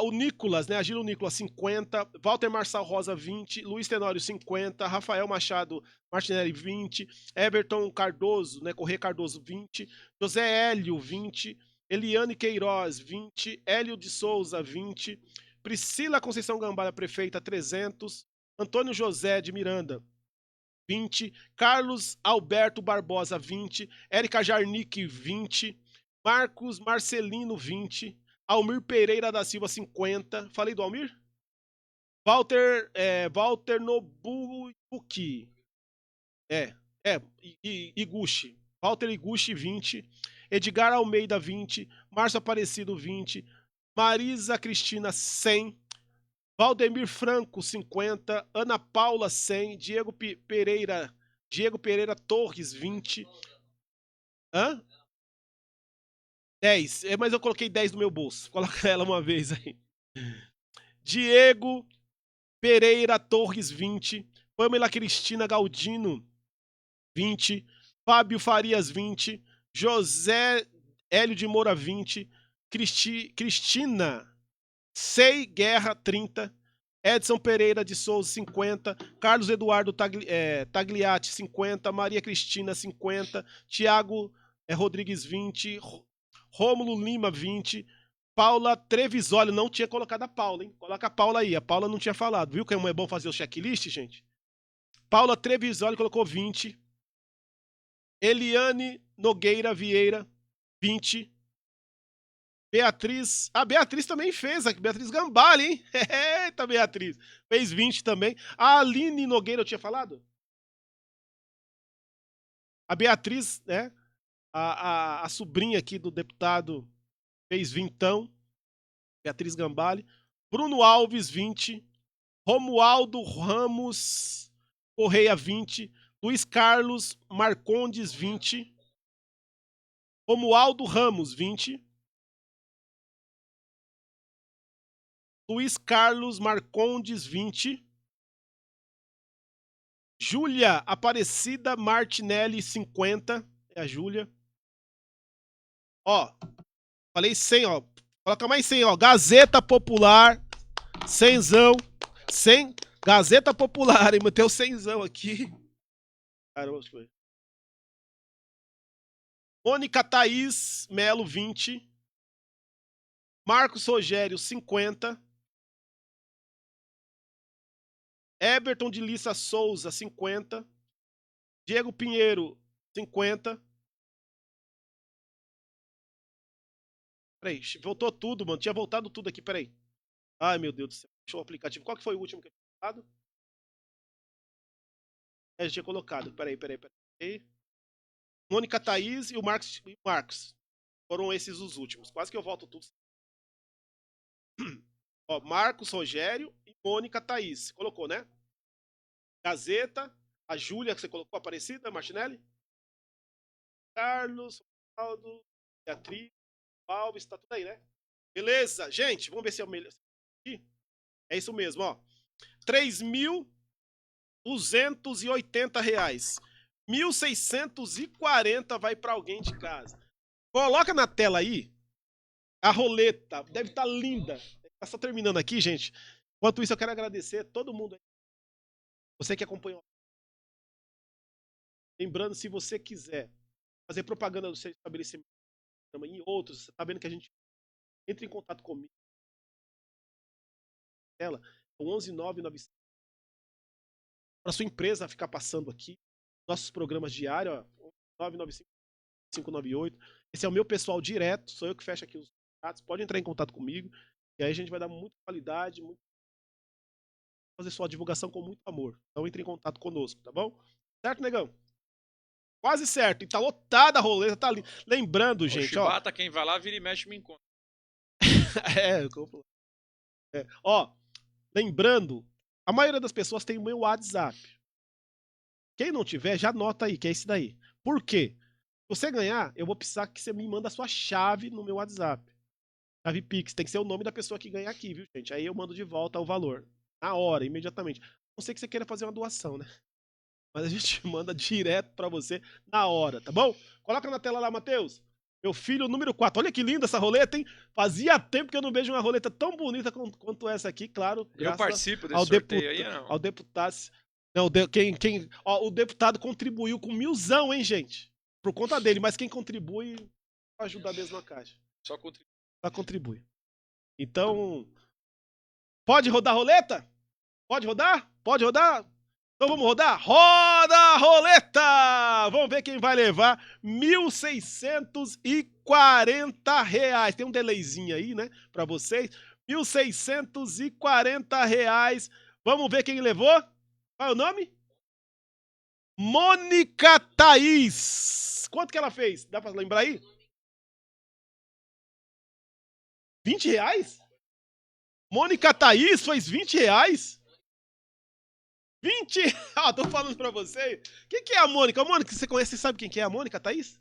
O Nicolas, né? Agilo Nicolas, 50. Walter Marçal Rosa, 20. Luiz Tenório, 50. Rafael Machado Martinelli, 20. Everton Cardoso, né? Corrêa Cardoso, 20. José Hélio, 20. Eliane Queiroz, 20. Hélio de Souza, 20. Priscila Conceição Gambara, prefeita, 300. Antônio José de Miranda, 20. Carlos Alberto Barbosa, 20. Érica Jarnick, 20. Marcos Marcelino, 20. Almir Pereira da Silva, 50. Falei do Almir? Walter Nobuki. Iguchi. Walter Iguchi, 20. Edgar Almeida, 20. Márcio Aparecido, 20. Marisa Cristina, 100. Valdemir Franco, 50. Ana Paula, 100. Diego Pereira Torres, 20. Hã? 10. Mas eu coloquei 10 no meu bolso. Coloca ela uma vez aí. Diego Pereira Torres, 20. Pamela Cristina Galdino, 20. Fábio Farias, 20. José Hélio de Moura, 20. Cristina Sei Guerra, 30. Edson Pereira de Souza, 50. Carlos Eduardo Tagliati, 50. Maria Cristina, 50. Tiago Rodrigues, 20. Rômulo Lima, 20. Paula Trevisoli, não tinha colocado a Paula, hein? Coloca a Paula aí, a Paula não tinha falado. Viu como é bom fazer o checklist, gente? Paula Trevisoli colocou 20. Eliane Nogueira Vieira, 20. Beatriz. A Beatriz também fez. Beatriz Gambale, hein? Eita, Beatriz. Fez 20 também. A Aline Nogueira, eu tinha falado? A Beatriz, né? A sobrinha aqui do deputado fez 20. Beatriz Gambale. Bruno Alves, 20. Romualdo Ramos Correia, 20. Luiz Carlos Marcondes, 20. Romualdo Ramos, 20. Luiz Carlos Marcondes, 20. Júlia Aparecida Martinelli, 50. É a Júlia. Ó, falei 100, ó. Coloca mais 100, ó. Gazeta Popular, 100zão. 100. Gazeta Popular, hein? Meteu 100zão aqui. Caramba, deixa eu ver. Mônica Thaís Melo, 20. Marcos Rogério, 50. Eberton de Lissa Souza, 50. Diego Pinheiro, 50. Peraí, voltou tudo, mano. Tinha voltado tudo aqui, peraí. Ai, meu Deus do céu. Deixa o aplicativo. Qual que foi o último que eu tinha colocado? É, já tinha colocado. Peraí. Mônica Thaís e o Marcos. Foram esses os últimos. Quase que eu volto tudo. Ó, Marcos Rogério e Mônica Thaís. Colocou, né? Gazeta. A Júlia, que você colocou, Aparecida Martinelli. Carlos, Ronaldo, Beatriz, Alves, tá tudo aí, né? Beleza, gente, vamos ver se é o melhor. É isso mesmo, ó. R$3.280. 1.640 vai para alguém de casa. Coloca na tela aí a roleta. Deve estar linda. Tá só terminando aqui, gente. Enquanto isso, eu quero agradecer a todo mundo aí. Você que acompanhou. Lembrando, se você quiser fazer propaganda do seu estabelecimento e outros, você tá vendo que a gente entra em contato comigo. Ela, 11995. Para sua empresa ficar passando aqui, nossos programas diários, ó, 995-598. Esse é o meu pessoal direto, sou eu que fecho aqui os contratos. Pode entrar em contato comigo, e aí a gente vai dar muita qualidade, fazer sua divulgação com muito amor. Então entre em contato conosco, tá bom? Certo, negão? Quase certo. E tá lotada a roleta, tá ali. Lembrando, gente, Chibata, quem vai lá, vira e mexe, me encontra. Ó, lembrando, a maioria das pessoas tem o meu WhatsApp. Quem não tiver, já anota aí, que é esse daí. Por quê? Se você ganhar, eu vou precisar que você me manda a sua chave no meu WhatsApp. Chave Pix, tem que ser o nome da pessoa que ganhar aqui, viu, gente? Aí eu mando de volta o valor. Na hora, imediatamente. Não sei que você queira fazer uma doação, né? Mas a gente manda direto pra você na hora, tá bom? Coloca na tela lá, Matheus. Meu filho número 4. Olha que linda essa roleta, hein? Fazia tempo que eu não vejo uma roleta tão bonita quanto essa aqui, claro. Eu participo desse sorteio aí, não? Ao deputado. Não, ó, o deputado contribuiu com 1.000zão, hein, gente? Por conta dele, mas quem contribui pra ajudar mesmo a caixa. Só contribui. Só contribui. Então, pode rodar a roleta? Pode rodar? Pode rodar? Então vamos rodar? Roda a roleta! Vamos ver quem vai levar R$1.640. Tem um delayzinho aí, né, pra vocês. R$1.640. Vamos ver quem levou? Qual é o nome? Mônica Thaís. Quanto que ela fez? Dá pra lembrar aí? R$20? Mônica Thaís fez R$20? 20? Ah, tô falando pra você. Quem que é a Mônica? A Mônica, você conhece, você sabe quem que é a Mônica, Thaís?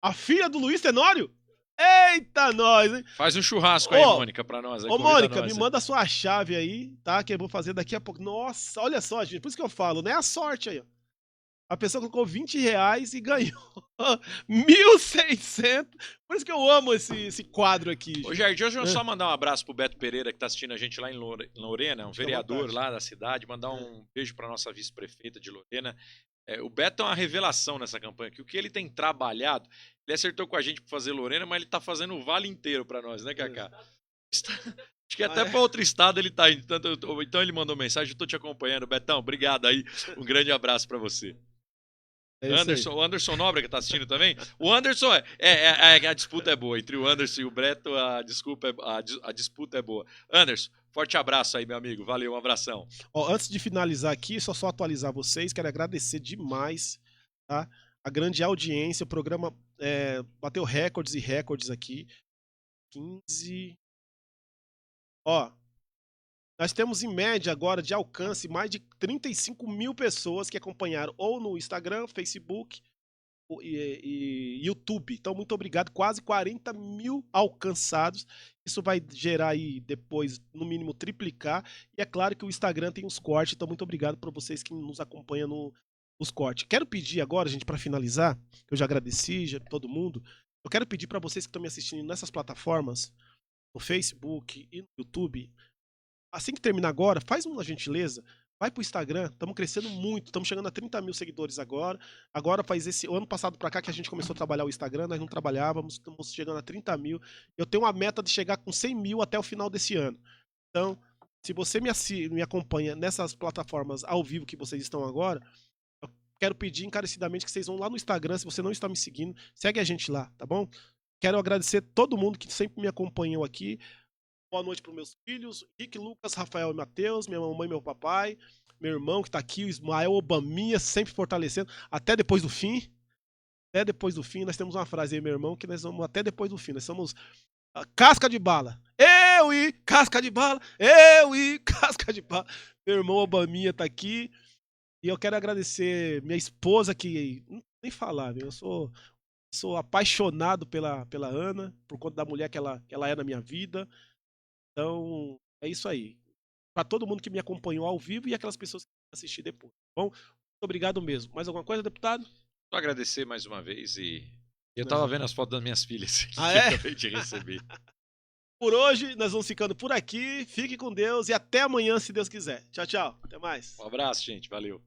A filha do Luiz Tenório? Eita, nós, hein? Faz um churrasco aí, Mônica, pra nós. Ô, Mônica, me manda a sua chave aí, tá? Que eu vou fazer daqui a pouco. Nossa, olha só, gente. Por isso que eu falo, né? A sorte aí, ó. A pessoa colocou R$20 e ganhou 1.600. Por isso que eu amo esse quadro aqui. Gente. Ô, Jair, hoje eu vou só mandar um abraço pro Beto Pereira, que tá assistindo a gente lá em Lorena, um vereador lá da cidade. Mandar um beijo pra nossa vice-prefeita de Lorena. O Beto é uma revelação nessa campanha, que o que ele tem trabalhado, ele acertou com a gente pra fazer Lorena, mas ele tá fazendo o vale inteiro pra nós, né, Cacá? Acho que até pra outro estado ele tá indo. Então ele mandou mensagem, eu tô te acompanhando. Betão, obrigado aí. Um grande abraço pra você. O Anderson Nóbrega tá assistindo também. O Anderson, a disputa é boa. Entre o Anderson e o Breto, a disputa é boa. Anderson, forte abraço aí, meu amigo. Valeu, um abração. Ó, antes de finalizar aqui, só atualizar vocês. Quero agradecer demais, tá? A grande audiência. O programa bateu recordes e recordes aqui. 15... Ó, nós temos em média agora de alcance mais de 35 mil pessoas que acompanharam ou no Instagram, Facebook e YouTube. Então, muito obrigado. Quase 40 mil alcançados. Isso vai gerar aí depois, no mínimo, triplicar. E é claro que o Instagram tem os cortes. Então, muito obrigado para vocês que nos acompanham nos cortes. Quero pedir agora, gente, para finalizar, que eu já agradeci todo mundo. Eu quero pedir para vocês que estão me assistindo nessas plataformas, no Facebook e no YouTube, assim que terminar agora, faz uma gentileza. Vai pro Instagram, estamos crescendo muito, estamos chegando a 30 mil seguidores agora. Agora faz esse ano passado para cá que a gente começou a trabalhar o Instagram, nós não trabalhávamos, estamos chegando a 30 mil. Eu tenho uma meta de chegar com 100 mil até o final desse ano. Então, se você me acompanha nessas plataformas ao vivo que vocês estão agora, eu quero pedir encarecidamente que vocês vão lá no Instagram, se você não está me seguindo, segue a gente lá, tá bom? Quero agradecer todo mundo que sempre me acompanhou aqui. Boa noite para os meus filhos, Rick, Lucas, Rafael e Matheus, minha mamãe e meu papai, meu irmão que está aqui, o Ismael Obaminha, sempre fortalecendo, até depois do fim. Até depois do fim, nós temos uma frase aí, meu irmão, que nós vamos até depois do fim. Nós somos casca de bala. Eu e casca de bala, eu e casca de bala. Meu irmão Obaminha está aqui. E eu quero agradecer minha esposa, que não nem falar, viu? Eu sou apaixonado pela Ana, por conta da mulher que ela é na minha vida. Então, é isso aí. Para todo mundo que me acompanhou ao vivo e aquelas pessoas que vão assistir depois. Bom, muito obrigado mesmo. Mais alguma coisa, deputado? Só agradecer mais uma vez e eu tava vendo as fotos das minhas filhas que Ah, é? eu acabei de receber. Por hoje, nós vamos ficando por aqui. Fique com Deus e até amanhã, se Deus quiser. Tchau, tchau. Até mais. Um abraço, gente. Valeu.